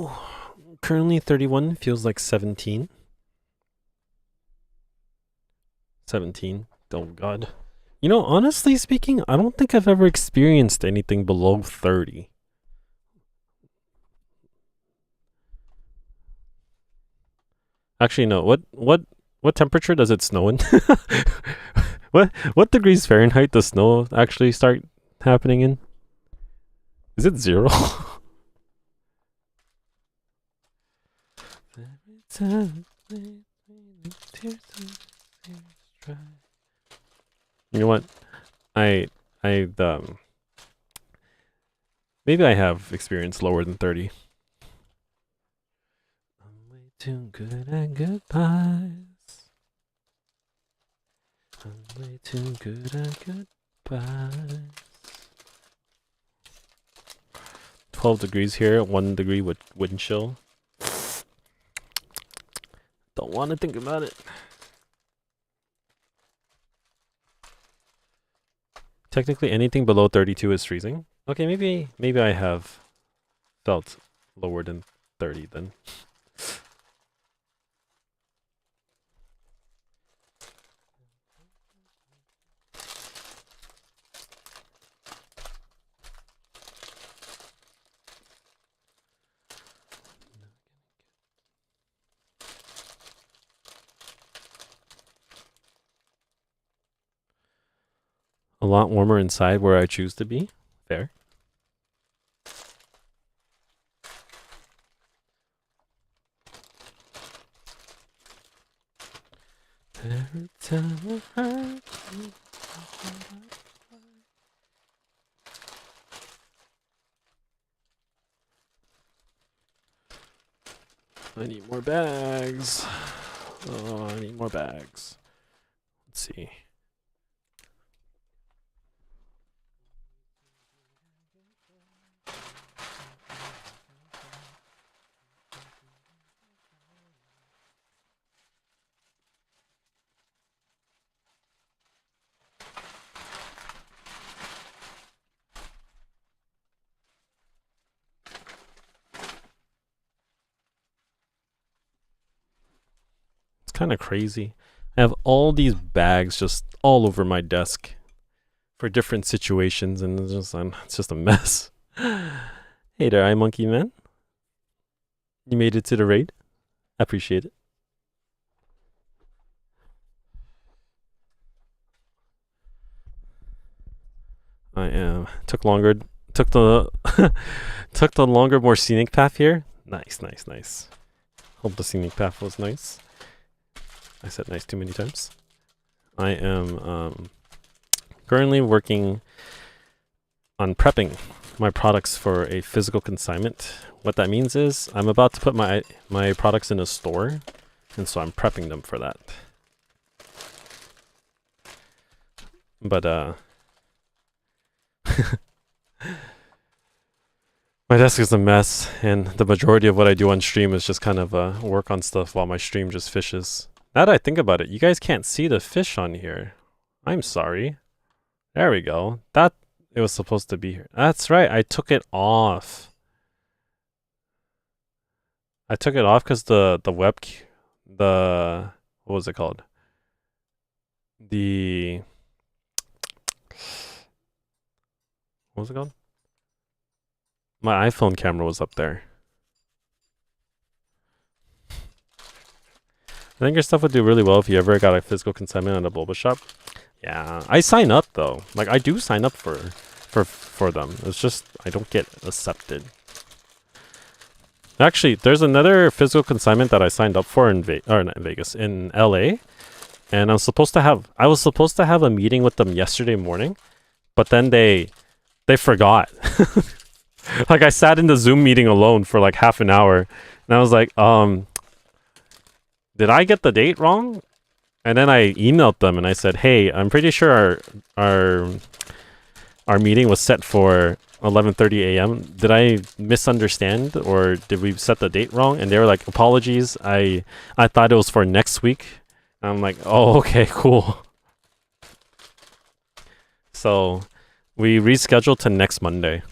[SPEAKER 1] Oh, currently 31 feels like 17. 17. Oh god. You know, honestly speaking, I don't think I've ever experienced anything below 30. Actually, no. What temperature does it snow in? What degrees Fahrenheit does snow actually start happening in? Is it 0? You know what? I maybe I have experience lower than 30. I'm way too good at goodbyes. I'm way too good at goodbyes. 12 degrees here, 1 degree with wind chill. Don't want to think about it. Technically, anything below 32 is freezing. Okay, maybe I have felt lower than 30 then. A lot warmer inside where I choose to be. Fair. Every time I hurt you, I need more bags. Oh, I need more bags. Let's see. Kind of crazy. I have all these bags just all over my desk for different situations, and it's just a mess. Hey there, Monkey Man. You made it to the raid. I appreciate it. I am took the took the longer, more scenic path here. Nice. Hope the scenic path was nice. I said nice too many times. I am currently working on prepping my products for a physical consignment. What that means is I'm about to put my products in a store, and so I'm prepping them for that. But my desk is a mess, and the majority of what I do on stream is just kind of work on stuff while my stream just fishes. Now that I think about it, you guys can't see the fish on here. I'm sorry. There we go. It was supposed to be here. That's right. I took it off. I took it off because the what was it called? What was it called? My iPhone camera was up there. I think your stuff would do really well if you ever got a physical consignment on a boba shop. Yeah, I sign up though. Like I do sign up for them. It's just I don't get accepted. Actually, there's another physical consignment that I signed up for in Vegas, in LA, and I was supposed to have a meeting with them yesterday morning, but then they forgot. Like I sat in the Zoom meeting alone for like half an hour, and I was like, did I get the date wrong? And then I emailed them and I said, hey, I'm pretty sure our meeting was set for 11:30 a.m. Did I misunderstand, or did we set the date wrong? And they were like, apologies, I thought it was for next week. And I'm like, oh, okay, cool. So we rescheduled to next Monday.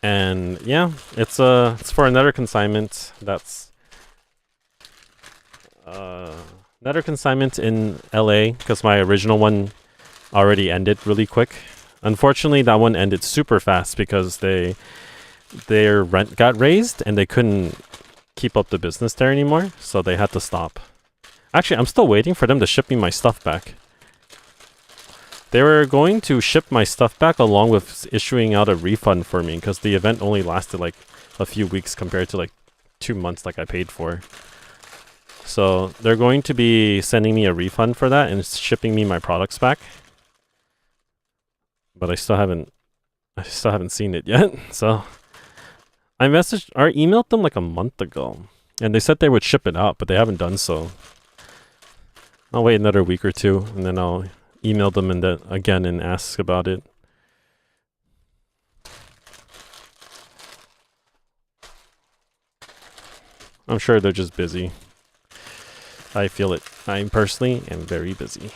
[SPEAKER 1] And yeah, it's for another consignment. That's another consignment in LA because my original one already ended really quick. Unfortunately, that one ended super fast because their rent got raised and they couldn't keep up the business there anymore, so they had to stop. Actually, I'm still waiting for them to ship me my stuff back. They were going to ship my stuff back along with issuing out a refund for me because the event only lasted like a few weeks compared to like 2 months like I paid for. So they're going to be sending me a refund for that and shipping me my products back. But I still haven't seen it yet. So I emailed them like a month ago and they said they would ship it out, but they haven't done so. I'll wait another week or two and then I'll email them again and ask about it. I'm sure they're just busy. I feel it. I personally am very busy.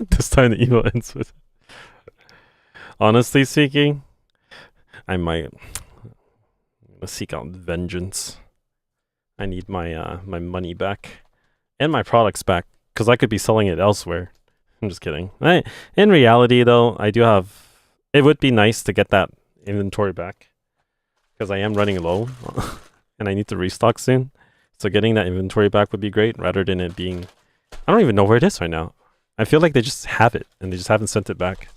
[SPEAKER 1] This time the email ends with, honestly speaking, I might seek out vengeance. I need my my money back and my products back because I could be selling it elsewhere. I'm just kidding. In reality, though, I do have. It would be nice to get that inventory back because I am running low and I need to restock soon. So getting that inventory back would be great rather than it being. I don't even know where it is right now. I feel like they just have it and they just haven't sent it back.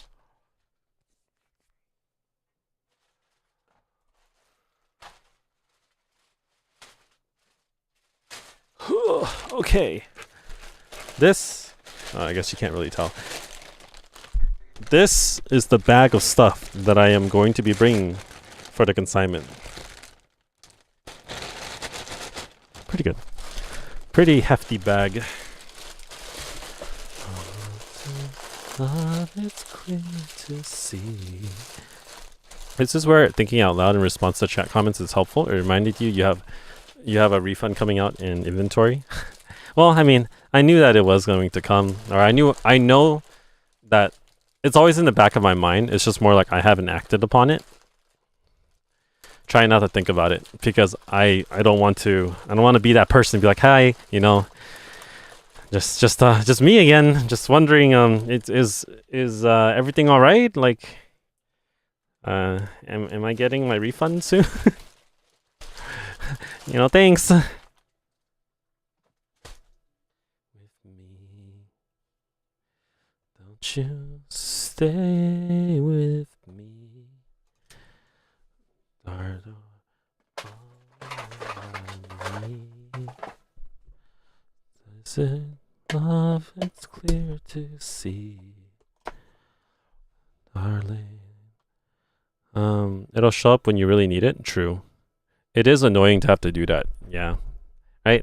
[SPEAKER 1] Okay. This, I guess you can't really tell. This is the bag of stuff that I am going to be bringing for the consignment. Pretty good. Pretty hefty bag. It's clear to see. This is where thinking out loud in response to chat comments is helpful. It reminded you have a refund coming out in inventory. Well, I mean, I knew that it was going to come, or I know that it's always in the back of my mind. It's just more like I haven't acted upon it. Try not to think about it because I don't want to be that person and be like, hi, you know, just me again, just wondering, is everything all right? Like, am I getting my refund soon? You know, thanks. With me, don't you stay with me. Is it love? It's clear to see, darling. It'll show up when you really need it. True. It is annoying to have to do that. Yeah. Right?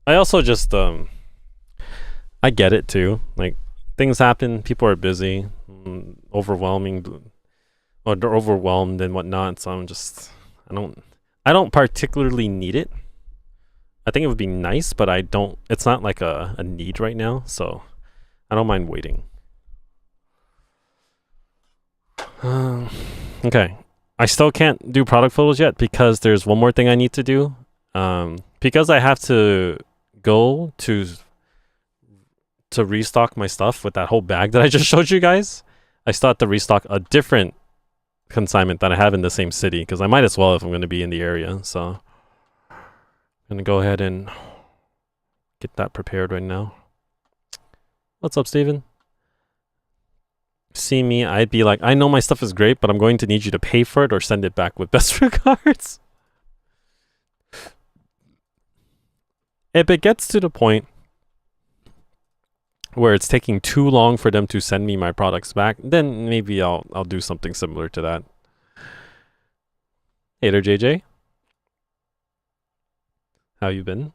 [SPEAKER 1] I also just I get it too. Like things happen, people are busy, overwhelming or they're overwhelmed and whatnot, so I don't particularly need it. I think it would be nice, but it's not like a need right now, so I don't mind waiting. Okay. I still can't do product photos yet because there's one more thing I need to do. Because I have to go to restock my stuff with that whole bag that I just showed you guys. I still have to restock a different consignment that I have in the same city because I might as well if I'm going to be in the area. So I'm going to go ahead and get that prepared right now. What's up, Steven? See me, I'd be like, I know my stuff is great, but I'm going to need you to pay for it or send it back with best regards. if it gets to the point where it's taking too long for them to send me my products back, then maybe I'll do something similar to that. Hey there, JJ. How you been?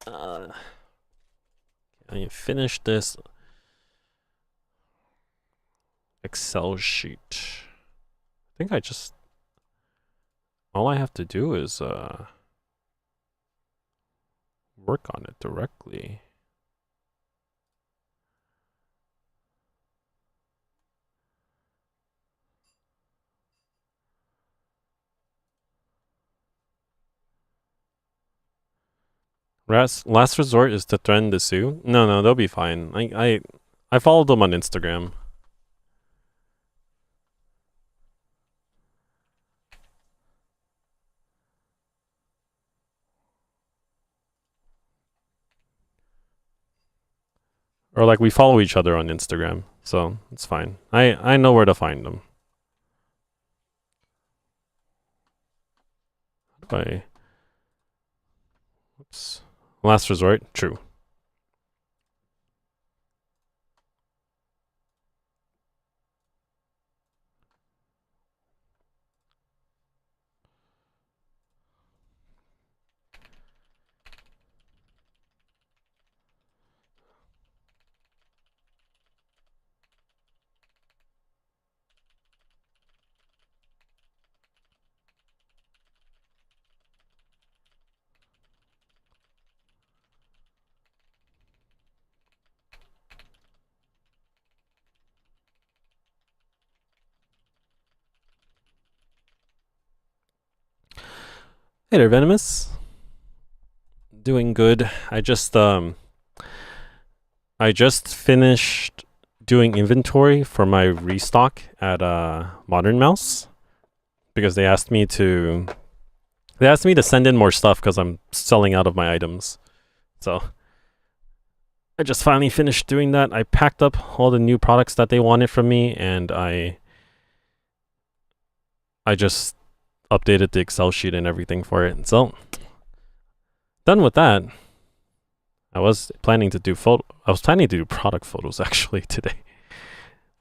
[SPEAKER 1] I finished this Excel sheet. I think all I have to do is work on it directly. Last resort is to threaten the Sioux. No, they'll be fine. I followed them on Instagram. Or like we follow each other on Instagram, so it's fine. I know where to find them. Oops. Last resort, true. Hey there, Venomous. Doing good. I just finished doing inventory for my restock at Modern Mouse because they asked me to send in more stuff because I'm selling out of my items. So I just finally finished doing that. I packed up all the new products that they wanted from me, and I just updated the Excel sheet and everything for it. So done with that. I was planning to do product photos actually today.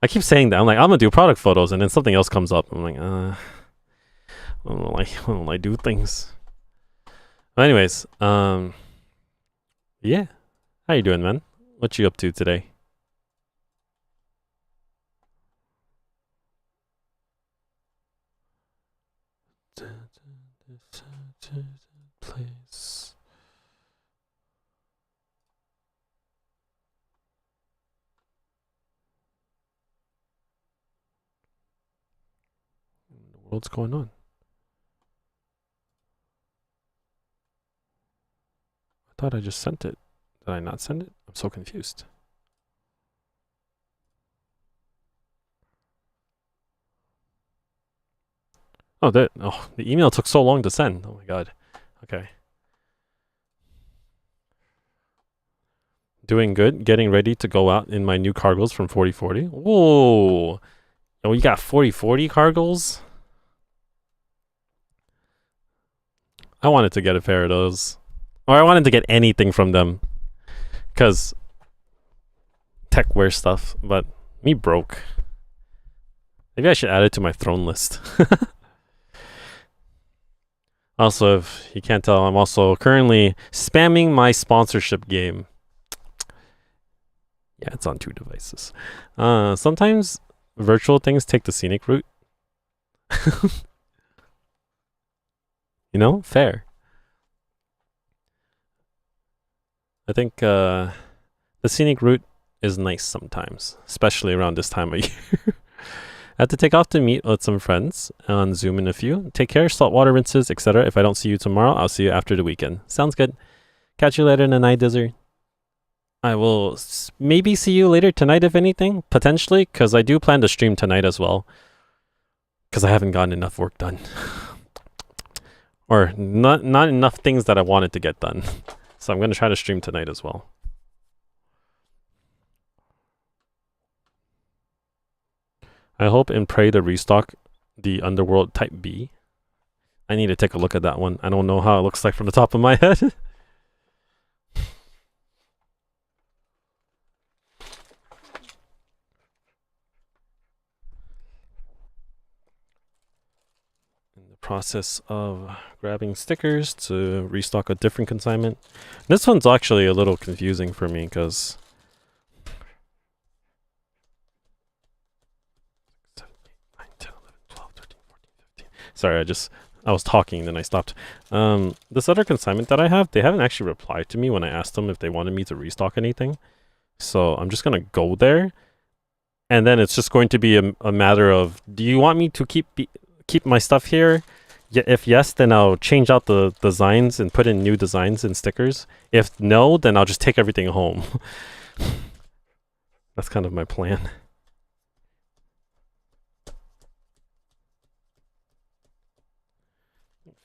[SPEAKER 1] I keep saying that. I'm like, I'm gonna do product photos, and then something else comes up. I'm like, when will I do things? But anyways, yeah. How you doing, man? What you up to today? Place. What the world's going on? I thought I just sent it. Did I not send it? I'm so confused. Oh, the email took so long to send. Oh my god. Okay. Doing good. Getting ready to go out in my new cargoes from 4040. Whoa. Oh, you got 4040 cargoes? I wanted to get a pair of those. Or I wanted to get anything from them. Because techwear stuff. But me broke. Maybe I should add it to my throne list. Also, if you can't tell, I'm also currently spamming my sponsorship game. Yeah, it's on 2 devices. Sometimes virtual things take the scenic route. You know, fair. I think the scenic route is nice sometimes, especially around this time of year. I have to take off to meet with some friends on Zoom in a few. Take care, saltwater rinses, etc. If I don't see you tomorrow, I'll see you after the weekend. Sounds good. Catch you later in the night, Dizzer. I will maybe see you later tonight, if anything, potentially, because I do plan to stream tonight as well. Because I haven't gotten enough work done. Or not enough things that I wanted to get done. So I'm going to try to stream tonight as well. I hope and pray to restock the Underworld Type B. I need to take a look at that one. I don't know how it looks like from the top of my head. process of grabbing stickers to restock a different consignment. This one's actually a little confusing for me because 7, 8, 9, 10, 11, 12, 13, 14, 15. Sorry, I was talking, then I stopped. This other consignment that I have, they haven't actually replied to me when I asked them if they wanted me to restock anything. So I'm just gonna go there, and then it's just going to be a matter of, do you want me to keep my stuff here? Yeah, if yes, then I'll change out the designs and put in new designs and stickers. If no, then I'll just take everything home. That's kind of my plan.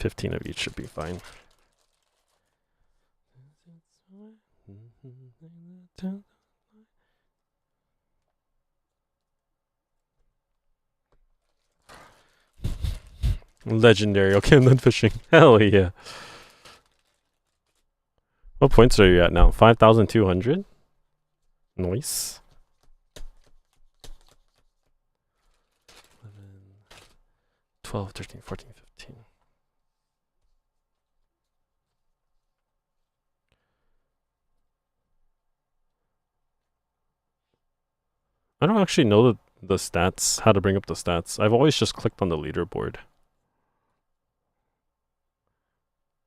[SPEAKER 1] $15 of each should be fine. Legendary. Okay, I'm done fishing. Hell yeah. What points are you at now? 5,200? Nice. 11, 12, 13, 14, 15. I don't actually know the stats, how to bring up the stats. I've always just clicked on the leaderboard.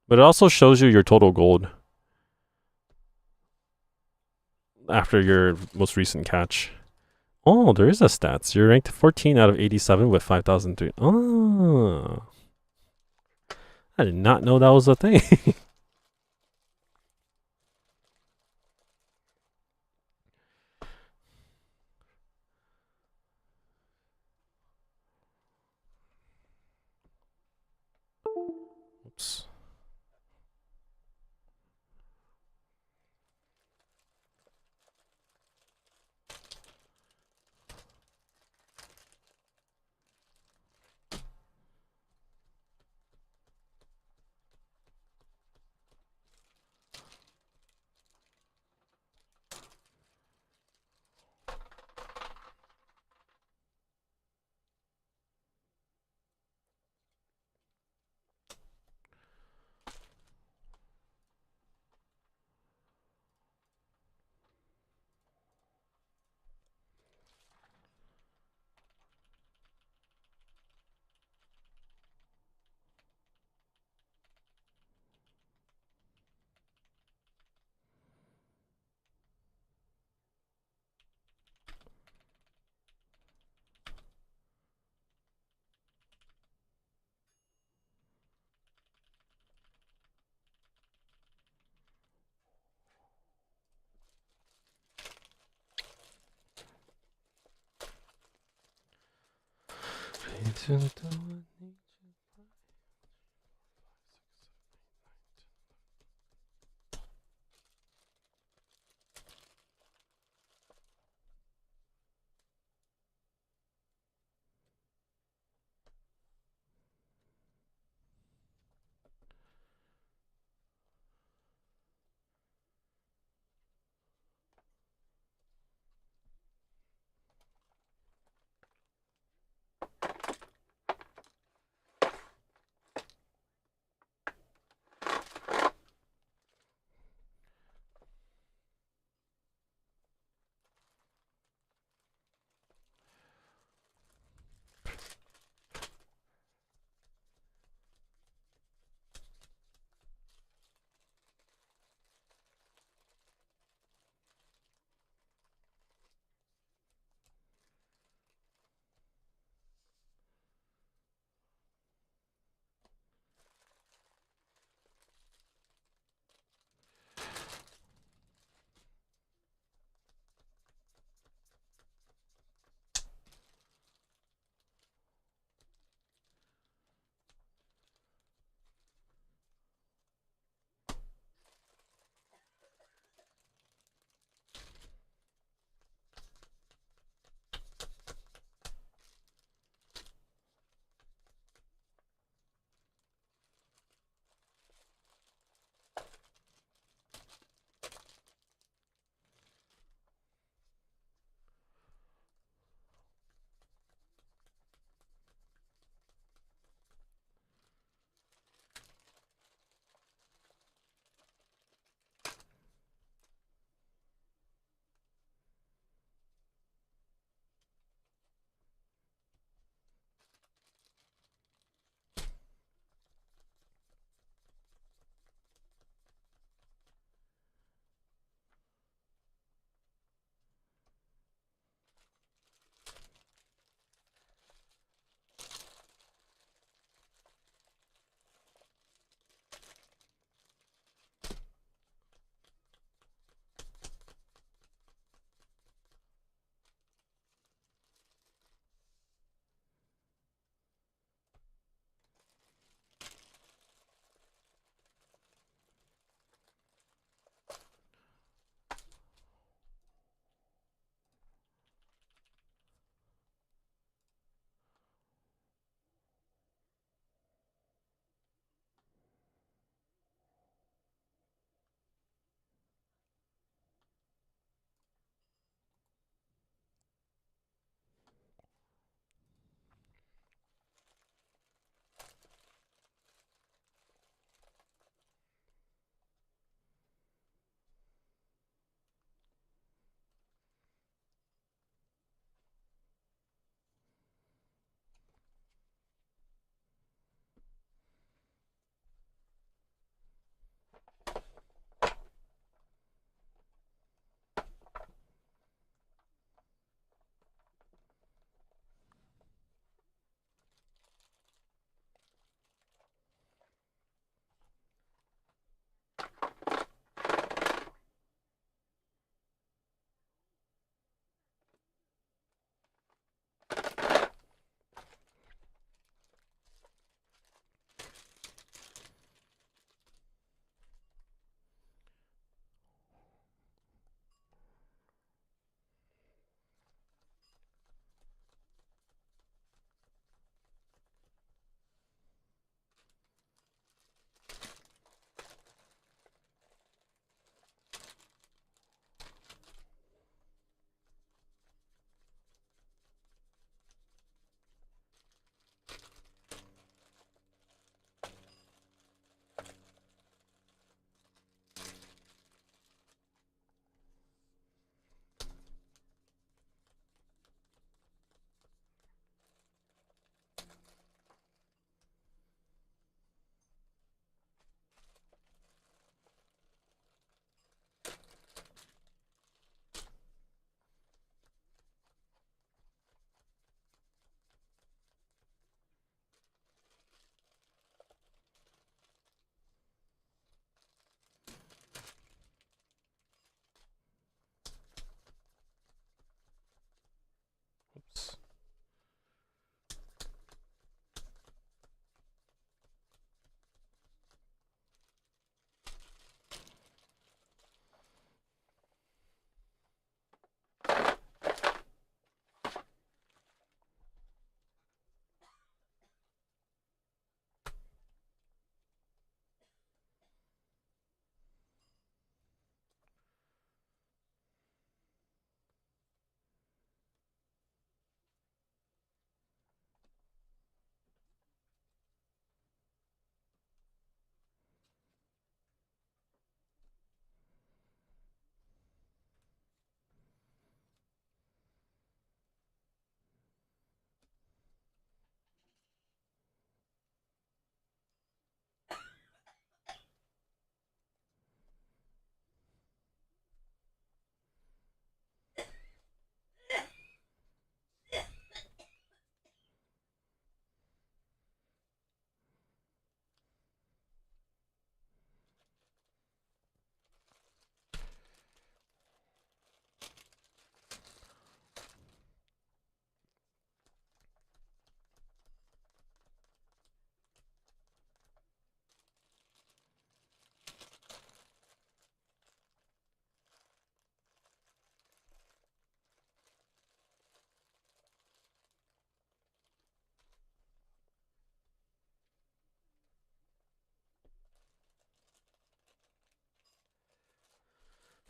[SPEAKER 1] But it also shows you your total gold after your most recent catch. Oh, there is a stats. You're ranked 14 out of 87 with 5,003. Oh. I did not know that was a thing. Oops.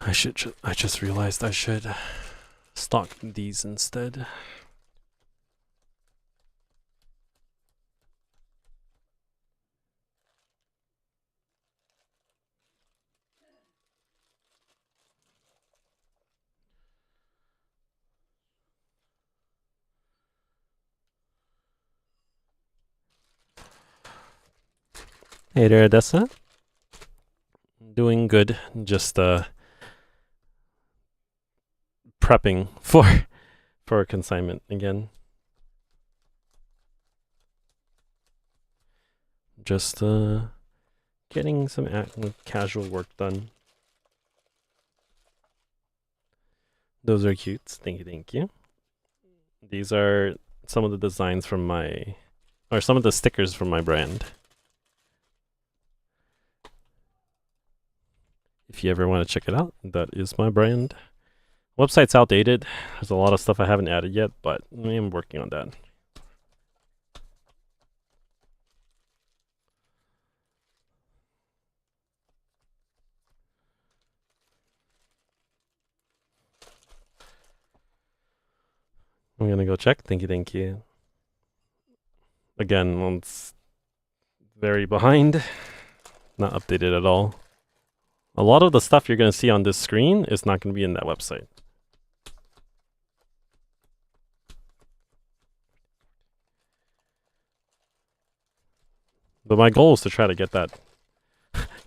[SPEAKER 1] I just realized I should stock these instead. Hey there, Odessa. Doing good. Just prepping for a consignment again. Just getting some casual work done. Those are cute. Thank you, thank you. These are some of the designs from my, or some of the stickers from my brand. If you ever want to check it out, that is my brand. Website's outdated. There's a lot of stuff I haven't added yet, but I am working on that. I'm gonna go check. Thank you, thank you. Again, it's very behind. Not updated at all. A lot of the stuff you're gonna see on this screen is not gonna be in that website. But my goal is to try to get that,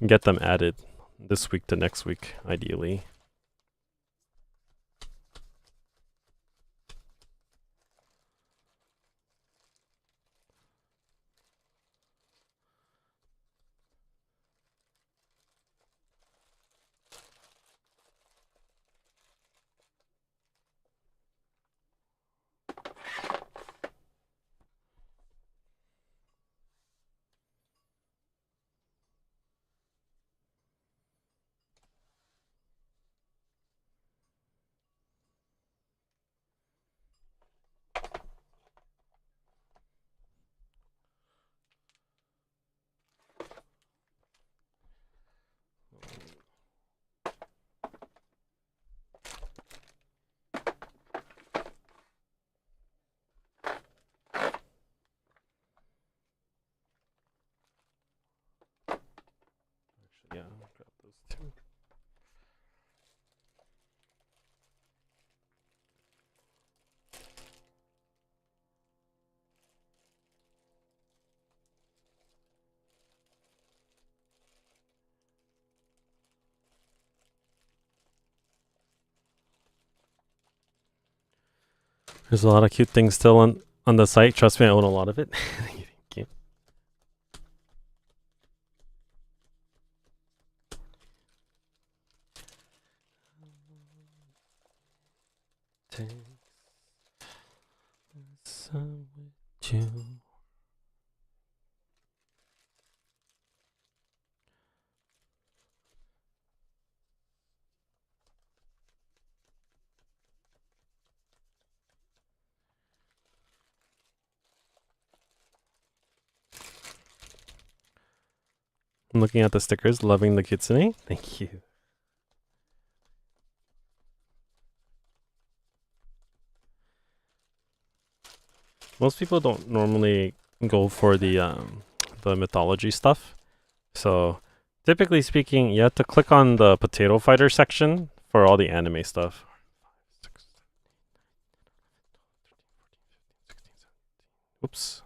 [SPEAKER 1] get them added this week to next week, ideally. Yeah, I'll grab those two. There's a lot of cute things still on the site. Trust me, I own a lot of it. Thank you. Take some with you. I'm looking at the stickers, loving the kitsune. Thank you. Most people don't normally go for the mythology stuff. So, typically speaking, you have to click on the potato fighter section for all the anime stuff. Oops.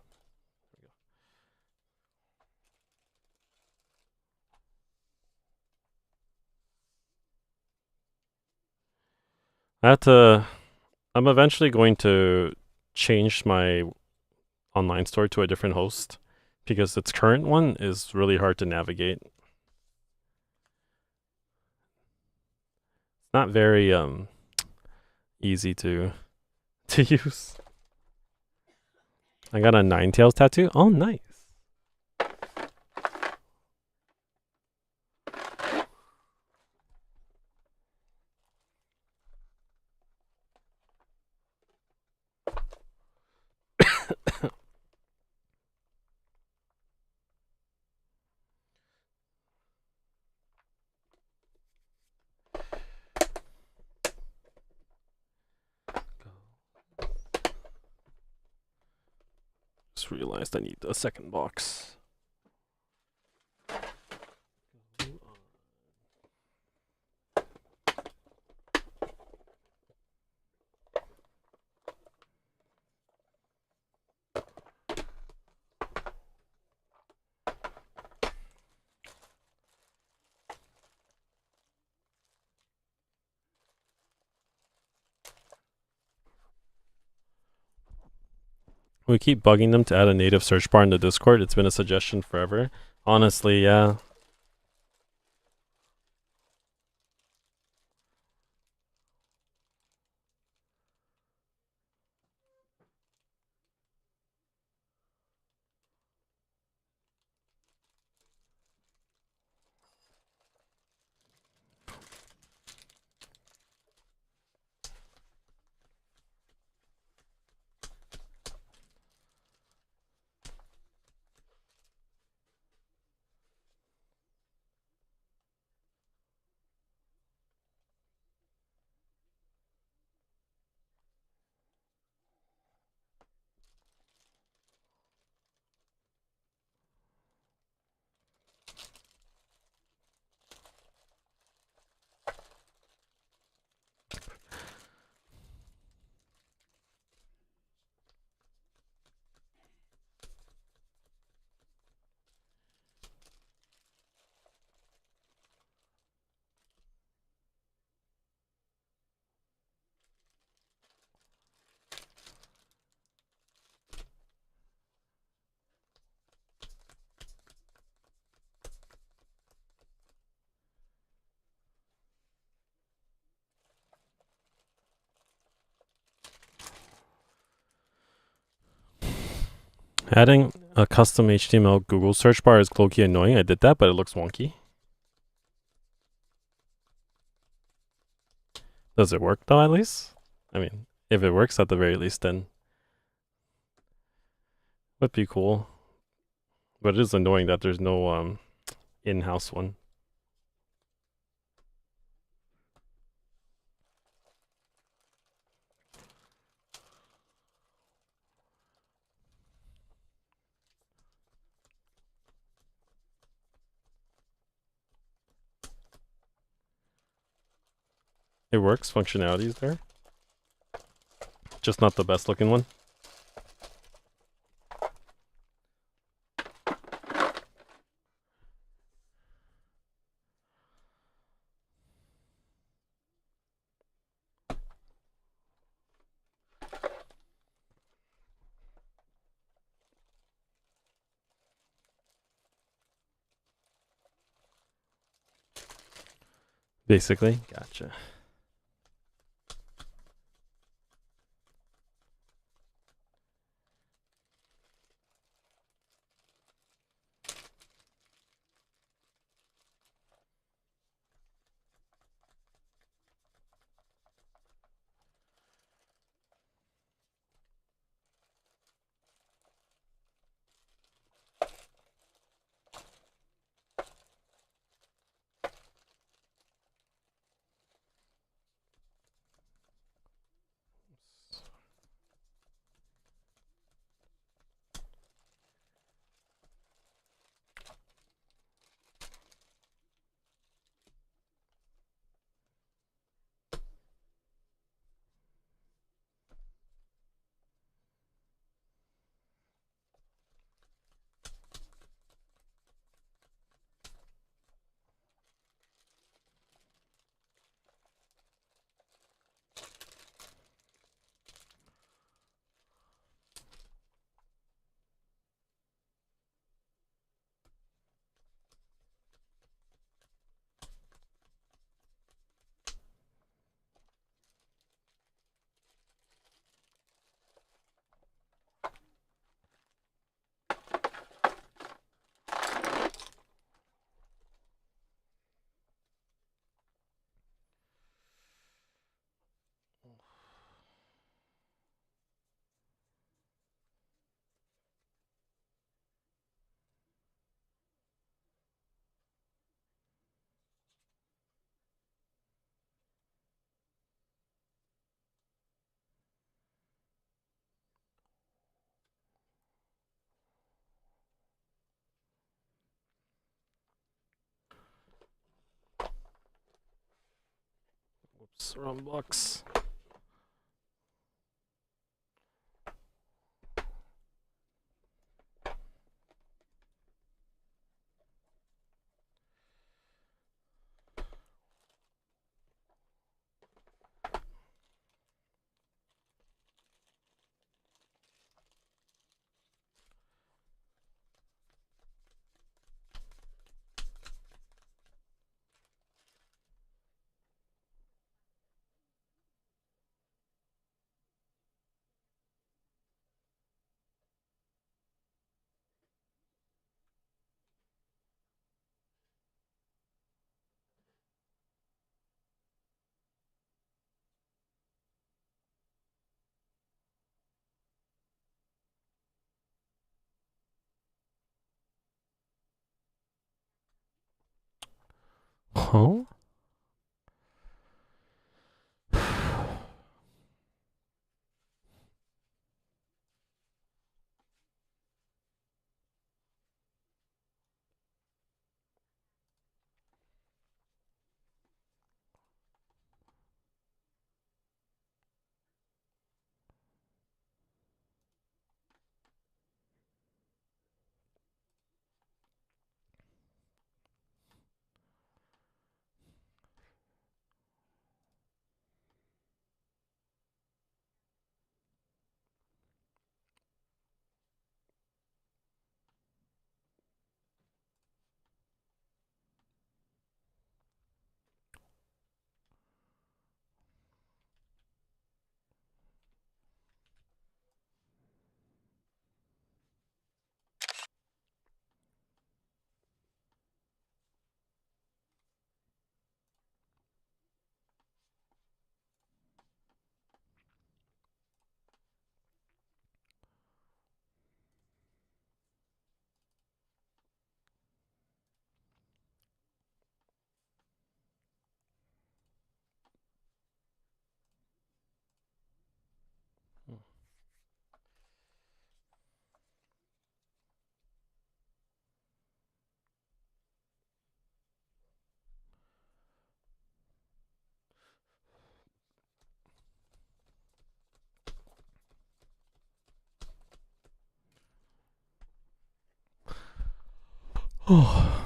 [SPEAKER 1] I'm eventually going to change my online store to a different host because its current one is really hard to navigate. Not very easy to use. I got a Ninetales tattoo. Oh, nice. just realized I need a second box. We keep bugging them to add a native search bar in the Discord. It's been a suggestion forever. Honestly, yeah. Adding a custom HTML Google search bar is low-key annoying. I did that, but it looks wonky. Does it work though, at least? I mean, if it works at the very least, then would be cool. But it is annoying that there's no in-house one. It works, functionality is there. Just not the best looking one. Basically, gotcha. Surround box. Huh? Oh.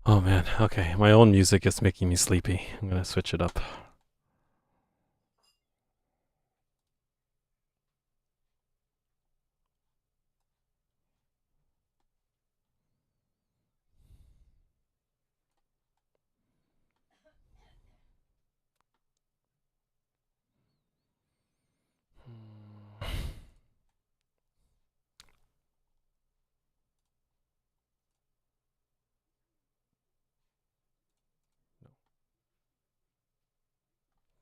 [SPEAKER 1] Oh man, okay. My own music is making me sleepy. I'm gonna switch it up.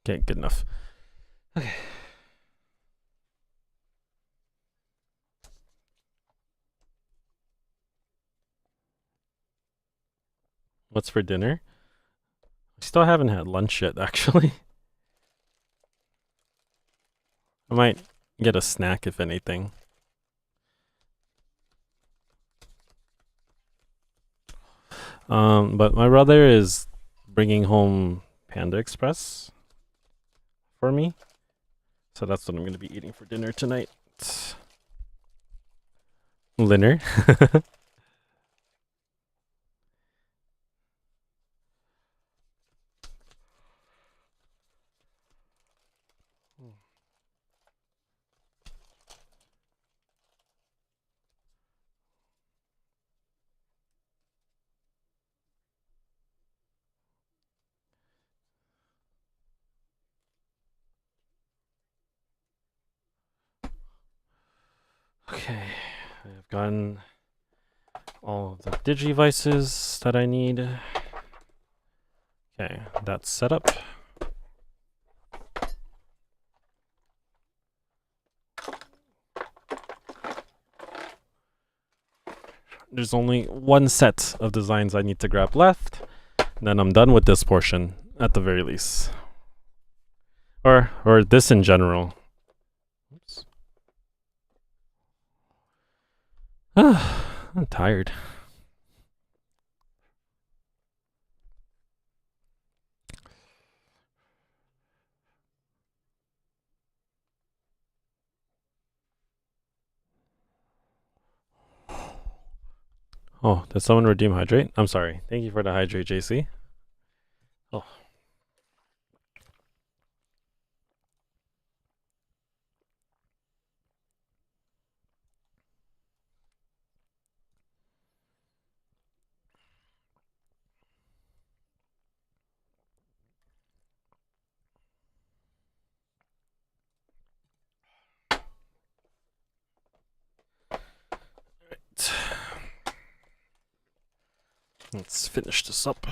[SPEAKER 1] Okay, good enough. Okay. What's for dinner? I still haven't had lunch yet, actually. I might get a snack if anything. But my brother is bringing home Panda Express for me, so that's what I'm gonna be eating for dinner tonight. Dinner. Okay, I've gotten all of the digivices that I need. Okay, that's set up. There's only one set of designs I need to grab left. Then I'm done with this portion at the very least. Or this in general. Oops. I'm tired. Oh, did someone redeem hydrate? I'm sorry. Thank you for the hydrate, JC. Oh. Let's finish this up.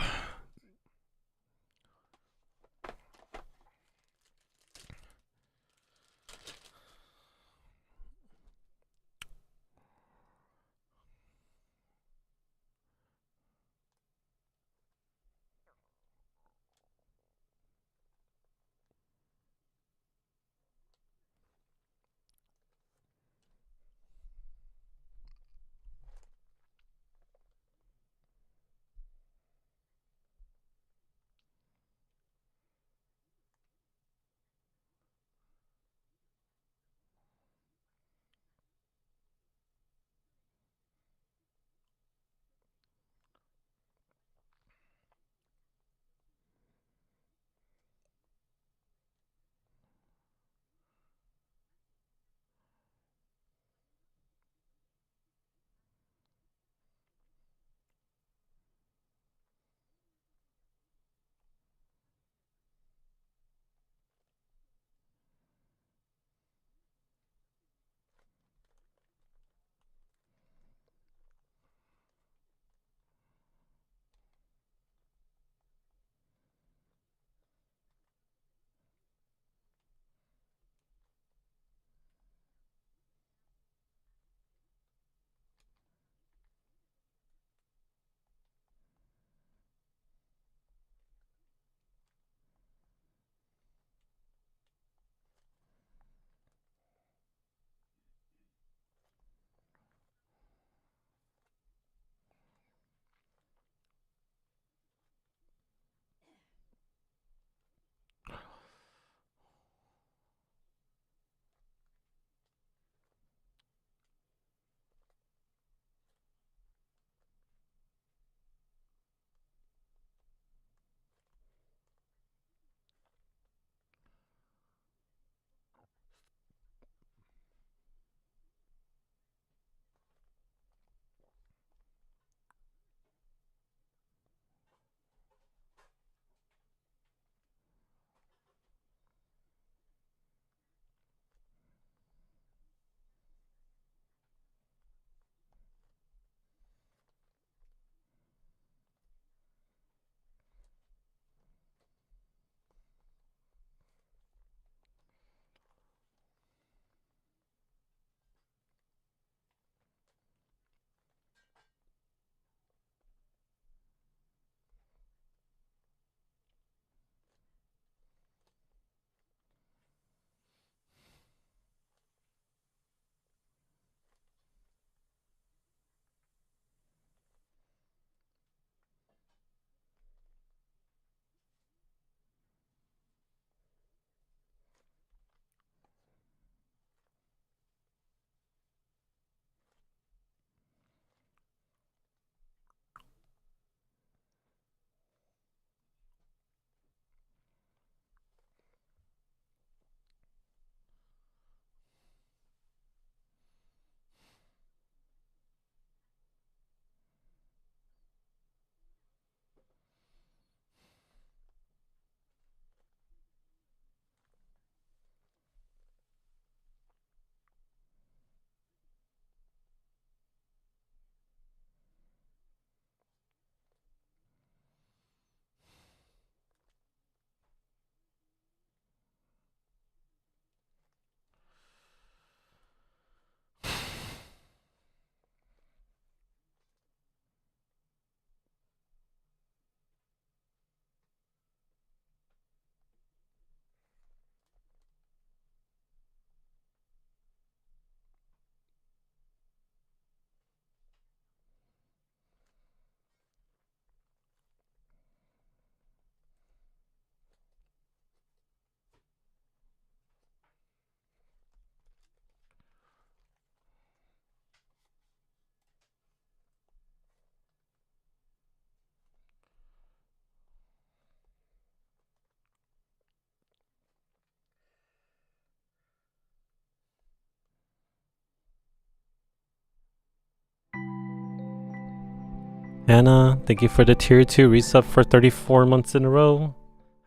[SPEAKER 1] Anna, thank you for the tier 2 resub for 34 months in a row.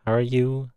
[SPEAKER 1] How are you?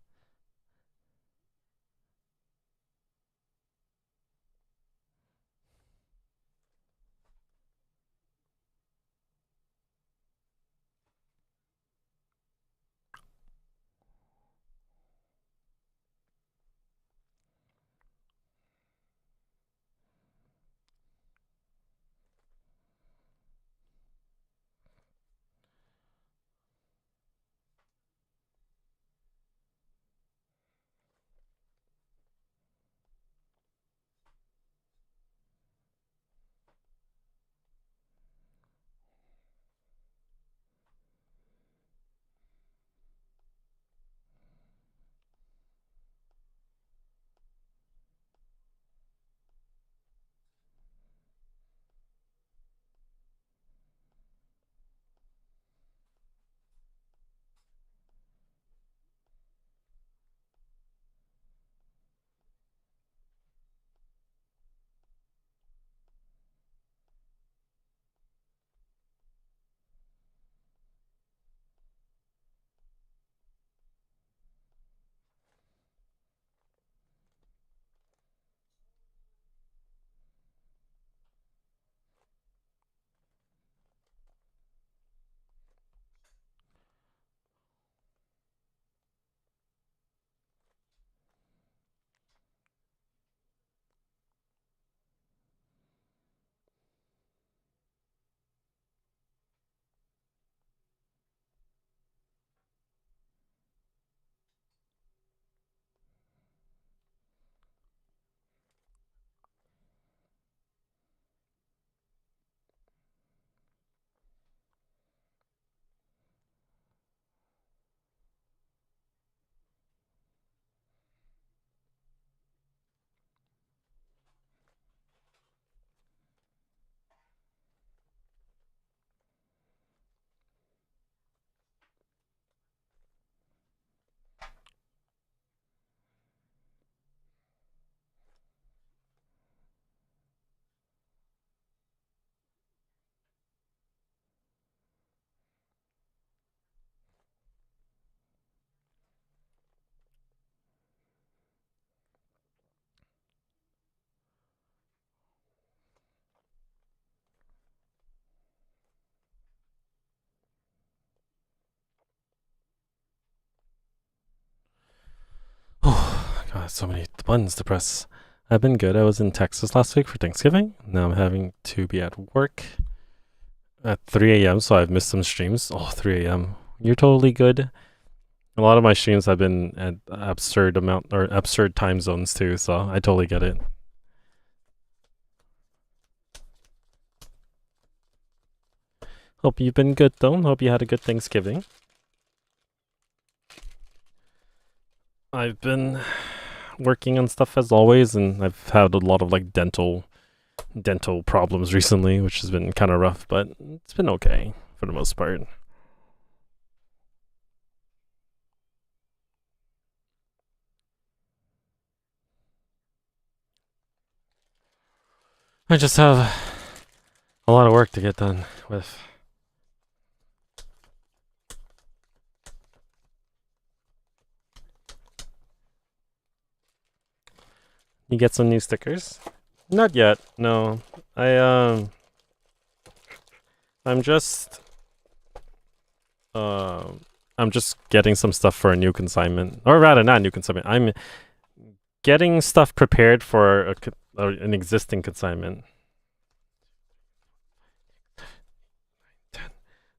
[SPEAKER 1] Oh, God, so many buttons to press. I've been good. I was in Texas last week for Thanksgiving. Now I'm having to be at work at 3 a.m., so I've missed some streams. Oh, 3 a.m. You're totally good. A lot of my streams have been at absurd time zones too, so I totally get it. Hope you've been good though. Hope you had a good Thanksgiving. I've been working on stuff as always, and I've had a lot of like dental problems recently, which has been kind of rough, but it's been okay for the most part. I just have a lot of work to get done with. You get some new stickers? Not yet. No. I'm just I'm just getting some stuff for a new consignment, or rather, not a new consignment. I'm getting stuff prepared for an existing consignment.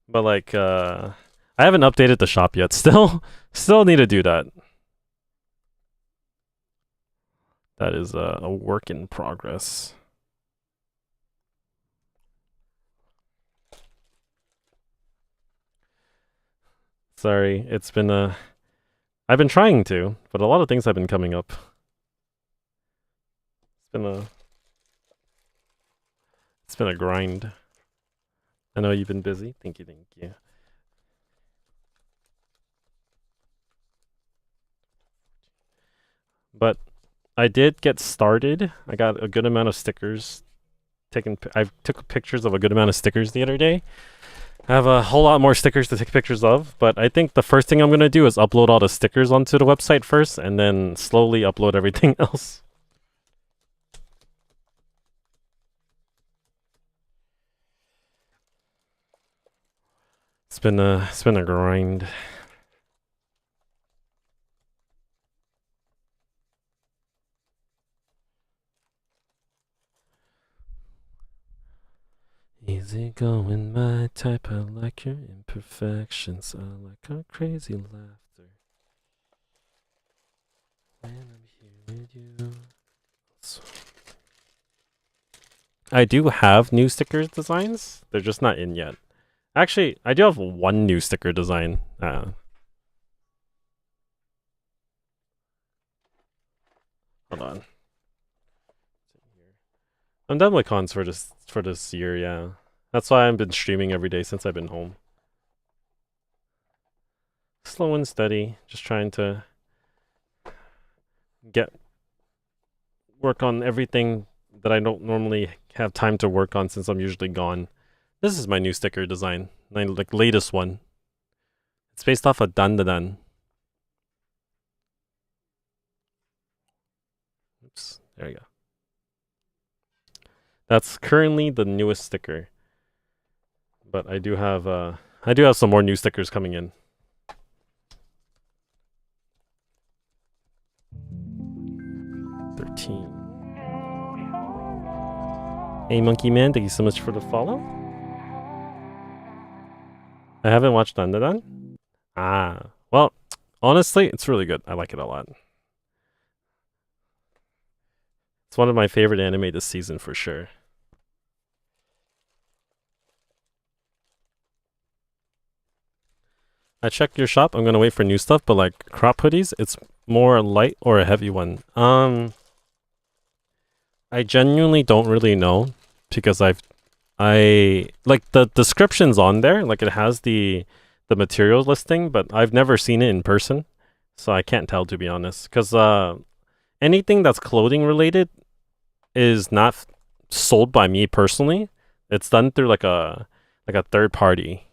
[SPEAKER 1] But like, I haven't updated the shop yet. Still need to do that. That is a work in progress. Sorry, it's been I've been trying to, but a lot of things have been coming up. It's been a grind. I know you've been busy. Thank you. But I did get started. I got a good amount of stickers. I took pictures of a good amount of stickers the other day. I have a whole lot more stickers to take pictures of, but I think the first thing I'm gonna do is upload all the stickers onto the website first, and then slowly upload everything else. It's been a grind. Easy going, my type. I like your imperfections. I like our crazy laughter. When I'm here with you. So I do have new sticker designs. They're just not in yet. Actually, I do have one new sticker design. Hold on. I'm done with cons for this year, yeah. That's why I've been streaming every day since I've been home. Slow and steady, just trying to work on everything that I don't normally have time to work on since I'm usually gone. This is my new sticker design, my like latest one. It's based off of Dun Da Dun. Oops, there we go. That's currently the newest sticker. But I do have some more new stickers coming in. Hey Monkey Man, thank you so much for the follow. I haven't watched Dun Da Dun. Well, honestly, it's really good. I like it a lot. It's one of my favorite anime this season for sure. I checked your shop. I'm gonna wait for new stuff, but like crop hoodies, it's more light or a heavy one. I genuinely don't really know because I like the descriptions on there, like it has the material listing, but I've never seen it in person, so I can't tell to be honest. Because anything that's clothing related is not sold by me personally. It's done through like a third party.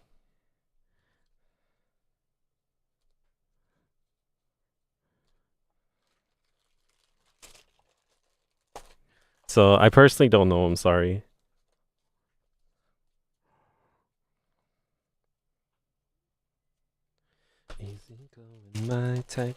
[SPEAKER 1] So I personally don't know. I'm sorry. Easy going, my type.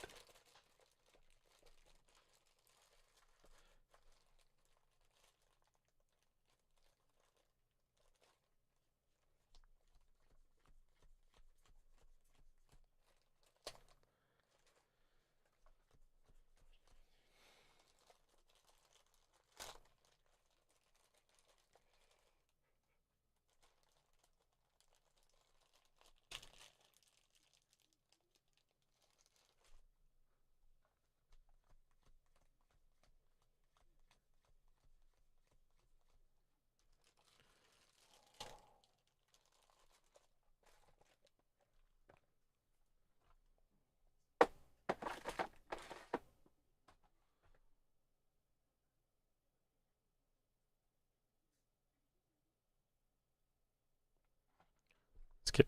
[SPEAKER 1] Skip.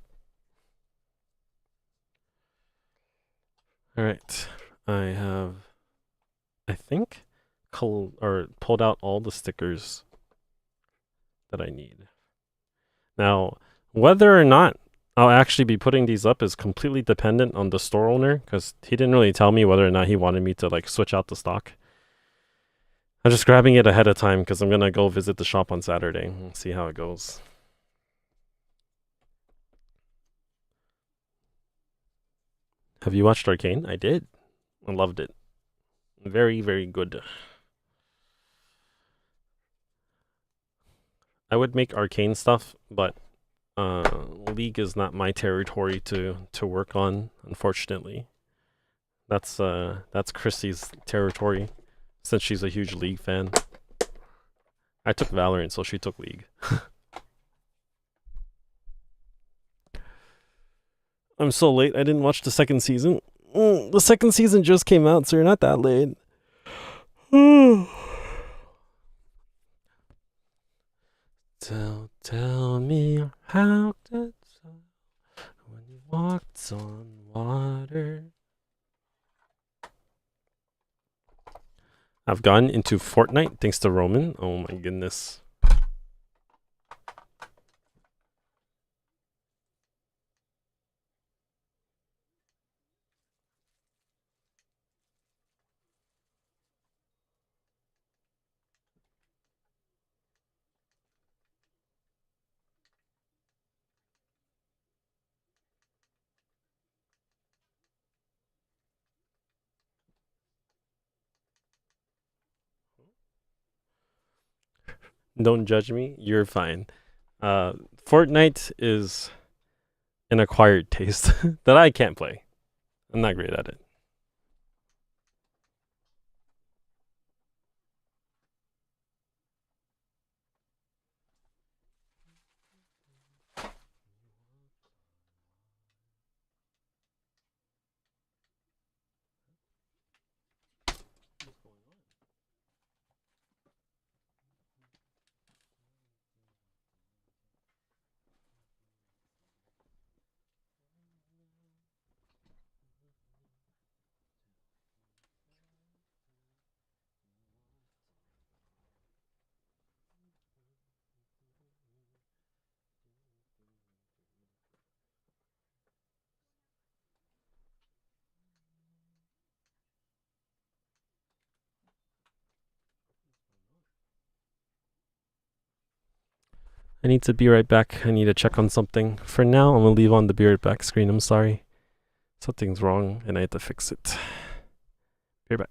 [SPEAKER 1] All right, I think, pulled out all the stickers that I need. Now, whether or not I'll actually be putting these up is completely dependent on the store owner, because he didn't really tell me whether or not he wanted me to like switch out the stock. I'm just grabbing it ahead of time because I'm gonna go visit the shop on Saturday and see how it goes. Have you watched Arcane? I did. I loved it. Very, very good. I would make Arcane stuff, but League is not my territory to work on, unfortunately. That's Chrissy's territory, since she's a huge League fan. I took Valorant, so she took League. I'm so late. I didn't watch the second season. The second season just came out, so you're not that late. Tell me how to walked on water. I've gotten into Fortnite thanks to Roman. Oh my goodness. Don't judge me. You're fine. Fortnite is an acquired taste that I can't play. I'm not great at it. I need to be right back. I need to check on something. For now, I'm gonna leave on the be right back screen. I'm sorry. Something's wrong and I have to fix it. Be right back.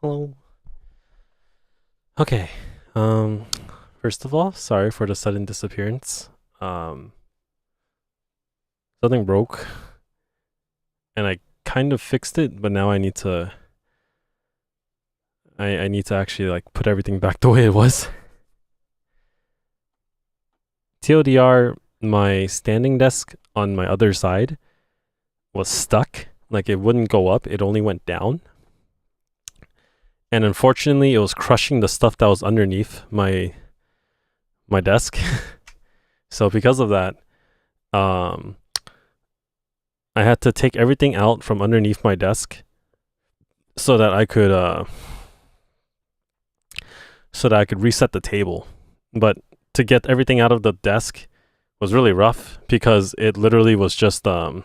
[SPEAKER 1] Hello. Okay. First of all, sorry for the sudden disappearance. Something broke, and I kind of fixed it, but now I need to. I need to actually like put everything back the way it was. TLDR, my standing desk on my other side was stuck. Like it wouldn't go up; it only went down. And unfortunately, it was crushing the stuff that was underneath my desk. So because of that, I had to take everything out from underneath my desk so that I could reset the table. But to get everything out of the desk was really rough because it literally was just it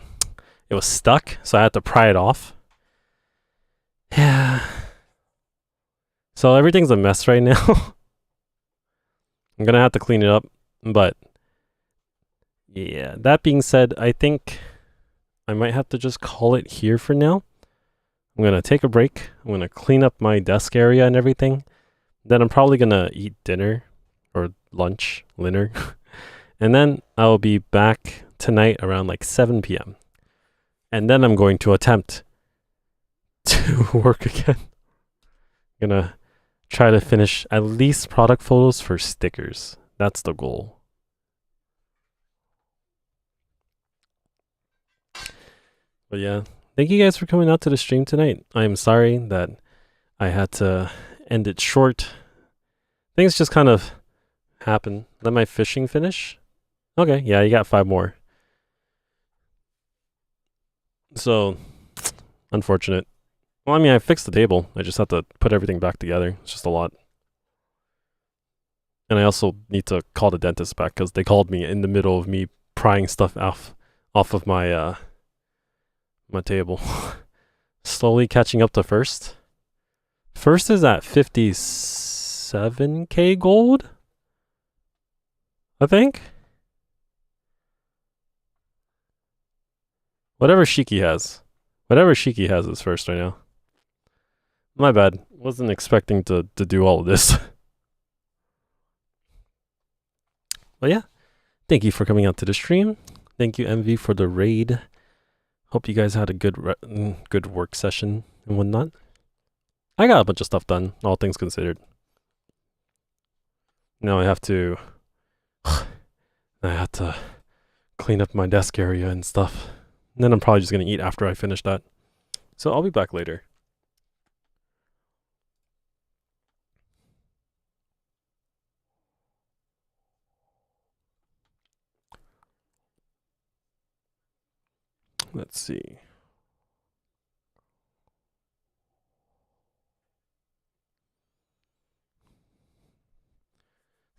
[SPEAKER 1] was stuck, so I had to pry it off. Yeah. So everything's a mess right now. I'm gonna have to clean it up, but yeah. That being said, I think I might have to just call it here for now. I'm gonna take a break. I'm gonna clean up my desk area and everything. Then I'm probably gonna eat dinner or lunch, dinner. And then I'll be back tonight around like 7 p.m. And then I'm going to attempt to work again. I'm gonna try to finish at least product photos for stickers. That's the goal. But yeah, thank you guys for coming out to the stream tonight. I'm sorry that I had to end it short. Things just kind of happen. Let my fishing finish. Okay, yeah, you got 5 more. So, unfortunate. Well, I mean, I fixed the table. I just have to put everything back together. It's just a lot. And I also need to call the dentist back because they called me in the middle of me prying stuff off of my my table. Slowly catching up to first. First is at 57k gold, I think. Whatever Shiki has is first right now. My bad. Wasn't expecting to do all of this. But yeah, thank you for coming out to the stream. Thank you, MV, for the raid. Hope you guys had a good work session and whatnot. I got a bunch of stuff done, all things considered. Now I have to clean up my desk area and stuff. And then I'm probably just gonna eat after I finish that. So I'll be back later. Let's see.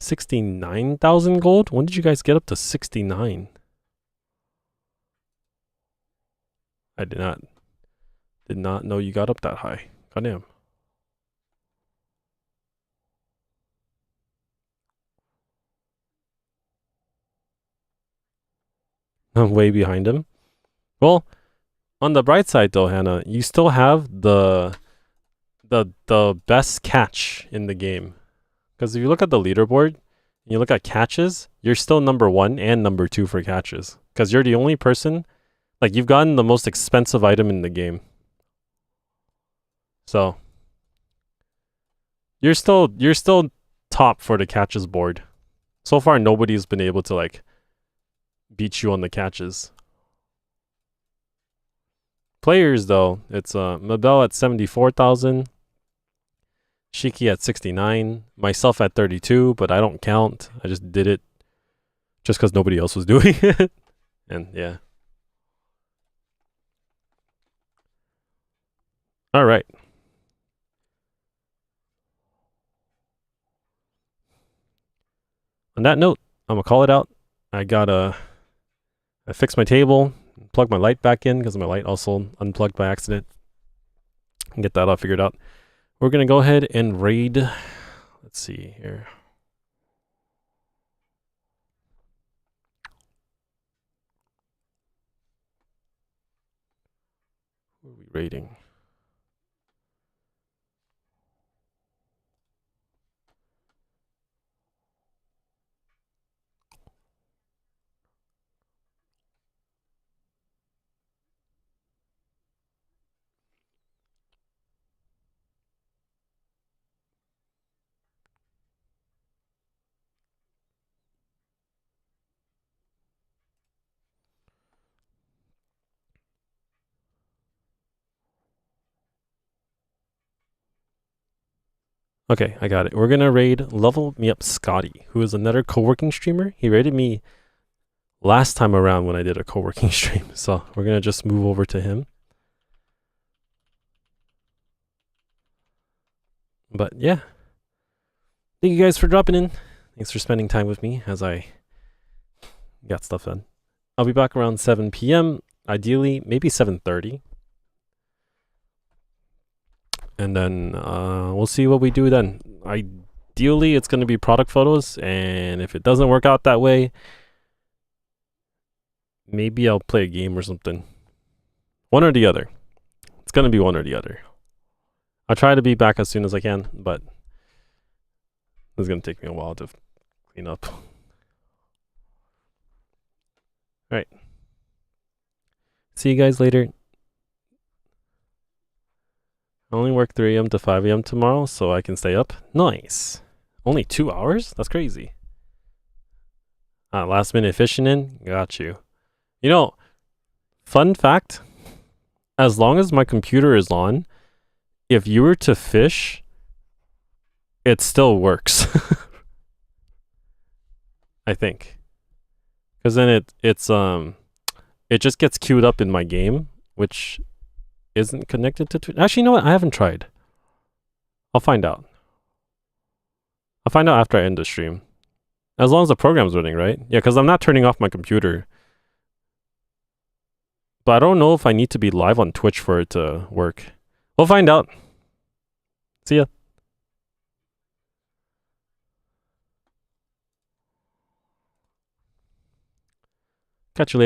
[SPEAKER 1] $69,000 gold? When did you guys get up to 69? I did not know you got up that high. Goddamn. I'm way behind him. Well, on the bright side though, Hannah, you still have the best catch in the game. Because if you look at the leaderboard and you look at catches, you're still number 1 and number 2 for catches. Because you're the only person, like you've gotten the most expensive item in the game. So you're still top for the catches board. So far nobody's been able to like beat you on the catches. Players though, it's Mabel at 74,000, Shiki at 69, myself at 32, but I don't count. I just did it just because nobody else was doing it. And yeah. All right. On that note, I'm gonna call it out. I fixed my table, plug my light back in because my light also unplugged by accident. And get that all figured out. We're gonna go ahead and raid. Let's see here. What are we raiding? Okay, I got it. We're gonna raid Level Me Up Scotty, who is another co-working streamer. He raided me last time around when I did a co-working stream. So we're gonna just move over to him. But yeah. Thank you guys for dropping in. Thanks for spending time with me as I got stuff done. I'll be back around 7 p.m. Ideally, maybe 7:30. And then we'll see what we do then. Ideally, it's going to be product photos. And if it doesn't work out that way, maybe I'll play a game or something. One or the other. It's going to be one or the other. I'll try to be back as soon as I can, but it's going to take me a while to clean up. All right. See you guys later. I only work 3 a.m. to 5 a.m. tomorrow, so I can stay up. Nice. Only 2 hours? That's crazy. Last minute fishing in? Got you. You know, fun fact, as long as my computer is on, if you were to fish, it still works. I think. Because then it just gets queued up in my game, which isn't connected to Twitch. Actually, you know what? I haven't tried. I'll find out. I'll find out after I end the stream. As long as the program's running, right? Yeah, because I'm not turning off my computer. But I don't know if I need to be live on Twitch for it to work. We'll find out. See ya. Catch you later.